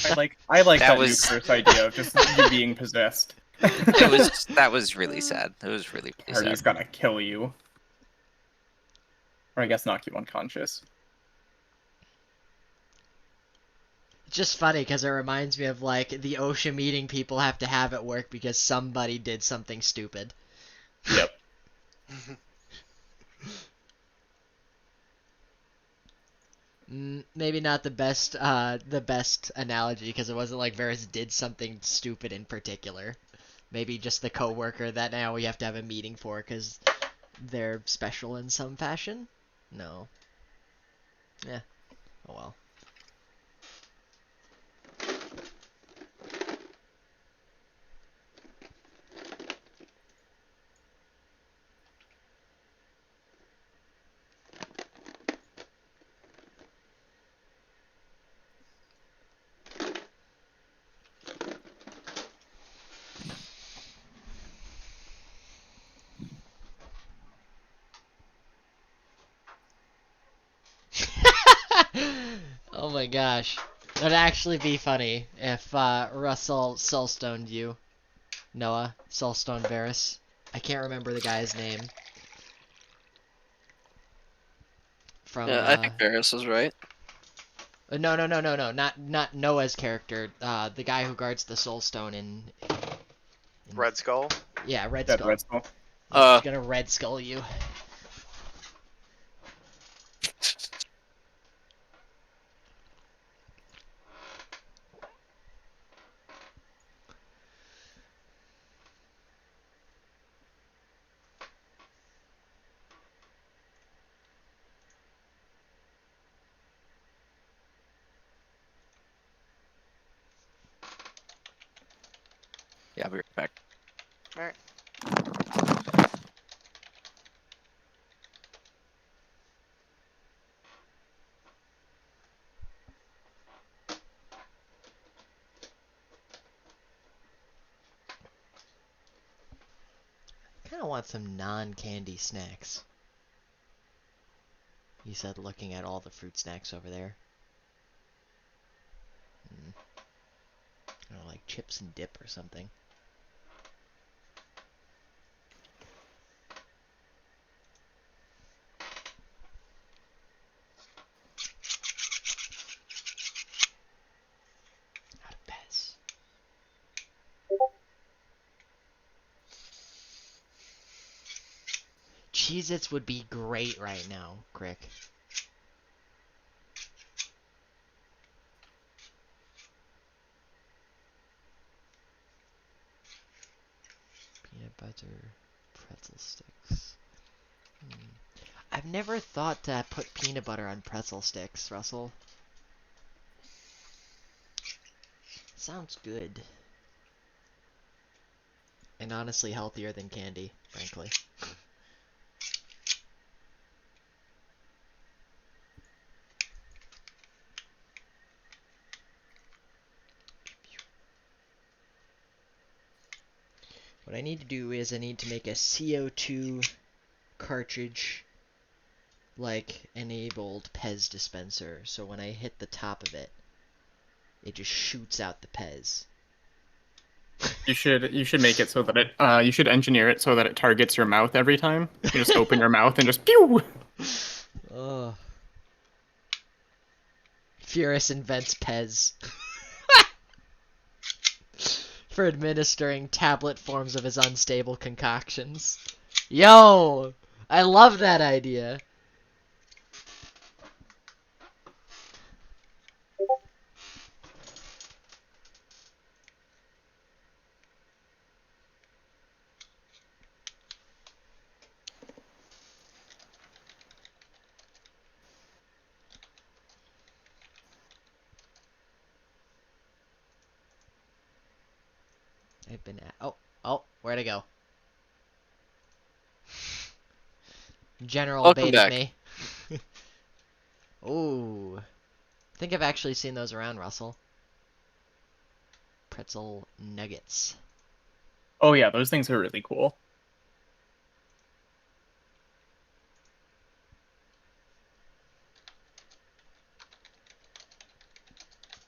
I like that was- new curse idea of just you being possessed. That was really sad. It was really Hardy's sad. gonna kill you. Or I guess knock you unconscious. It's just funny because it reminds me of like the OSHA meeting people have to have at work because somebody did something stupid. Yep. Maybe not the best analogy because it wasn't like Varys did something stupid in particular. Maybe just the coworker that now we have to have a meeting for because they're special in some fashion. No. Yeah. Oh well. Oh my gosh. That'd actually be funny if Russell Soulstoned you. Noah Soulstone Varys. I can't remember the guy's name. From Yeah, I think Varys was right. no, not Noah's character. The guy who guards the Soulstone in Red Skull. yeah, Red Dead Skull. Red Skull. He's gonna Red Skull you. Yeah, I'll be right back. Alright. Kind of want some non-candy snacks. He said, looking at all the fruit snacks over there. I don't know, like chips and dip or something. Out of Pez. Cheez-Its would be great right now, Crick. Peanut butter, pretzel sticks. I've never thought to put peanut butter on pretzel sticks, Russell. Sounds good. And honestly healthier than candy, frankly. What I need to do is I need to make a CO2 cartridge like enabled Pez dispenser, so when I hit the top of it, it just shoots out the Pez. You should make it so that it you should engineer it so that it targets your mouth every time. You just open your mouth and just pew. Ugh. Furious invents Pez. For administering tablet forms of his unstable concoctions. Yo! I love that idea. I've been at. Oh, where'd I go? General Welcome baited back. me. Ooh. I think I've actually seen those around, Russell. Pretzel nuggets. Oh yeah, those things are really cool.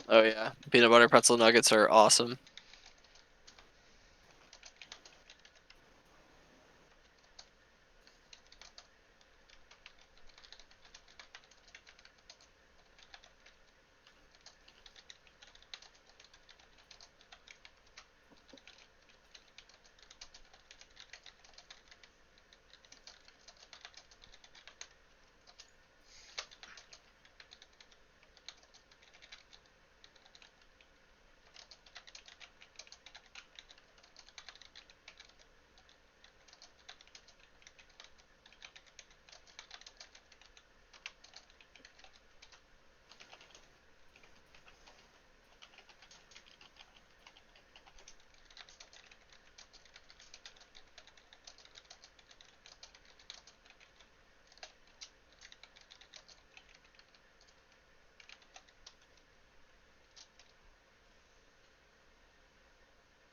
Oh yeah, peanut butter pretzel nuggets are awesome.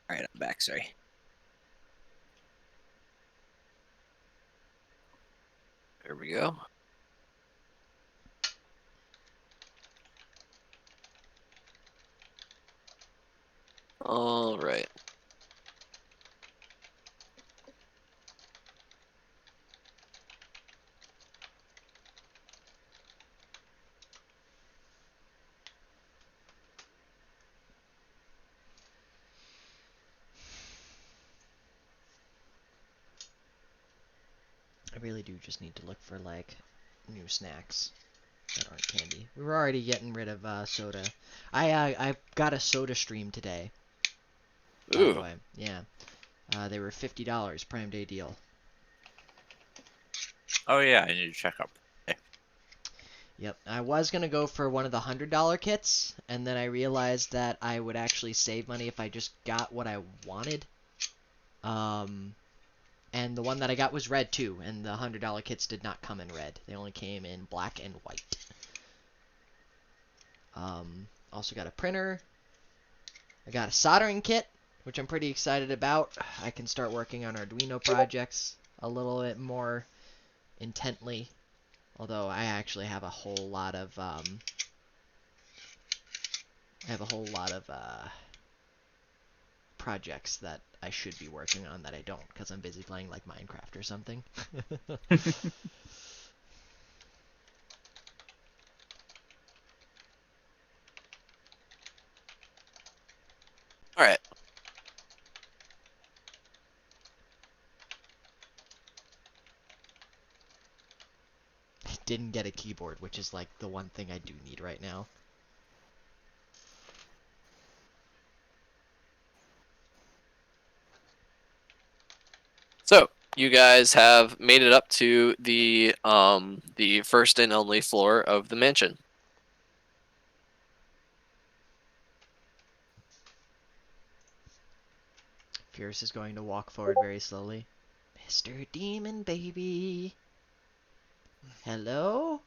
All right, I'm back. Sorry. There we go. All right. I really do just need to look for, like, new snacks that aren't candy. We were already getting rid of soda. I got a soda stream today, by the Ooh. way. Yeah. They were $50, Prime Day deal. Oh yeah, I need to check up. Yep, I was gonna go for one of the $100 kits, and then I realized that I would actually save money if I just got what I wanted. And the one that I got was red too, and the $100 kits did not come in red. They only came in black and white. Also got a printer. I got a soldering kit, which I'm pretty excited about. I can start working on Arduino projects a little bit more intently. Although I actually have a whole lot of projects that I should be working on that I don't because I'm busy playing like Minecraft or something. All right. Didn't get a keyboard, which is like the one thing I do need right now. So you guys have made it up to the first and only floor of the mansion. Fierce is going to walk forward very slowly. Mr. Demon Baby. Hello?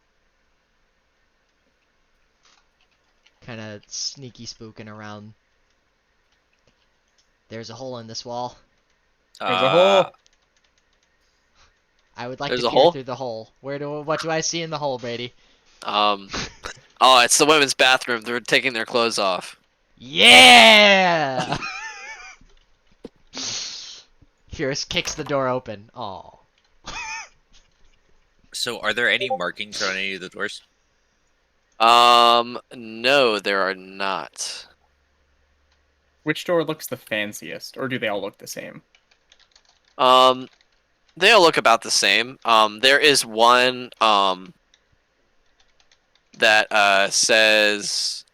Kind of sneaky spooking around. There's a hole in this wall. There's a hole. I would like There's to a peer hole? through the hole. What do I see in the hole, Brady? Oh, it's the women's bathroom. They're taking their clothes off. Yeah! Fierce kicks the door open. Oh. So, are there any markings on any of the doors? No, there are not. Which door looks the fanciest, or do they all look the same? They all look about the same. There is one, that, says,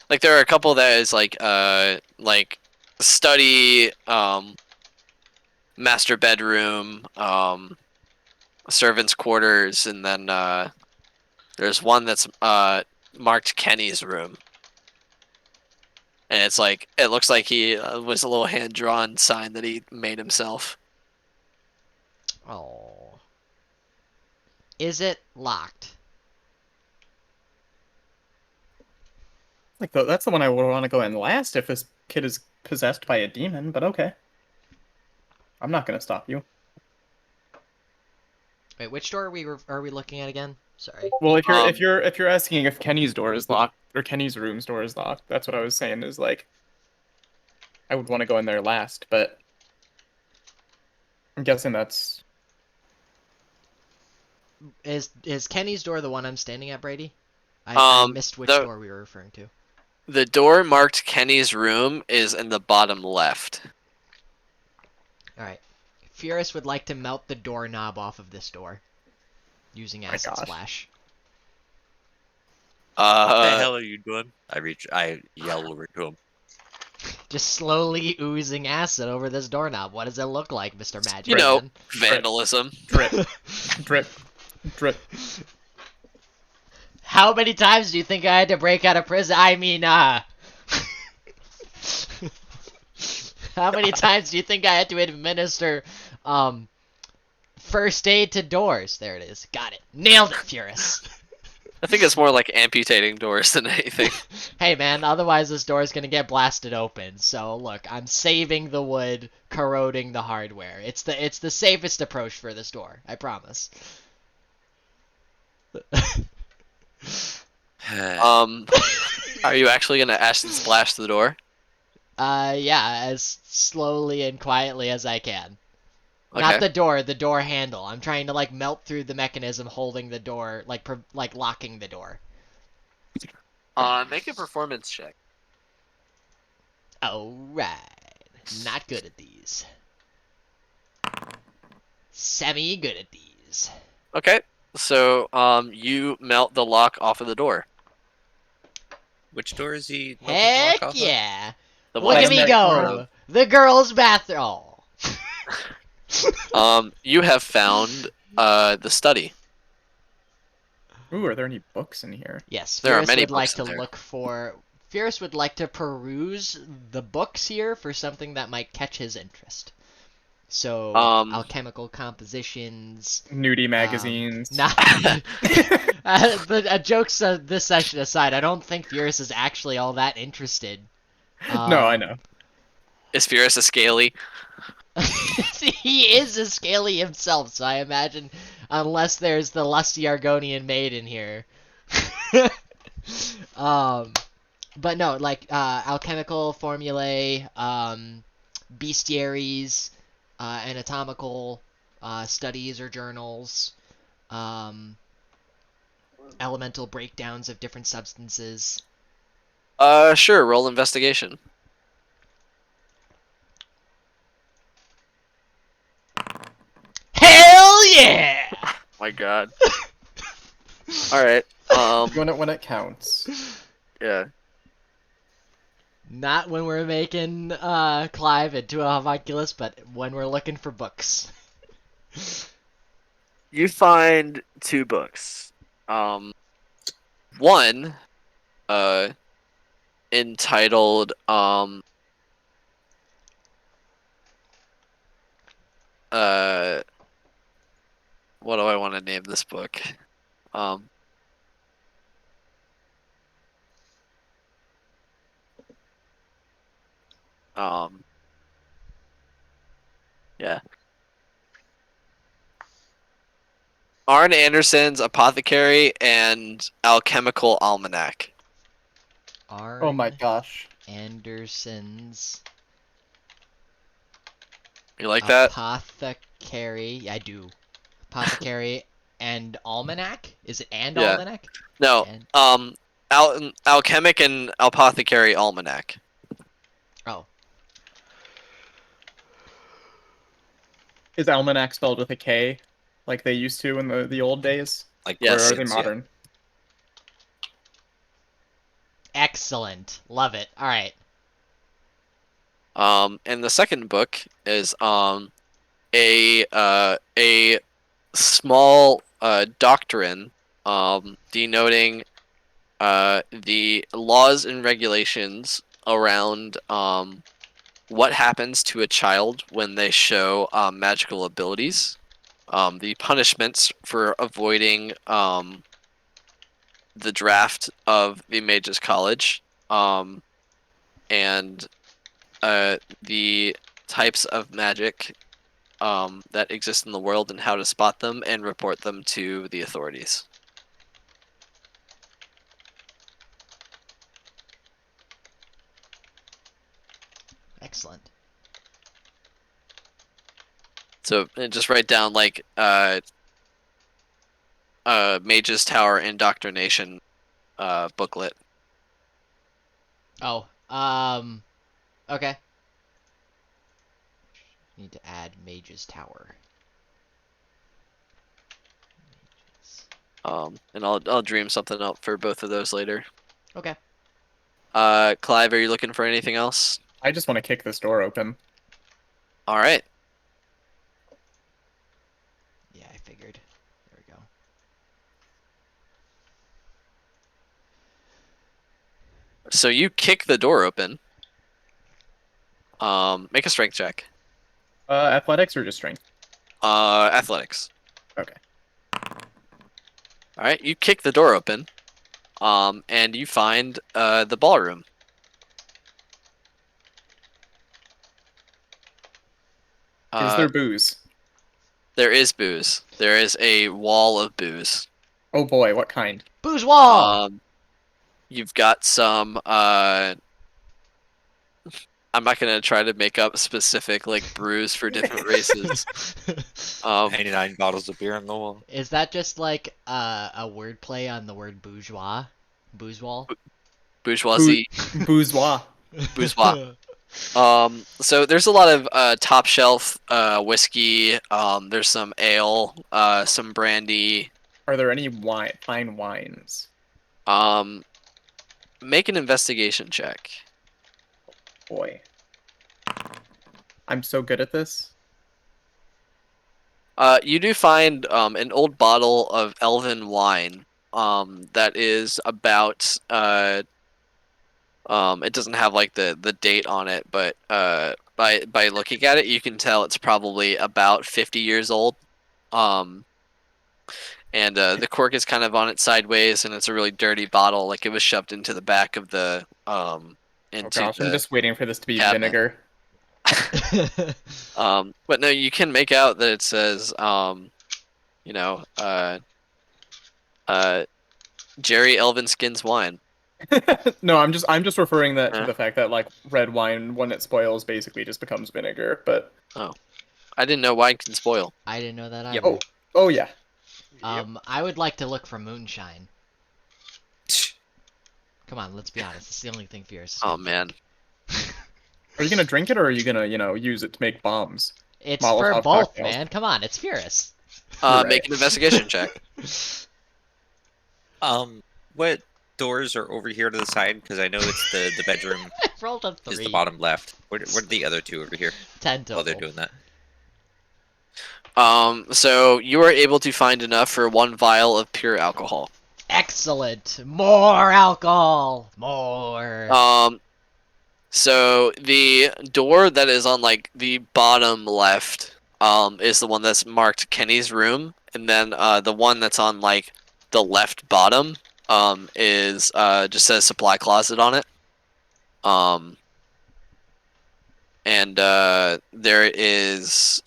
like there are a couple that is like study, master bedroom, servants' quarters, and then, there's one that's, marked Kenny's room. and it's like it looks like he was a little hand drawn sign that he made himself. Oh. Is it locked? Like that's the one I would want to go in last if this kid is possessed by a demon. But okay, I'm not gonna stop you. Wait, which door are we looking at again? Sorry. Well, if you're asking if Kenny's door is locked or Kenny's room's door is locked, that's what I was saying. Is like, I would want to go in there last, but I'm guessing that's. Is Kenny's door the one I'm standing at, Brady? I missed which the- door we were referring to. The door marked Kenny's room is in the bottom left. Alright. Furious would like to melt the doorknob off of this door. Using Acid gosh. Splash. What the hell are you doing? I yell over to him. Just slowly oozing acid over this doorknob. What does it look like, Mr. Magic You know, Man? vandalism. Drip, drip, drip. How many times do you think I had to break out of prison? I mean, how many times do you think I had to administer, first aid to doors? There it is. Got it. Nailed it, Furious. I think it's more like amputating doors than anything. Hey, man, otherwise this door is gonna get blasted open. So, look, I'm saving the wood, corroding the hardware. It's the safest approach for this door. I promise. Are you actually gonna acid splash the door? Yeah, as slowly and quietly as I can. Okay. Not the door handle. I'm trying to, like, melt through the mechanism holding the door, like locking the door. Make a performance check. Alright. Not good at these. Semi good at these. Okay. So, you melt the lock off of the door. Which door is he? melting the Heck lock off of? yeah! The Look one at me next go! door. The girls' bathroom! You have found the study. Ooh, are there any books in here? Yes, There are Fierce many would like books to in there. look for... Fierce would like to peruse the books here for something that might catch his interest. So, alchemical compositions... Nudie magazines. Not... jokes this session aside, I don't think Fierce is actually all that interested. No, I know. Is Furious a scaly? He is a scaly himself, so I imagine, unless there's the lusty Argonian maid in here. But no, like, alchemical formulae, bestiaries, anatomical studies or journals, elemental breakdowns of different substances. Sure, roll investigation. Hell yeah! My god. Alright, When it counts. yeah. Not when we're making Clive into a homunculus, but when we're looking for books. You find 2 books. One, entitled, what do I want to name this book? Yeah. Arn Anderson's Apothecary and Alchemical Almanac. Oh my gosh. Anderson's You like that? Apothecary. I do. Apothecary and Almanac? Is it and Yeah. Almanac? No. And... Alchemic and Apothecary Almanac. Oh. Is almanac spelled with a K, like they used to in the old days? Like Yes. Or are they yeah. modern? Excellent. Love it. Alright. And the second book is a small doctrine denoting the laws and regulations around what happens to a child when they show magical abilities, the punishments for avoiding the draft of the Mages College, and the types of magic that exist in the world and how to spot them and report them to the authorities. Excellent. So just write down like Mage's Tower Indoctrination booklet. Oh, okay. Need to add Mage's Tower. And I'll dream something up for both of those later. Okay. Clive, are you looking for anything else? I just want to kick this door open. All right. Yeah, I figured. There we go. So you kick the door open. Make a strength check. Athletics or just strength? Athletics. Okay. All right, you kick the door open, and you find the ballroom. Is there booze? There is booze. There is a wall of booze. Oh boy, what kind? Bourgeois! You've got some. I'm not gonna try to make up specific like brews for different races. 99 bottles of beer on the wall. Is that just like a word play on the word bourgeois? Bourgeois? Bourgeoisie. Bourgeois. Bourgeois. So there's a lot of top shelf whiskey. There's some ale, some brandy. Are there any fine wines? Make an investigation check. Boy. I'm so good at this. You do find an old bottle of elven wine that is about it doesn't have like the date on it, but by looking at it you can tell it's probably about 50 years old. And the cork is kind of on it sideways, and it's a really dirty bottle, like it was shoved into the back of the into Oh gosh, I'm the just waiting for this to be cabinet. vinegar. But no, you can make out that it says, Jerry Elvinskins wine. No, I'm just referring that to the fact that like red wine, when it spoils, basically just becomes vinegar. But I didn't know wine can spoil. I didn't know that either. oh yeah. I would like to look for moonshine. Come on, let's be honest. It's the only thing fierce. Oh man. Are you gonna drink it, or are you gonna use it to make bombs? It's Molotov for both, cocktails. man. Come on, it's fierce. Right. Make an investigation check. What doors are over here to the side? Because I know it's the bedroom I rolled a is 3. the bottom left. What are the other two over here 10 total. while they're doing that? So you are able to find enough for 1 vial of pure alcohol. Excellent. More alcohol. More. So the door that is on like the bottom left, is the one that's marked Kenny's room, and then the one that's on like the left bottom, is just says supply closet on it. And there is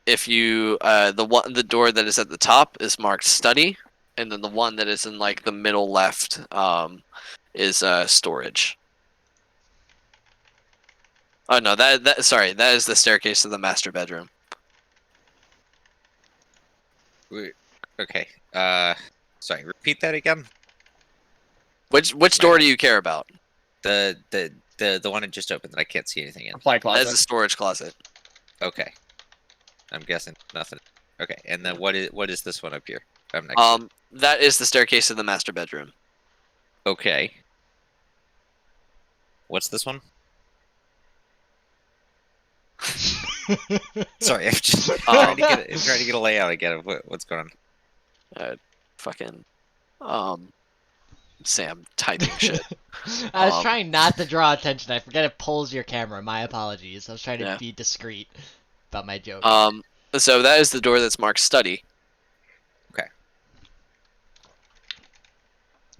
if you the door that is at the top is marked study, and then the one that is in like the middle left is storage. Oh no, that is the staircase to the master bedroom. Wait, okay. Sorry. Repeat that again. Which door do you care about? The one I just opened that I can't see anything in. Supply That closet. is the storage closet. Okay. I'm guessing nothing. Okay, and then what is this one up here? I'm next. That is the staircase to the master bedroom. Okay. What's this one? Sorry, I'm just trying to get a layout again of what's going on. Fucking. Sam typing shit. I was Um, trying not to draw attention. I forget it pulls your camera. My apologies. I was trying to Yeah. be discreet about my joke. So that is the door that's marked study.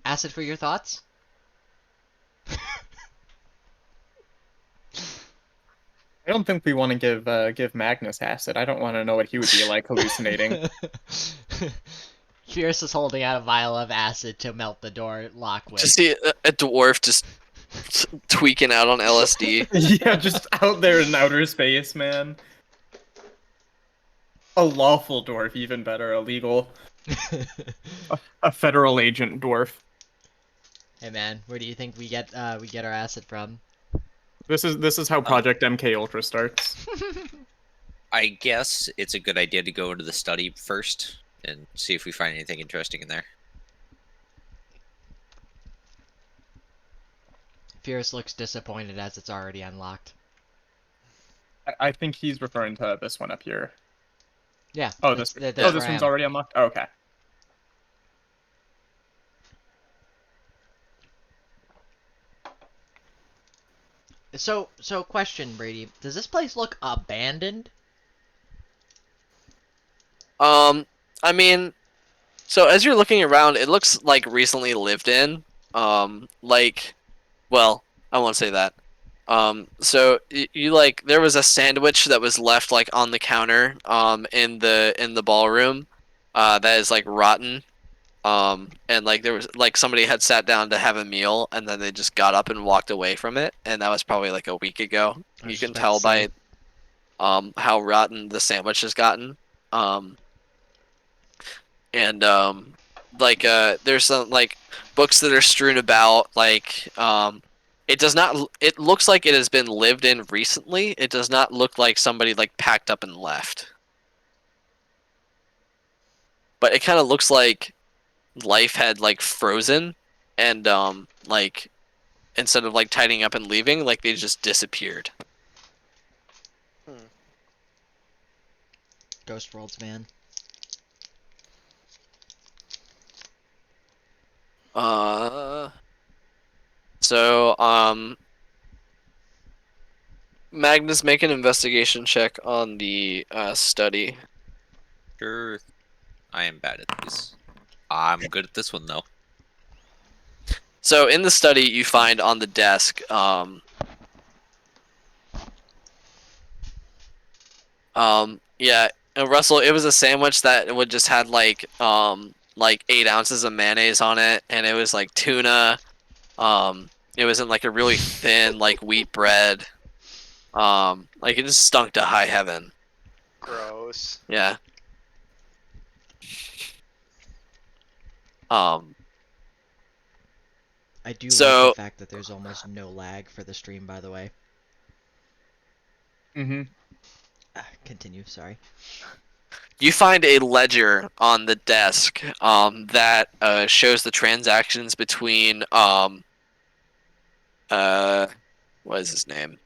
Acid for your thoughts? I don't think we want to give Magnus acid. I don't want to know what he would be like hallucinating. Fierce is holding out a vial of acid to melt the door lock with. Just see a dwarf just tweaking out on LSD. Yeah, just out there in outer space, man. A lawful dwarf, even better, a legal, a federal agent dwarf. Hey man, where do you think we get our acid from? This is how Project MK Ultra starts. I guess it's a good idea to go into the study first and see if we find anything interesting in there. Fierce looks disappointed as it's already unlocked. I think he's referring to this one up here. Yeah. Oh, that's this where I one's am. already unlocked? Oh, okay. So question, Brady. Does this place look abandoned? I mean, so as you're looking around, it looks like recently lived in. Well, I won't say that. So you like there was a sandwich that was left like on the counter, in the ballroom, that is like rotten. And like there was like somebody had sat down to have a meal and then they just got up and walked away from it, and that was probably like a week ago. I was You just can about tell to say. by how rotten the sandwich has gotten. There's some like books that are strewn about, like it does not, it looks like it has been lived in recently. It does not look like somebody like packed up and left, but it kind of looks like life had like frozen, and like instead of like tidying up and leaving, like they just disappeared. Ghost Worlds, man. Magnus, make an investigation check on the study. Sure. I am bad at this. I'm good at this one, though. So in the study, you find on the desk, yeah, and Russell, it was a sandwich that would just had like 8 ounces of mayonnaise on it, and it was like tuna. It was in like a really thin like wheat bread. Like it just stunk to high heaven. Gross. Yeah. I do So- like the fact that there's almost no lag for the stream, by the way. Mm-hmm. Continue, sorry. You find a ledger on the desk that shows the transactions between what is his name?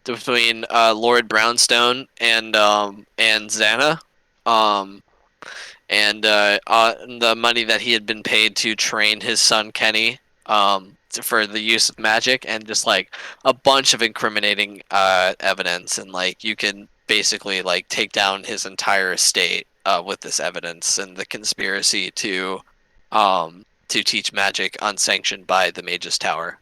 Between Lord Brownstone and Xana, and the money that he had been paid to train his son Kenny for the use of magic, and just like a bunch of incriminating evidence, and like you can basically like take down his entire estate with this evidence, and the conspiracy to teach magic unsanctioned by the Mage's Tower.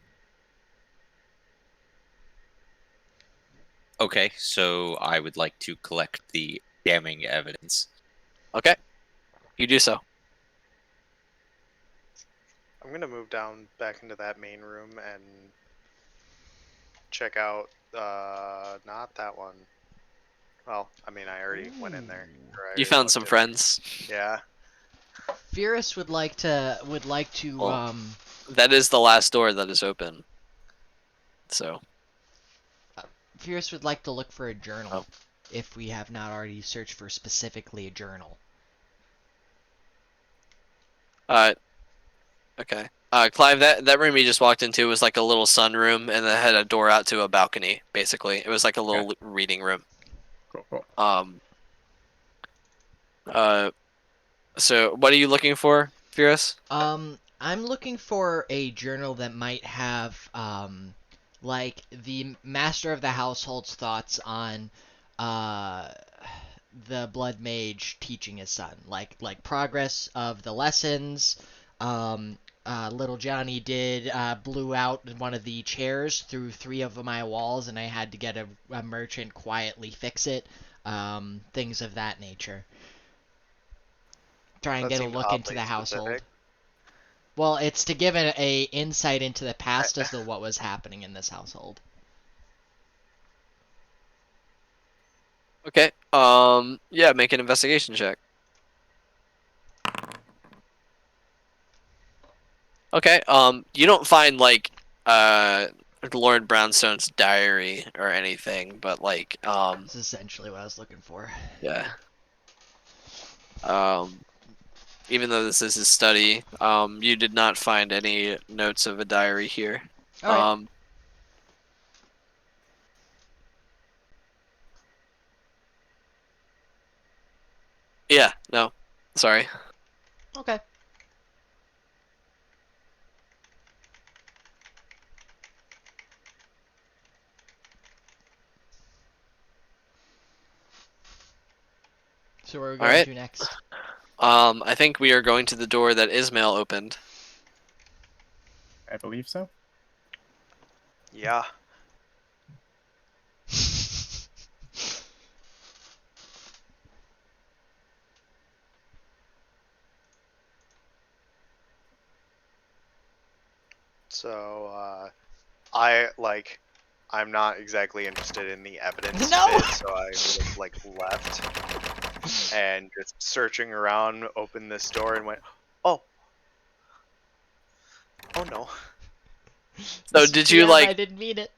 Okay, so I would like to collect the damning evidence. Okay, you do so. I'm gonna move down back into that main room and check out, not that one. Well, I mean, I already went in there. or I You already found looked some at it. friends. Yeah. Fierce would like to Well, That is the last door that is open. So Fierce would like to look for a journal, Oh. if we have not already searched for specifically a journal. okay. Clive, that room you just walked into was like a little sunroom, and it had a door out to a balcony. Basically, it was like a little reading room. Cool. So what are you looking for, Fierce? I'm looking for a journal that might have like the master of the household's thoughts on uh the blood mage teaching his son, like progress of the lessons. Little Johnny did blew out one of the chairs through 3 of my walls, and I had to get a merchant quietly fix it. Things of that nature. Try and That get a seemed look into oddly the household. specific. Well, it's to give a insight into the past as to what was happening in this household. Okay. Yeah, make an investigation check. Okay. You don't find like Lord Brownstone's diary or anything, but like That's essentially what I was looking for. yeah. Even though this is his study, you did not find any notes of a diary here. All right. Yeah, no. Sorry. Okay. So where are we going Alright. to next? I think we are going to the door that Ismail opened. I believe so. Yeah. So, I'm not exactly interested in the evidence No! of it, so I would have, left and just searching around, opened this door and went, oh. Oh no. So did you DM, like I didn't mean it.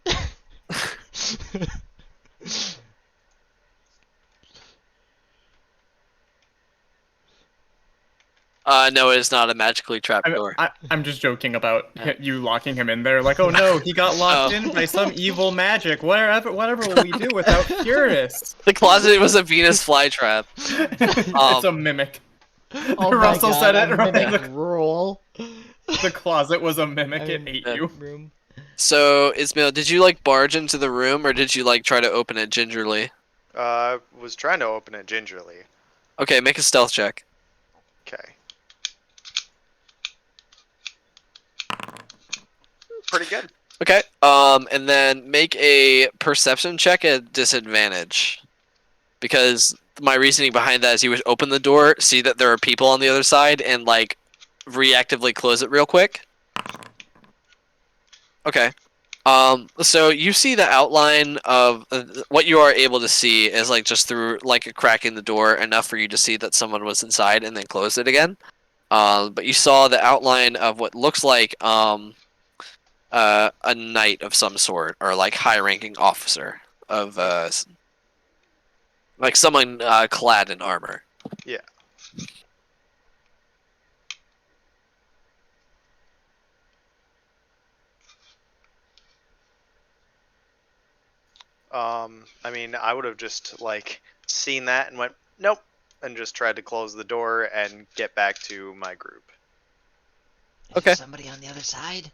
no, it is not a magically trapped door. I'm just joking about Yeah. you locking him in there. Like, oh no, he got locked Oh. in by some evil magic. Whatever will we do without Furus? The closet was a Venus flytrap. It's a mimic. Oh Russell my God, said it a right. mimic rule. The closet was a mimic. It I'm- ate you. Room. So, Ismail, did you like barge into the room or did you like try to open it gingerly? Was trying to open it gingerly. Okay, make a stealth check. Okay. Pretty good. Okay. And then make a perception check at disadvantage. Because my reasoning behind that is you would open the door, see that there are people on the other side, and like reactively close it real quick. Okay. So you see the outline of what you are able to see is like just through like a crack in the door, enough for you to see that someone was inside and then close it again. But you saw the outline of what looks like a knight of some sort, or like high-ranking officer of like someone clad in armor. Yeah. I mean, I would have just like seen that and went, nope, and just tried to close the door and get back to my group. Is Okay. there somebody on the other side?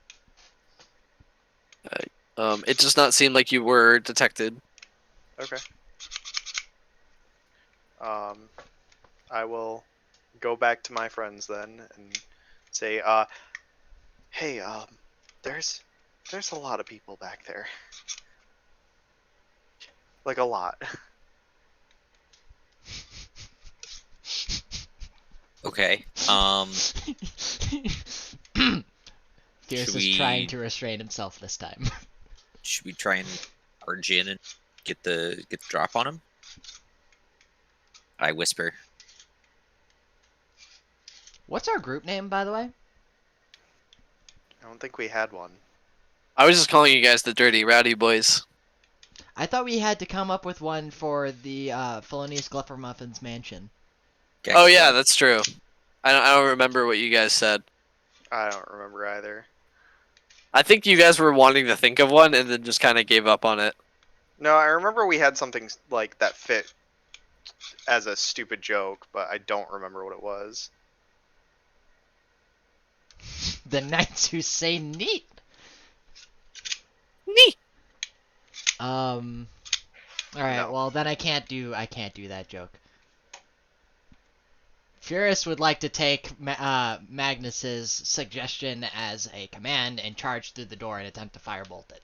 It does not seem like you were detected. Okay. I will go back to my friends then and say, hey, there's a lot of people back there. Like a lot. Okay. Fierce Should is trying we- to restrain himself this time. Should we try and barge in and get the drop on him? I whisper. What's our group name, by the way? I don't think we had one. I was just calling you guys the Dirty Rowdy Boys. I thought we had to come up with one for the Felonious Gluffermuffin's mansion. Okay. Oh yeah, that's true. I don't remember what you guys said. I don't remember either. I think you guys were wanting to think of one and then just kind of gave up on it. No, I remember we had something like that fit as a stupid joke, but I don't remember what it was. The knights who say neat. Neat. All right. No. Well, then I can't do that joke. Furious would like to take Magnus's suggestion as a command and charge through the door and attempt to firebolt it.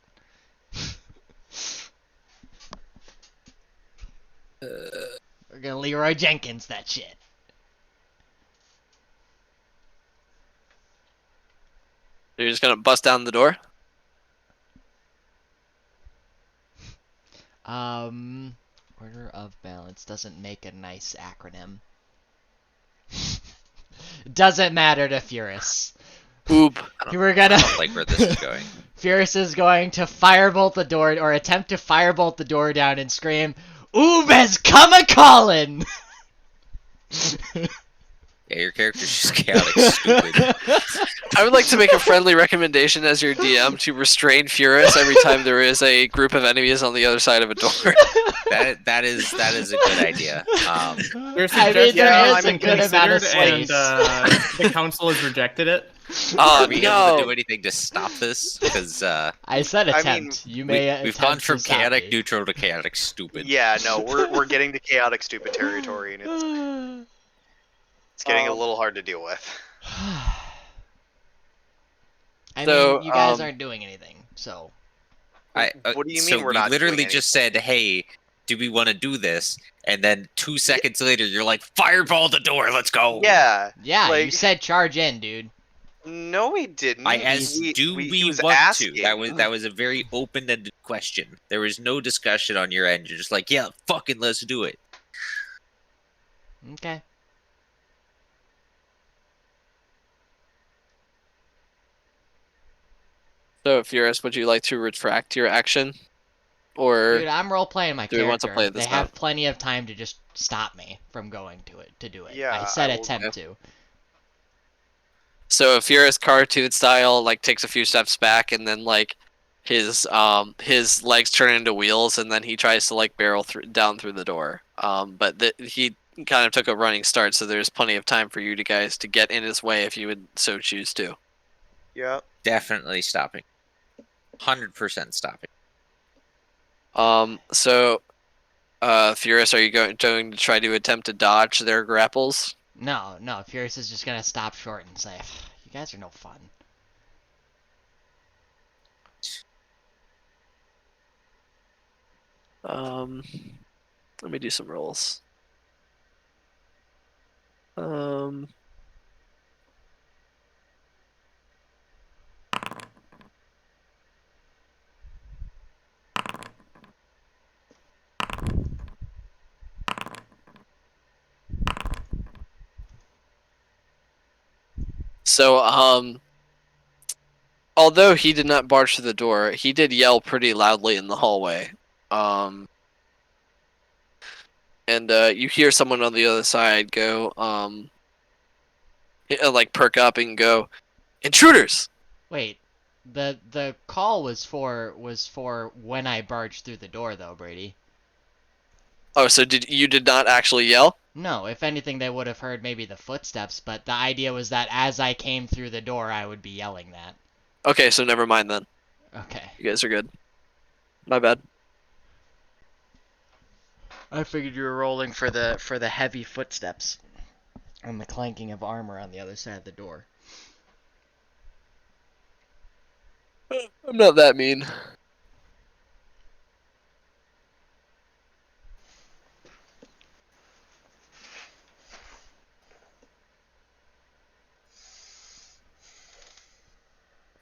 We're gonna Leroy Jenkins that shit. You're just gonna bust down the door? Order of Balance doesn't make a nice acronym. Doesn't matter to Furious. Oop. We're gonna. I don't like where this is going. Furious is going to firebolt the door, or attempt to firebolt the door down and scream, "Oob has come a callin'!" Yeah, your character's just chaotic stupid. I would like to make a friendly recommendation as your DM to restrain Furious every time there is a group of enemies on the other side of a door. That is a good idea. Your I mean, suggestion there has is a been good amount of considered, space. and the council has rejected it. Oh, Are we able to do no. anything to stop this? Because I said I attempt. mean, You may we've attempt gone from to stop chaotic me. neutral to chaotic stupid. Yeah, no, we're getting to chaotic stupid territory, and it's getting a little hard to deal with. I So, mean, you guys aren't doing anything, so. What do you so mean we're we not literally doing just said, "Hey, do we want to do this?" And then 2 seconds later, you're like, "Fireball the door, let's go." Yeah. Yeah, you Like- said charge in, dude. No, we didn't. I asked, He "Do we was want asking. to?" That was a very open-ended question. There was no discussion on your end. You're just like, "Yeah, fucking let's do it." Okay. So, Furious, would you like to retract your action? Or Dude, I'm role playing my do we character. want to play this they have out? plenty of time to just stop me from going to do it. Yeah, I said I will- attempt to. so if Furious cartoon style like takes a few steps back and then like his legs turn into wheels and then he tries to like barrel down through the door. But he kind of took a running start, so there's plenty of time for you guys to get in his way if you would so choose to. Yeah. Definitely stopping. 100% stopping. So Furious, are you going to try to attempt to dodge their grapples? No, Furious is just gonna stop short and say, "You guys are no fun." Let me do some rolls. So, although he did not barge through the door, he did yell pretty loudly in the hallway. And you hear someone on the other side go, like perk up and go, "Intruders!" Wait, the call was for when I barged through the door, though, Brady. Oh, so you did not actually yell? No, if anything, they would have heard maybe the footsteps, but the idea was that as I came through the door, I would be yelling that. Okay, so never mind then. Okay. You guys are good. My bad. I figured you were rolling for the heavy footsteps and the clanking of armor on the other side of the door. I'm not that mean.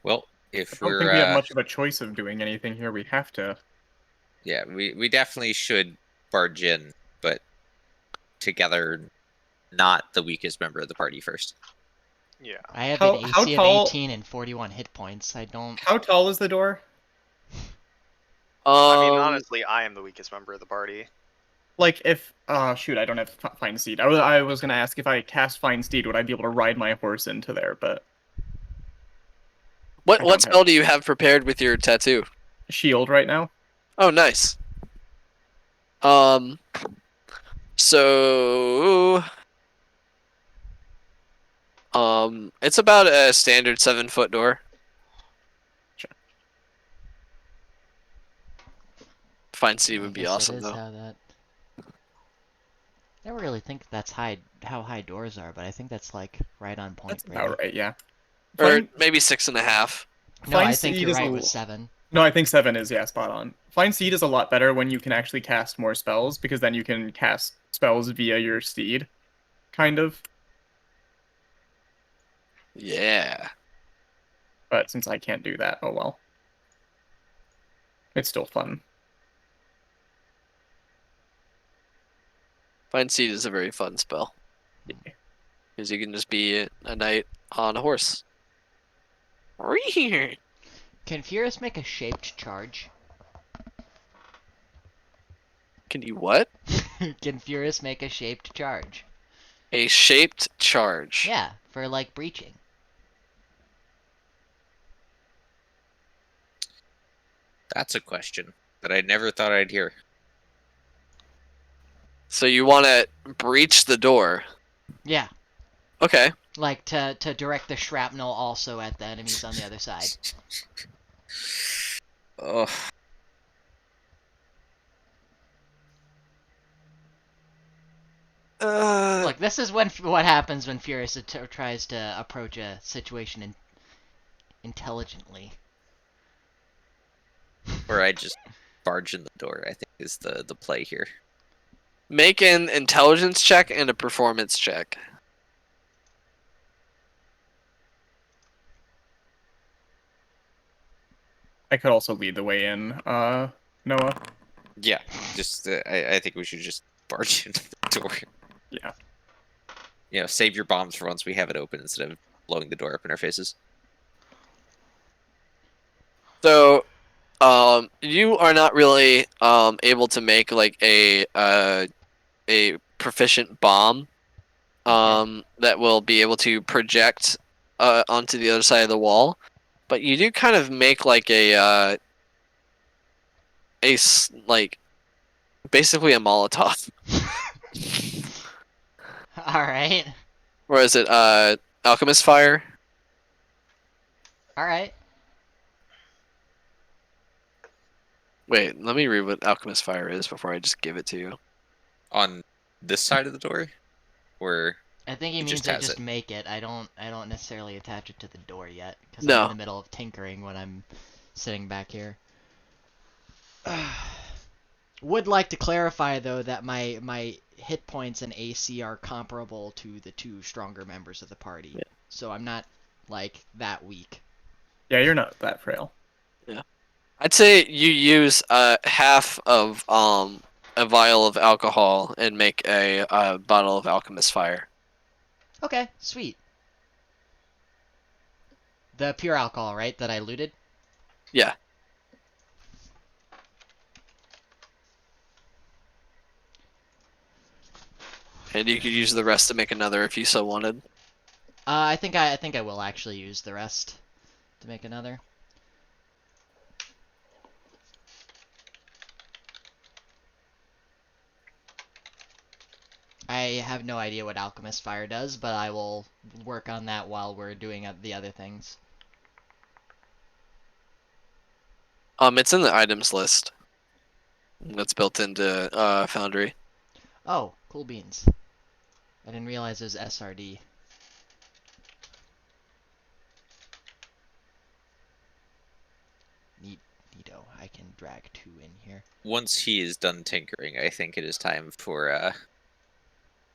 Well, I if don't we're think we have much of a choice of doing anything here. We have to. yeah, we definitely should barge in, but together, not the weakest member of the party first. Yeah. I have How- an how AC tall- of 18 and 41 hit points. I don't. How tall is the door? I mean, honestly, I am the weakest member of the party. Like if shoot, I don't have Find Steed. I was gonna ask if I cast Find Steed, would I be able to ride my horse into there? But I don't what have- spell do you have prepared with your tattoo? shield right now. Oh, nice. So It's about a standard 7-foot door. Sure. Fine City I would be guess awesome that is though. how that. I don't really think that's how high doors are, but I think that's like right on point. That's Brady. about right. Yeah. Or Fine, maybe 6.5. No, Fine I think Seed you're is right a with l- 7. No, I think 7 is, yeah, spot on. Find Seed is a lot better when you can actually cast more spells, because then you can cast spells via your steed, kind of. Yeah. But since I can't do that, oh well. It's still fun. Find Seed is a very fun spell. Because you can just be a knight on a horse. Can Furious make a shaped charge? Can you what? Can Furious make a shaped charge? A shaped charge. Yeah, for like breaching. That's a question that I never thought I'd hear. So you want to breach the door. Yeah, Okay. like to direct the shrapnel also at the enemies on the other side. Oh, Look, this is what happens when Furious tries to approach a situation intelligently. or I just barge in the door, I think is the play here. Make an intelligence check and a performance check. I could also lead the way in, Noah. Yeah, just I think we should just barge into the door. Yeah. You know, save your bombs for once we have it open instead of blowing the door up in our faces. So, you are not really able to make like a proficient bomb that will be able to project onto the other side of the wall, but you do kind of make like like basically a Molotov. Alright. Or is it alchemist fire? Alright. Wait, let me read what alchemist fire is before I just give it to you. On this side of the door, or I think he It means just I has just it. make it. I don't necessarily attach it to the door yet because No. I'm in the middle of tinkering when I'm sitting back here. Would like to clarify though that my hit points and AC are comparable to the 2 stronger members of the party. Yeah. So I'm not like that weak. Yeah, you're not that frail. I'd say you use half of a vial of alcohol and make a bottle of alchemist fire. Okay, sweet. The pure alcohol, right, that I looted? Yeah. And you could use the rest to make another if you so wanted. I think I will actually use the rest to make another. I have no idea what Alchemist Fire does, but I will work on that while we're doing the other things. It's in the items list. That's built into Foundry. Oh, cool beans. I didn't realize it was SRD. Neato. I can drag 2 in here. once he is done tinkering, I think it is time for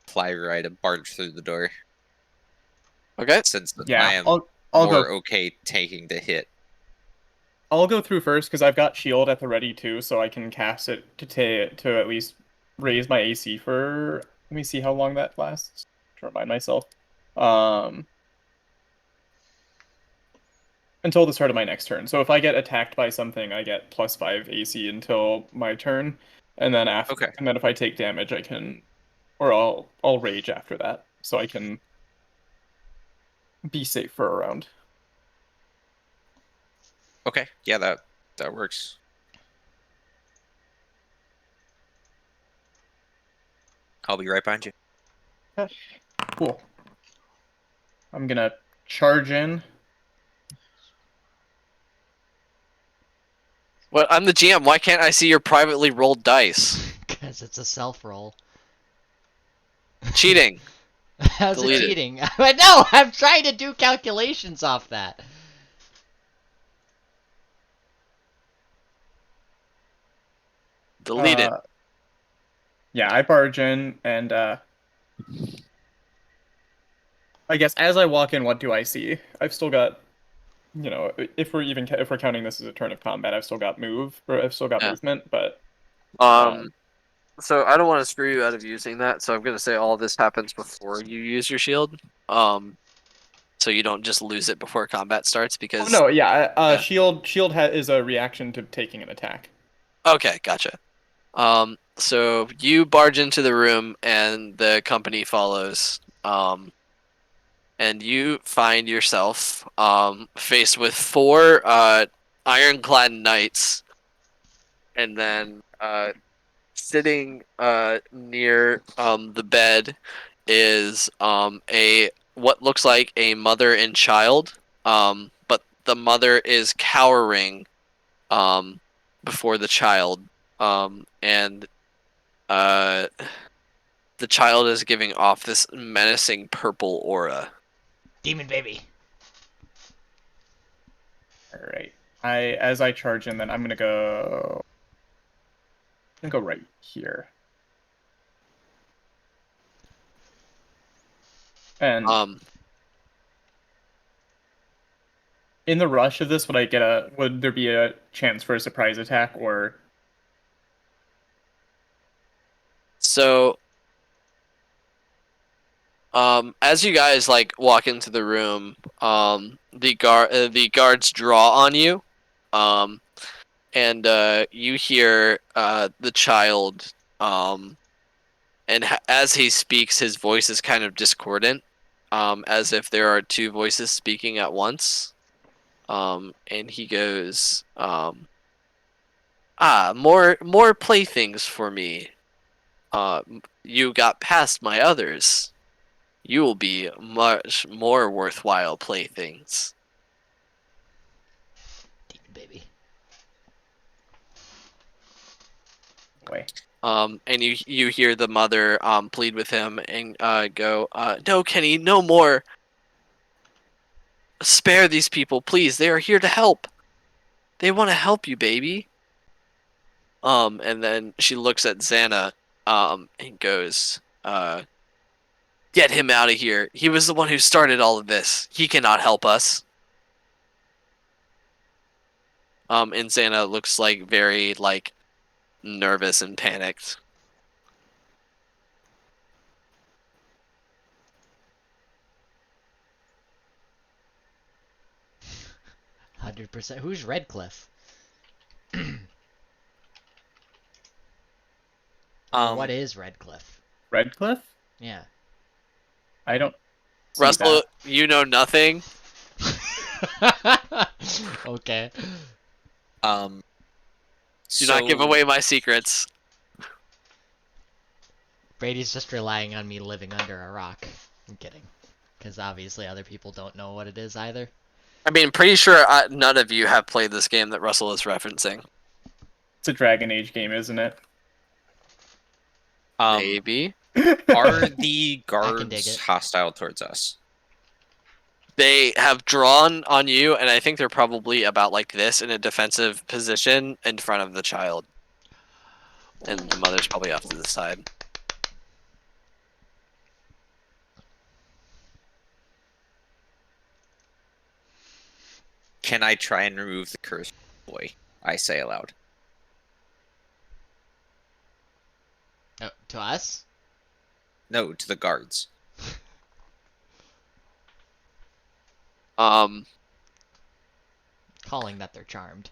Flyrai to barge through the door. Okay. Since Yeah, I am I'll more go. okay taking the hit. I'll go through first because I've got shield at the ready too, so I can cast it to at least raise my AC for. Let me see how long that lasts. To remind myself. Until the start of my next turn. So if I get attacked by something, I get +5 AC until my turn, and then after, Okay. and then if I take damage, I can, or I'll rage after that, so I can be safe for a round. Okay, yeah, that works. I'll be right behind you. Cool. I'm gonna charge in. Well, I'm the GM. Why can't I see your privately rolled dice? Because it's a self roll. Cheating. How's it Delete it. cheating? But no, I'm trying to do calculations off that. Delete it. Yeah, I barge in, and I guess as I walk in, what do I see? I've still got, if we're counting this as a turn of combat, I've still got Yeah. movement, but So I don't want to screw you out of using that, so I'm gonna say all this happens before you use your shield. So you don't just lose it before combat starts because. no, yeah, Yeah. shield is a reaction to taking an attack. Okay, gotcha. So you barge into the room and the company follows. And you find yourself faced with 4 ironclad knights, and then sitting near the bed is a what looks like a mother and child, but the mother is cowering before the child, and the child is giving off this menacing purple aura. Demon baby. All right. As I charge in, then I'm gonna go right here. And in the rush of this, would there be a chance for a surprise attack, or? So, as you guys like walk into the room, the guards draw on you, and you hear the child, and as he speaks, his voice is kind of discordant, as if there are 2 voices speaking at once, and he goes, more playthings for me. You got past my others. You will be much more worthwhile playthings. Demon baby. Way. And you hear the mother plead with him and go, no, Kenny, no more. Spare these people, please. They are here to help. They want to help you, baby. And then she looks at Xana, and goes, get him out of here. He was the one who started all of this. He cannot help us. And Xana looks like very nervous and panicked. %. Who's Redcliffe? What is Redcliffe? Redcliffe? Yeah. I don't. see Russell, that. you know nothing. Okay. Do not give away my secrets. Brady's just relying on me living under a rock. I'm kidding. Because obviously other people don't know what it is either. I mean, pretty sure none of you have played this game that Russell is referencing. It's a Dragon Age game, isn't it? Maybe. Are the dig guards it. hostile towards us? They have drawn on you, and I think they're probably about like this in a defensive position in front of the child. And the mother's probably off to the side. Can I try and remove the curse from the boy? I say aloud. Oh, to us? No, to the guards. Calling that they're charmed.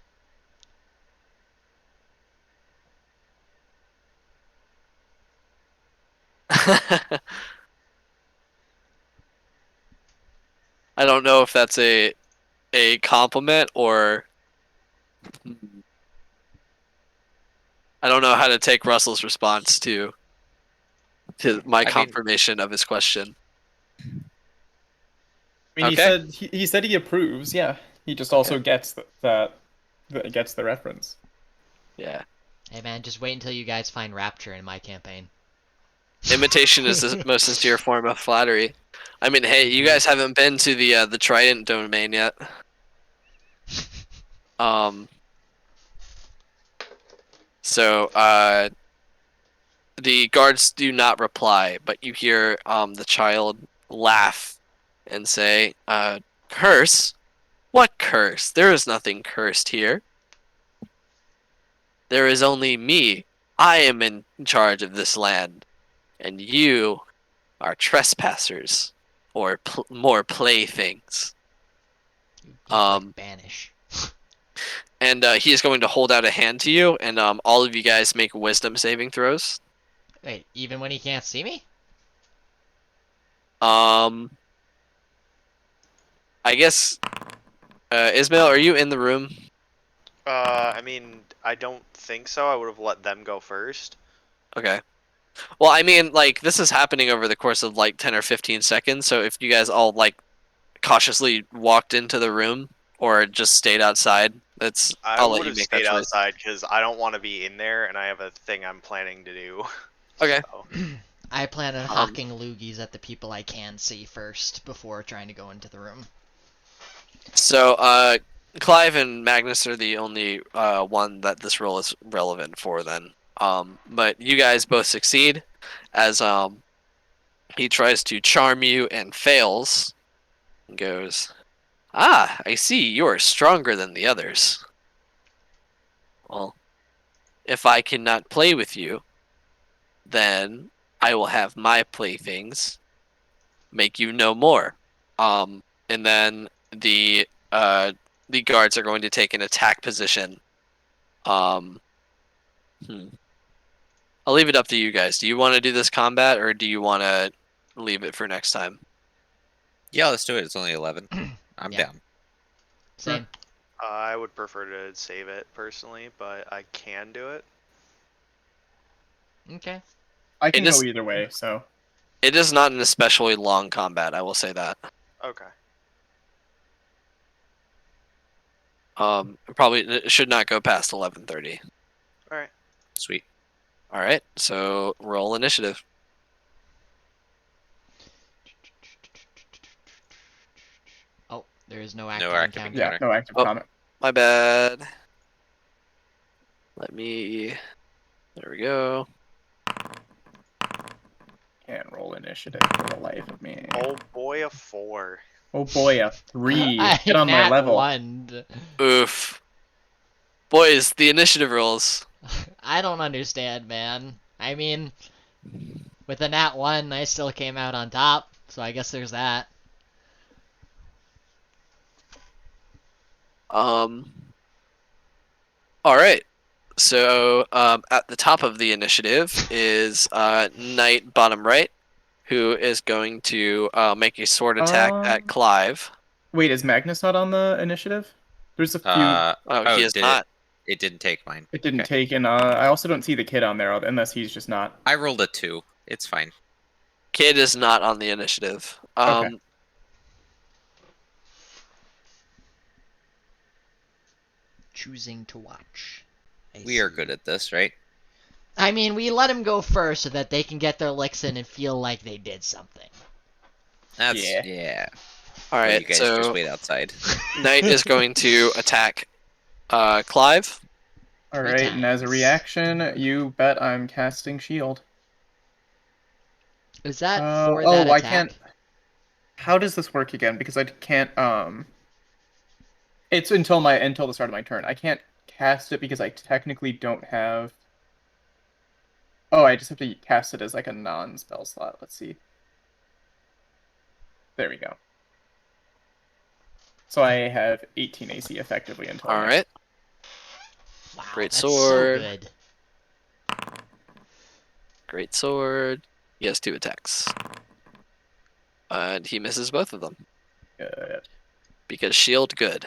I don't know if that's a compliment or I don't know how to take Russell's response to my confirmation of his question. I mean, Okay. he said he approves. Yeah, he just also gets that gets the reference. Yeah. Hey man, just wait until you guys find Rapture in my campaign. Imitation is the most sincere form of flattery. I mean, hey, you guys haven't been to the Trident domain yet. So the guards do not reply, but you hear the child laugh and say, "Curse? What curse? There is nothing cursed here. There is only me. I am in charge of this land, and you are trespassers, or more playthings." You like banish. And he is going to hold out a hand to you, and all of you guys make wisdom saving throws. Wait, even when he can't see me? I guess, Ismail, are you in the room? I mean, I don't think so. I would have let them go first. Okay. Well, I mean, like, this is happening over the course of, like, 10 or 15 seconds, so if you guys all, like, cautiously walked into the room, or just stayed outside, I I'll let would you have make that stayed choice. outside because I don't want to be in there, and I have a thing I'm planning to do. Okay. So, I plan on hawking loogies at the people I can see first before trying to go into the room. So, Clive and Magnus are the only one that this role is relevant for then. But you guys both succeed as he tries to charm you and fails. And goes, "Ah, I see you are stronger than the others. Well, if I cannot play with you, then I will have my playthings make you no more." And then the guards are going to take an attack position. Um, I'll leave it up to you guys. Do you want to do this combat, or do you want to leave it for next time? Yeah, let's do it. It's only 11. I'm Yeah. down. Same. I would prefer to save it personally, but I can do it. Okay. I can It is- go either way. So It is not an especially long combat, I will say that. Okay. It should not go past 11:30. All right. Sweet. All right, so roll initiative. Oh, there is no active No active encounter. yeah, encounter. no active Oh. comment. My bad. Let me. There we go. Can't roll initiative for the life of me. Oh boy, a 4. Oh boy, a 3. I Get on my nat level. one. Oof. Boys, the initiative rolls. I don't understand, man. I mean, with a nat 1, I still came out on top, so I guess there's that. All right. So at the top of the initiative is Knight bottom right, who is going to make a sword attack at Clive. Wait, is Magnus not on the initiative? There's a few. Oh, he is not. It didn't take mine. It didn't Okay. take, and I also don't see the kid on there unless he's just not. I rolled a 2. It's fine. Kid is not on the initiative. Okay. Choosing to watch. We are good at this, right? I mean, we let him go first so that they can get their licks in and feel like they did something. That's Yeah. yeah. All Well, right, you guys so just wait outside. Knight is going to attack Clive. All 3 right, and as a times. reaction, you bet I'm casting shield. Is that Oh, for that I attack? can't. How does this work again? Because I can't. It's until the start of my turn. I can't cast it because I technically don't have. Oh, I just have to cast it as like a non-spell slot. Let's see. There we go. So I have 18 AC effectively until. All right. Wow, Great that's sword. so good. Great sword. He has 2 attacks. And he misses both of them. Good. Because shield good.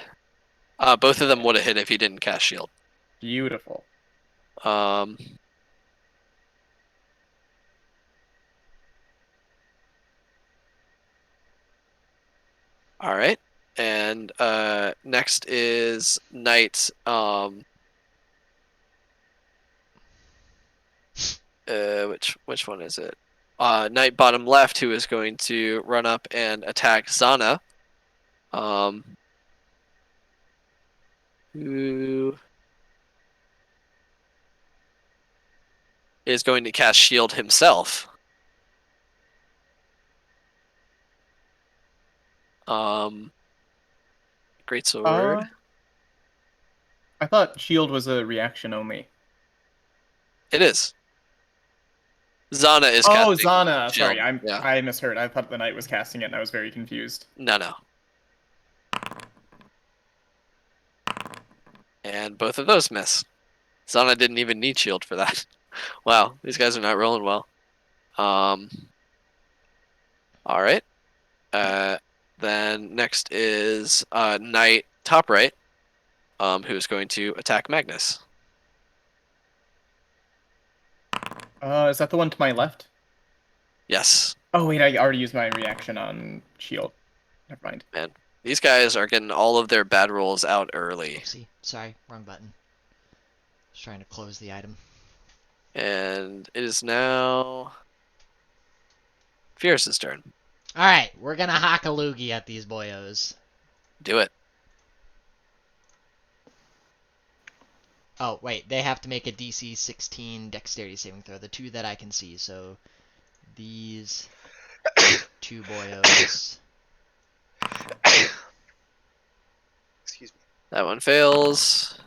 Both of them would have hit if he didn't cast shield. Beautiful. All right. And next is Knight. Which one is it? Knight bottom left, who is going to run up and attack Zana. Who is going to cast shield himself. Great sword. I thought shield was a reaction only. It is. Zana is Oh, casting Zana. shield. Sorry, I misheard. I thought the knight was casting it, and I was very confused. No. And both of those miss. Zana didn't even need shield for that. Wow, these guys are not rolling well. All right. Then next is Knight top right, who's going to attack Magnus. Is that the one to my left? Yes. Oh wait, I already used my reaction on shield. Never mind. Man, these guys are getting all of their bad rolls out early. Oopsie. Sorry, wrong button. Just trying to close the item. And it is now Fierce's turn. Alright, we're gonna hack a loogie at these boyos. Do it. Oh, wait, they have to make a DC 16 dexterity saving throw. The two that I can see, so these two boyos. Excuse me. That one fails.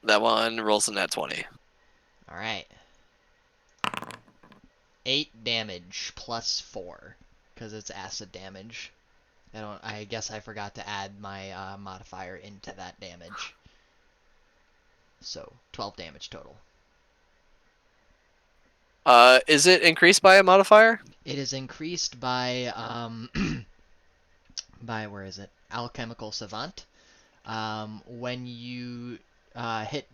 That one rolls a nat 20. Alright. 8 damage plus 4, because it's acid damage. I guess I forgot to add my modifier into that damage. So, 12 damage total. Is it increased by a modifier? It is increased by, where is it? Alchemical Savant. When you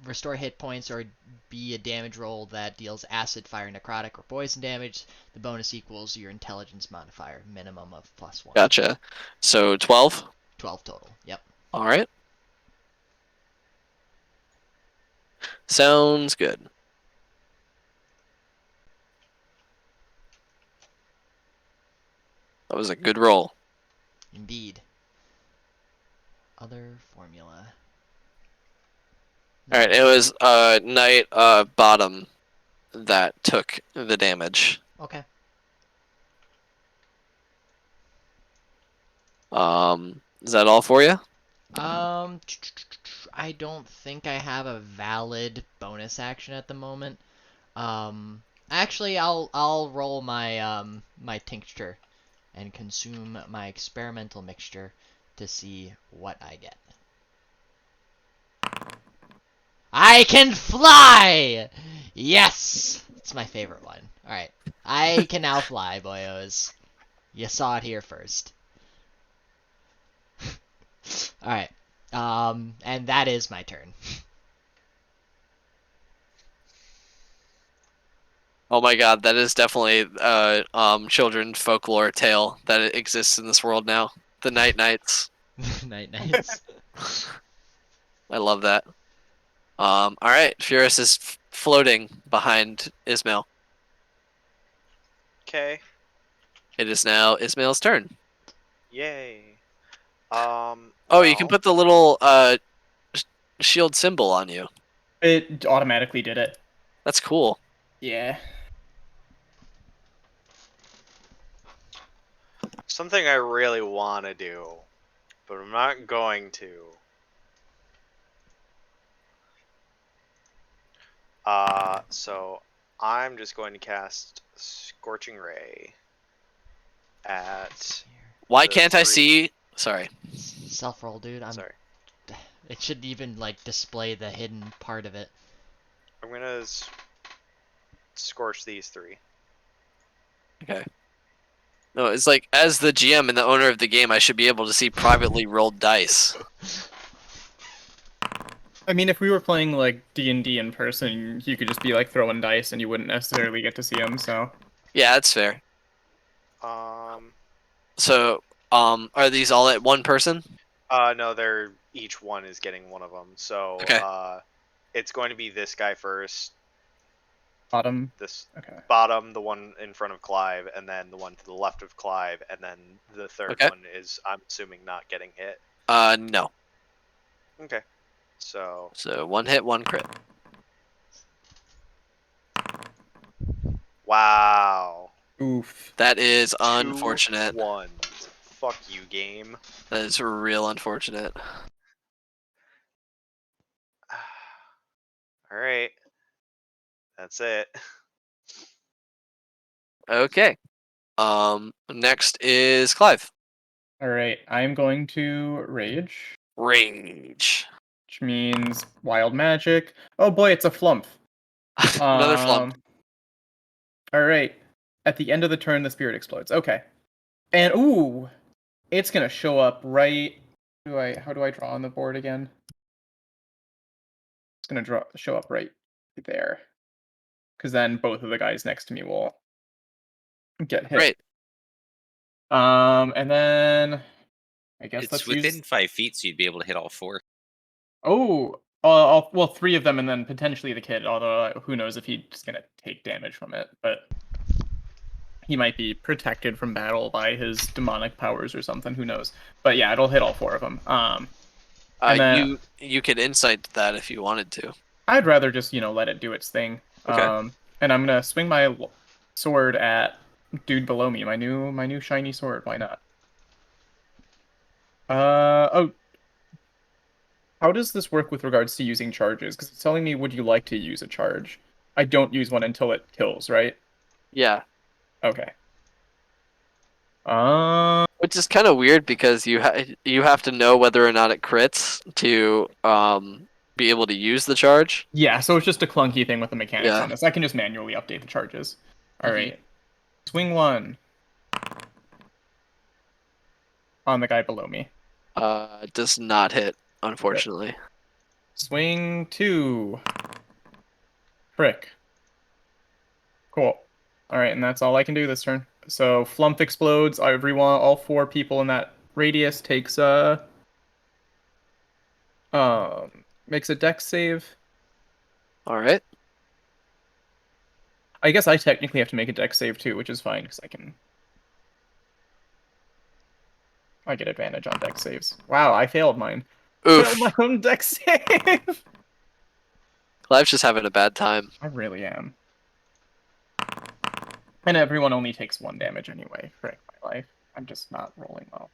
restore hit points or be a damage roll that deals acid, fire, necrotic, or poison damage, the bonus equals your intelligence modifier, minimum of +1. Gotcha. So 12? 12 total, yep. Alright. Sounds good. That was a good roll. Indeed. Other formula. Alright, it was Knight bottom that took the damage. Okay. Is that all for you? I don't think I have a valid bonus action at the moment. Actually, I'll roll my my tincture and consume my experimental mixture to see what I get. I can fly! Yes! It's my favorite one. Alright. I can now fly, boyos. You saw it here first. Alright. And that is my turn. Oh my god, that is definitely children's folklore tale that exists in this world now. The Night Knights. Night Knights. I love that. Alright, Furious is floating behind Ismail. Okay. It is now Ismail's turn. Yay. Oh, you can put the little shield symbol on you. It automatically did it. That's cool. Yeah. Something I really want to do, but I'm not going to. So I'm just going to cast Scorching Ray at. Why the can't I three- see? Sorry. Self-roll, dude. Sorry. It shouldn't even, like, display the hidden part of it. I'm gonna scorch these 3. Okay. No, it's like, as the GM and the owner of the game, I should be able to see privately rolled dice. I mean, if we were playing like D&D in person, you could just be like throwing dice, and you wouldn't necessarily get to see them. So Yeah, that's fair. Um. So, Are these all at one person? No, they're each one is getting one of them. So Okay. it's going to be this guy first, Bottom. this Okay. bottom, the one in front of Clive, and then the one to the left of Clive, and then the third Okay. one is, I'm assuming, not getting hit. No. Okay. So So 1 hit, 1 crit. wow. Oof. That is 2 unfortunate. ones. Fuck you, game. That is real unfortunate. All right. That's it. Okay. Next is Clive. All right. I'm going to rage, Rage. which means wild magic. Oh boy, it's a flump. Another flump. All right. At the end of the turn, the spirit explodes. Okay. And ooh, it's gonna show up right. How do I draw on the board again? It's gonna show up right there, because then both of the guys next to me will get hit. Great. And then I guess It's let's within use. 5 feet, so you'd be able to hit all 4. Oh, well, 3 of them, and then potentially the kid. Although who knows if he's gonna take damage from it, but he might be protected from battle by his demonic powers or something. Who knows? But yeah, it'll hit all 4 of them. And then You could insight that if you wanted to. I'd rather just let it do its thing. Okay. And I'm gonna swing my sword at dude below me. My new shiny sword. Why not? Oh, how does this work with regards to using charges? Because it's telling me, would you like to use a charge? I don't use one until it kills, right? Yeah. Okay. Which is kind of weird because you have to know whether or not it crits to be able to use the charge. Yeah, so it's just a clunky thing with the mechanics Yeah. on this. I can just manually update the charges. All Mhm. right. Swing 1 on the guy below me. Does not hit, unfortunately. Swing 2. Frick. Cool. All right, and that's all I can do this turn. So Flump explodes. All 4 people in that radius takes makes a dex save. All right. I guess I technically have to make a dex save too, which is fine because I get advantage on dex saves. Wow, I failed mine. Oof. Failed my own dex save. Clive's just having a bad time. I really am. And everyone only takes 1 damage anyway. Frick my life. I'm just not rolling well.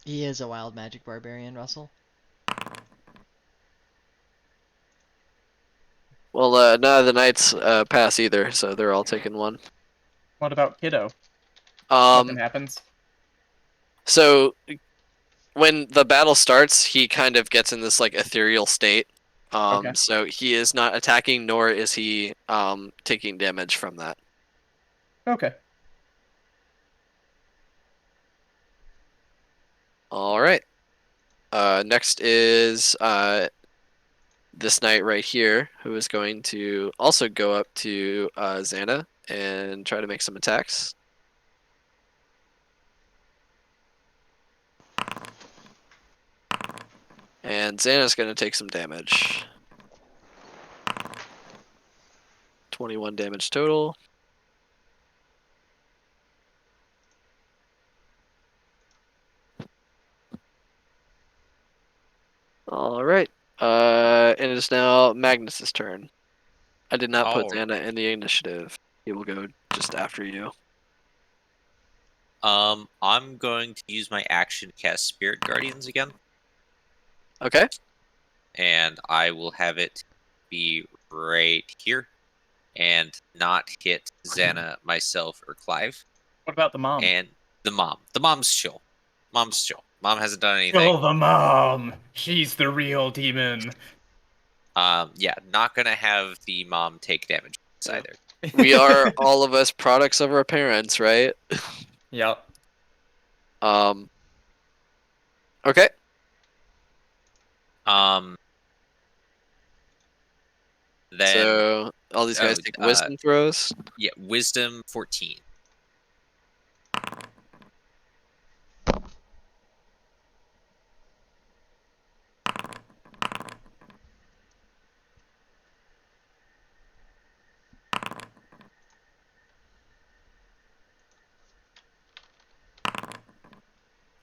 He is a wild magic barbarian, Russell. Well, none of the knights pass either, so they're all taking 1. What about Kiddo? Nothing Um. happens. So when the battle starts, he kind of gets in this like ethereal state. Okay. So he is not attacking, nor is he taking damage from that. Okay. All right. Next is this knight right here, who is going to also go up to Xana and try to make some attacks. And Xana's going to take some damage. 21 damage total. All right. And it is now Magnus's turn. I did not put Xana in the initiative. He will go just after you. I'm going to use my action to cast Spirit Guardians again. Okay. And I will have it be right here and not hit Xana, myself, or Clive. What about the mom? And the mom. The mom's chill. Mom's chill. Mom hasn't done anything. Kill the mom. She's the real demon. Yeah, not gonna have the mom take damage either. We are all of us products of our parents, right? Yep. Okay. Then So all these guys take wisdom throws. Yeah, wisdom 14.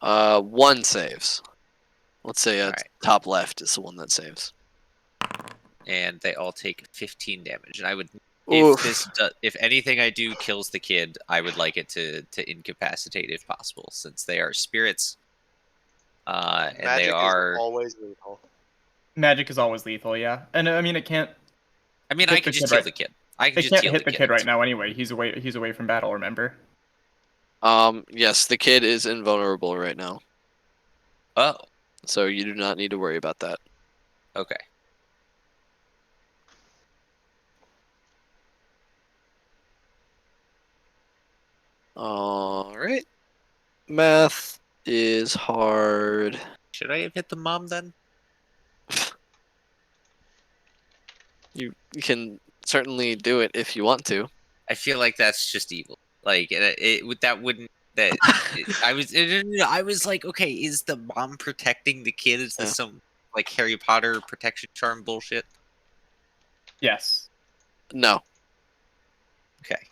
One saves. Let's say Alright. top left is the one that saves. And they all take 15 damage. And I would, Oof. if anything I do kills the kid, I would like it to incapacitate if possible, since they are spirits. And Magic they are. is always lethal. Magic is always lethal, yeah. And I mean, it can't. I mean, hit I the could just kid heal the kid. I can It just can't heal hit the the kid right It's- now anyway. He's away. He's away from battle. Remember? Yes, the kid is invulnerable right now, Oh, so you do not need to worry about that. okay. All right. Math is hard. Should I have hit the mom then? You can certainly do it if you want to. I feel like that's just evil. Like that wouldn't that I was like, okay, is the mom protecting the kid? Is this Yeah. some like Harry Potter protection charm bullshit? Yes. No. Okay.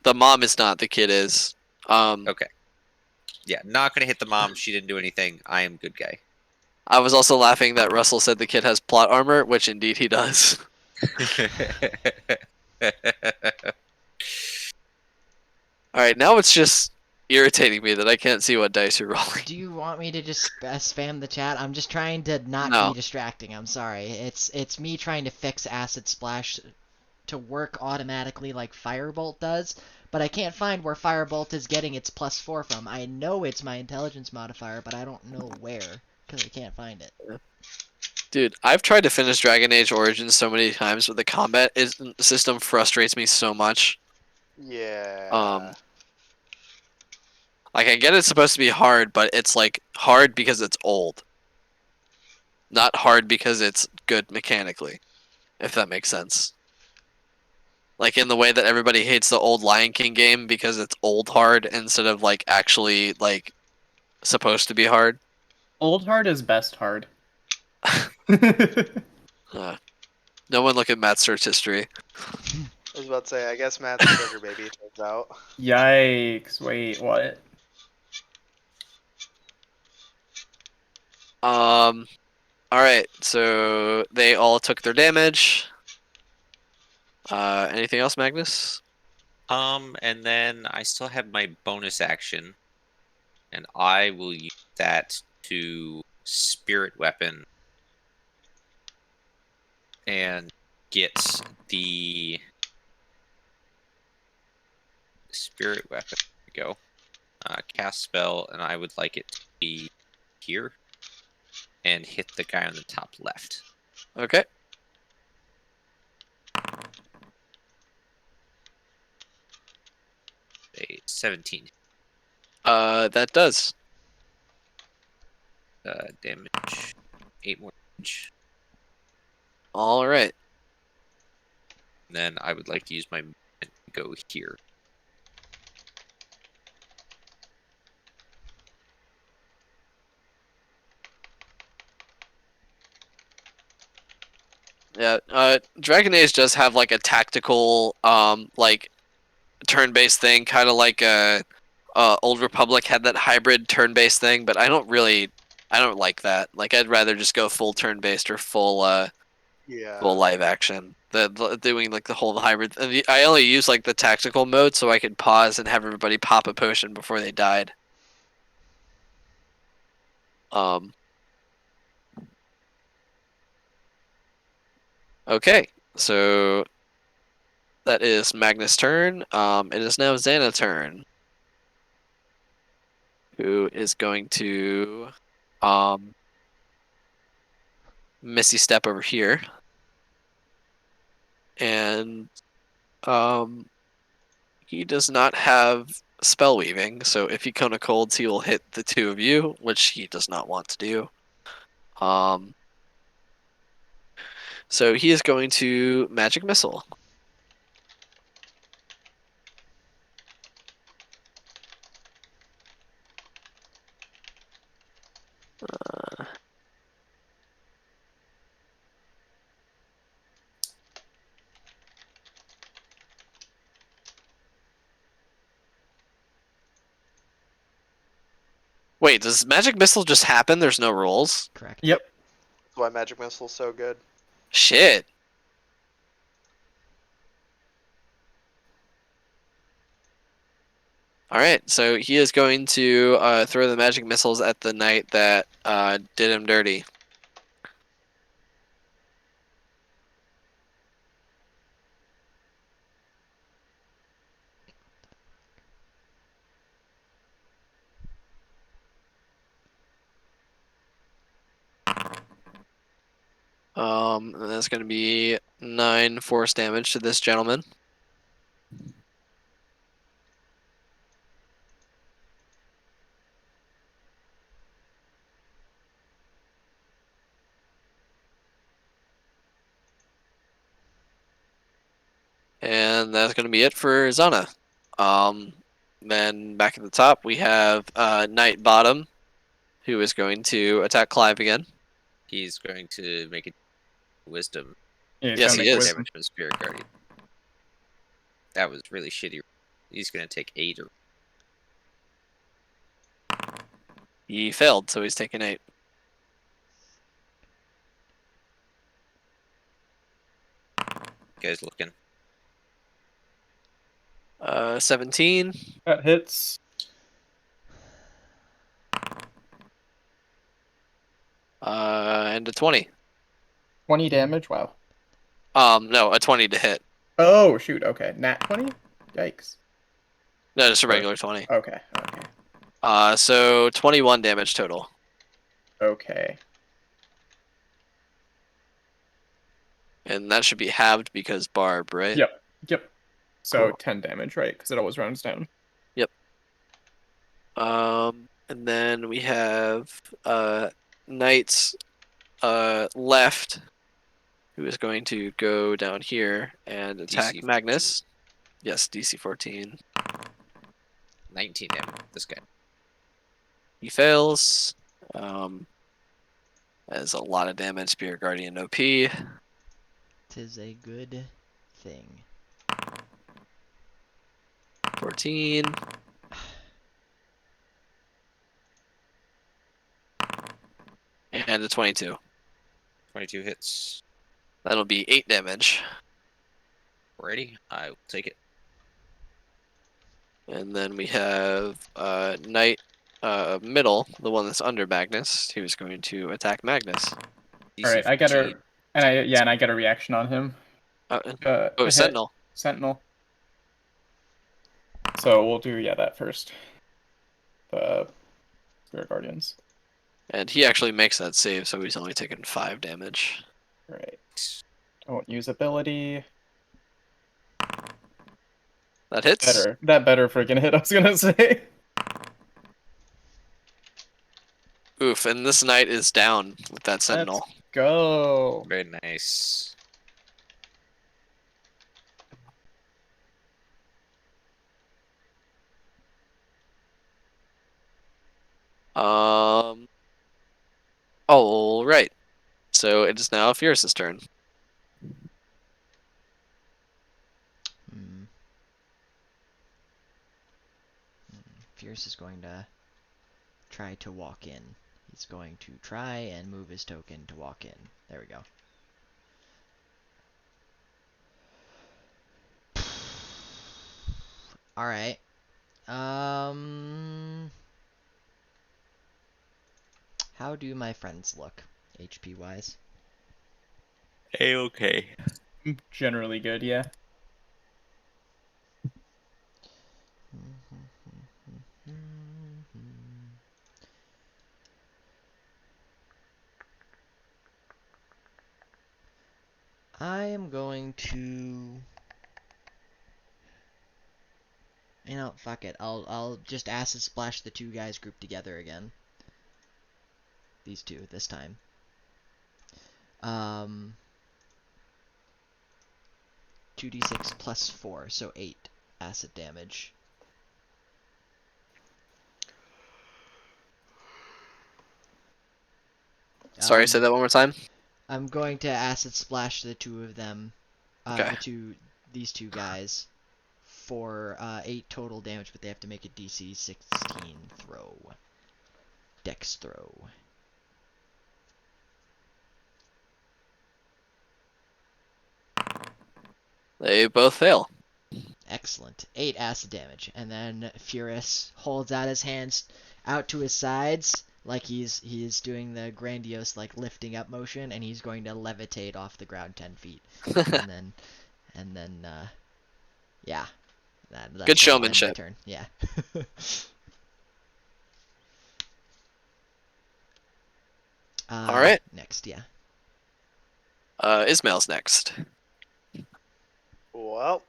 The mom is not. The kid is. Okay. Yeah, not gonna hit the mom. She didn't do anything. I am good guy. I was also laughing that Russell said the kid has plot armor, which indeed he does. All right, now it's just irritating me that I can't see what dice you're rolling. Do you want me to just spam the chat? I'm just trying to not No. be distracting. I'm sorry. It's me trying to fix Acid Splash to work automatically like Firebolt does, but I can't find where Firebolt is getting its +4 from. I know it's my intelligence modifier, but I don't know where because I can't find it. Dude, I've tried to finish Dragon Age Origins so many times, but the combat system frustrates me so much. Yeah. Like I get it's supposed to be hard, but it's like hard because it's old. Not hard because it's good mechanically, if that makes sense. Like in the way that everybody hates the old Lion King game because it's old hard instead of like actually like supposed to be hard. Old hard is best hard. No one look at Matt's search history. I was about to say, I guess Matt's a sugar baby, it turns out. Yikes! Wait, what? Alright, so they all took their damage. Anything else, Magnus? And then I still have my bonus action, and I will use that to spirit weapon and get the spirit weapon. There we go. Cast spell, and I would like it to be here and hit the guy on the top left. Okay. A 17 That does. damage. 8 more damage. Alright. And then I would like to use my movement to go here. Yeah, Dragon Age does have like a tactical, like turn-based thing, kind of like Old Republic had that hybrid turn-based thing, but I don't like that. Like, I'd rather just go full turn-based or full live action. Doing like the whole hybrid. I only use like the tactical mode so I could pause and have everybody pop a potion before they died. Okay, so that is Magnus' turn. It is now Xana's turn, who is going to Misty Step over here, and he does not have spell weaving, so if he Cone of Colds, he will hit the two of you, which he does not want to do. So he is going to Magic Missile. Wait, does magic missile just happen? There's no rolls? Correct. Yep. That's why magic missile's so good. Shit. Alright, so he is going to throw the magic missiles at the knight that did him dirty. And that's going to be 9 force damage to this gentleman. And that's going to be it for Zana. Then back at the top, we have Knight Bottom, who is going to attack Clive again. He's going to make a wisdom Yeah, he's Yes, gonna he make is. wisdom. damage from Spirit Guardian. That was really shitty. He's going to take 8 or He failed, so he's taking 8. guys looking. 17. That hits. And a 20. 20 damage. Wow. No, a 20 to hit. Oh shoot. Okay. Nat 20. Yikes. No, just a regular 20. Okay. Okay. So 21 damage total. Okay. And that should be halved because Barb, right? Yep. Yep. So Cool. 10 damage, right? Because it always rounds down. And then we have Knights left, who is going to go down here and attack DC Magnus. Yes, DC 14. 19 damage. This guy. He fails. That is a lot of damage. Spirit Guardian OP. Tis a good thing. 14. And a 22. 22 hits. That'll be 8 damage. Ready? I will take it. And then we have Knight middle, the one that's under Magnus, who's going to attack Magnus. DC All right. I get 14. a and I get a reaction on him. Oh, To hit Sentinel. Sentinel. So we'll do that first. The Spirit Guardians. And he actually makes that save, so he's only taken 5 damage. Right. I won't use ability. That hits. Better. That better freaking hit, I was gonna say. Oof, and this knight is down with that Sentinel. Go. Very nice. All right. So it is now Fierce's turn. Hmm. Fierce is going to try to walk in. He's going to try and move his token to walk in. There we go. Alright. How do my friends look, HP wise? A-okay. Generally good, yeah. I am going to... You know, fuck it. I'll just acid splash the two guys grouped together again. These two this time. 2d6 plus 4, so 8 acid damage. Sorry, say that one more time. I'm going to acid splash the two of them, Okay. these two guys, for 8 total damage, but they have to make a DC 16 throw. Dex throw. They both fail. Excellent. 8 acid damage. And then Furious holds out his hands out to his sides like he's doing the grandiose like lifting up motion, and he's going to levitate off the ground 10 feet. and then yeah. That's Good gonna end my showmanship. turn. Yeah. All right. Next, yeah. Ismail's next. Well,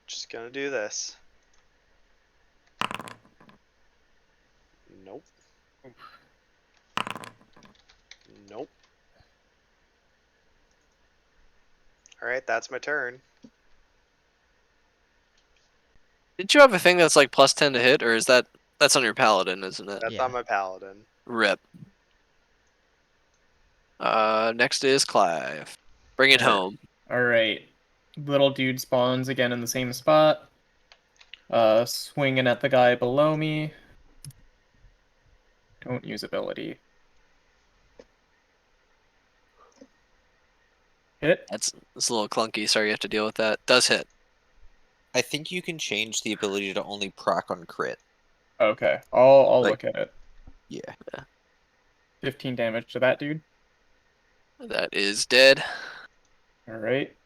just gonna do this. Nope. Nope. All right, that's my turn. Did you have a thing that's like +10 to hit, or is that's on your paladin, isn't it? That's Yeah. on my paladin. Rip. Next is Clive. Bring it home. Alright. Little dude spawns again in the same spot. Swinging at the guy below me. Don't use ability. Hit. It's a little clunky. Sorry you have to deal with that. Does hit. I think you can change the ability to only proc on crit. Okay, I'll Like- look at it. Yeah. 15 damage to that dude. That is dead. Alright.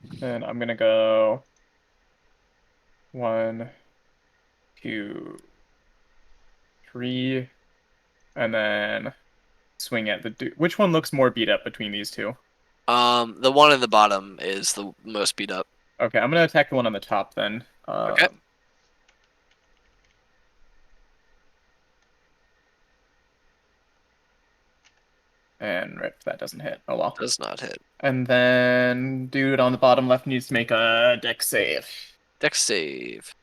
Then I'm gonna go 1, 2, 3, and then swing at the dude. Which one looks more beat up between these two? The one in the bottom is the most beat up. Okay, I'm gonna attack the one on the top then. Okay. And rip, that doesn't hit. Oh well. Does not hit. And then dude on the bottom left needs to make a dex save. Dex save.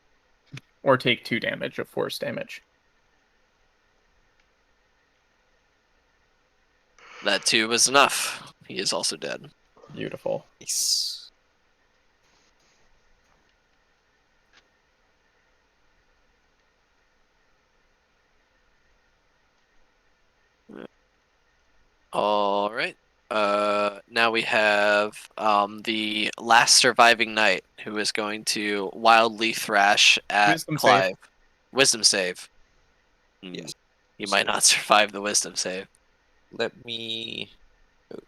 Or take 2 damage of force damage. That 2 was enough. He is also dead. Beautiful. Nice. All right. Now we have the last surviving knight who is going to wildly thrash at Wisdom Clive. save. Wisdom save. Yes. He might not survive the wisdom save. Let me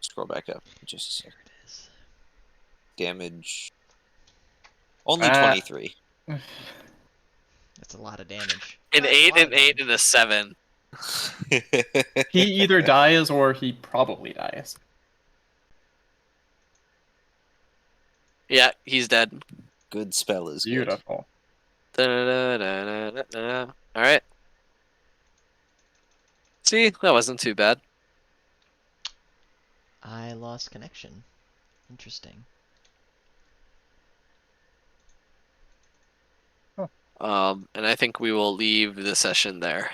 scroll back up just a second. There it is. Damage. Only Ah. 23. That's a lot of damage. An 8, an 8, and a 7. He either dies or he probably dies. Yeah, he's dead. Good spell is good. Beautiful. Da-da-da-da-da-da-da. All right. See, that wasn't too bad. I lost connection. Interesting. And I think we will leave the session there.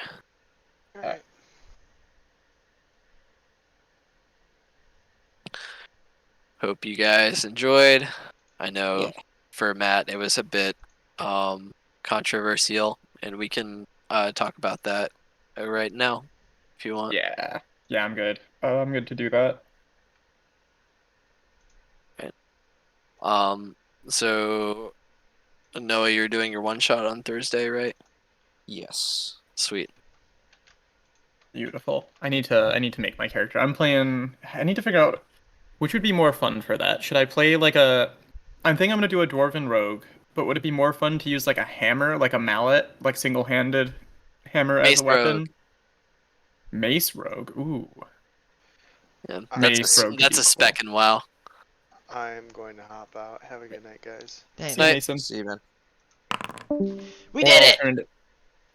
Alright. Hope you guys enjoyed. I know Yeah. for Matt it was a bit controversial, and we can talk about that right now if you want. Yeah. Yeah, I'm good. I'm good to do that. So Noah, you're doing your one shot on Thursday, right? Yes. Sweet. Beautiful. I need to make my character. I need to figure out which would be more fun for that. Should I play like I'm thinking I'm gonna do a dwarven rogue, but would it be more fun to use like a hammer, like a mallet, like single-handed hammer Mace as a weapon? rogue. Mace rogue. Ooh. Yeah, Mace rogue would that's be a spec in WoW. I'm going to hop out. Have a good night, guys. Dang. See you, Night. Mason. See you, man. We Or did it!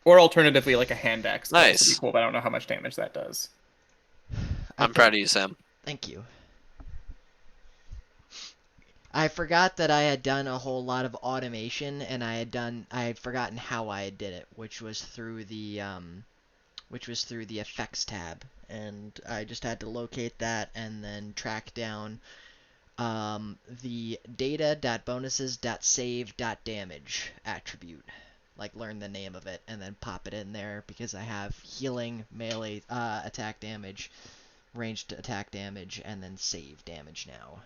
Or alternatively, like a hand axe. That would Nice. be cool, but I don't know how much damage that does. I'm proud of you, Sam. Thank you. I forgot that I had done a whole lot of automation, and I had forgotten how I did it, which was through the effects tab, and I just had to locate that and then track down the data.bonuses.save.damage attribute. Like, learn the name of it and then pop it in there because I have healing, melee attack damage, ranged attack damage, and then save damage now.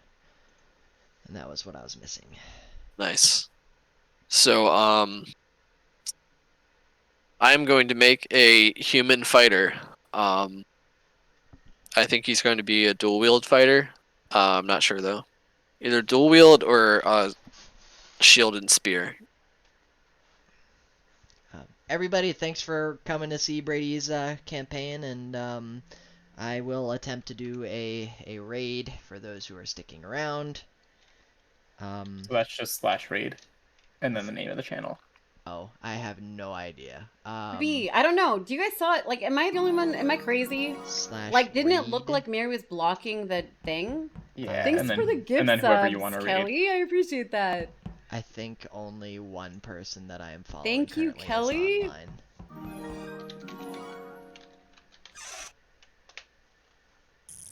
And that was what I was missing. Nice. So, I'm going to make a human fighter. I think he's going to be a dual wield fighter. I'm not sure though. Either dual wield or shield and spear. Everybody, thanks for coming to see Brady's campaign, and I will attempt to do a raid for those who are sticking around. So that's just /raid, and then the name of the channel. Oh, I have no idea. B, I don't know. Do you guys saw it? Like, am I the only one? Am I crazy? Like, didn't it look /raid? like Mary was blocking the thing? Yeah, Thanks and then, for the gift and then whoever you subs, want to Kelly. I appreciate that. I think only one person that I am following. Thank you, currently is Kelly. online.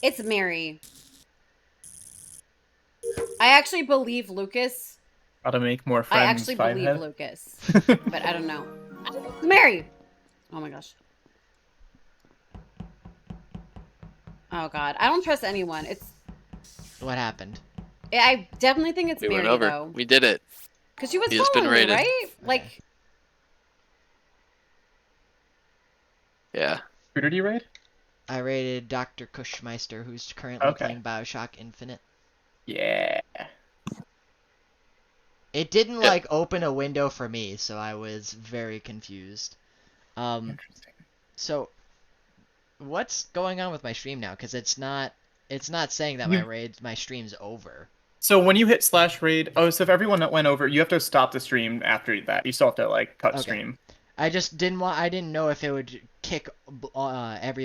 It's Mary. I actually believe Lucas. Gotta make more friends. I actually believe Fivehead. Lucas, but I don't know. Mary. Oh my gosh. Oh god, I don't trust anyone. What happened? I definitely think it's We Mary went over. though, We did it. because she was He has been following me, raided. right? Like, Yeah. Who did you raid? I rated Dr. Kushmeister, who's currently Okay. playing Bioshock Infinite. Yeah. It didn't Yeah. like open a window for me, so I was very confused. Interesting. So what's going on with my stream now? Because it's not saying that my stream's over. So when you hit /raid, so if everyone that went over, you have to stop the stream after that. You still have to like cut Okay. stream. I just didn't know if it would kick every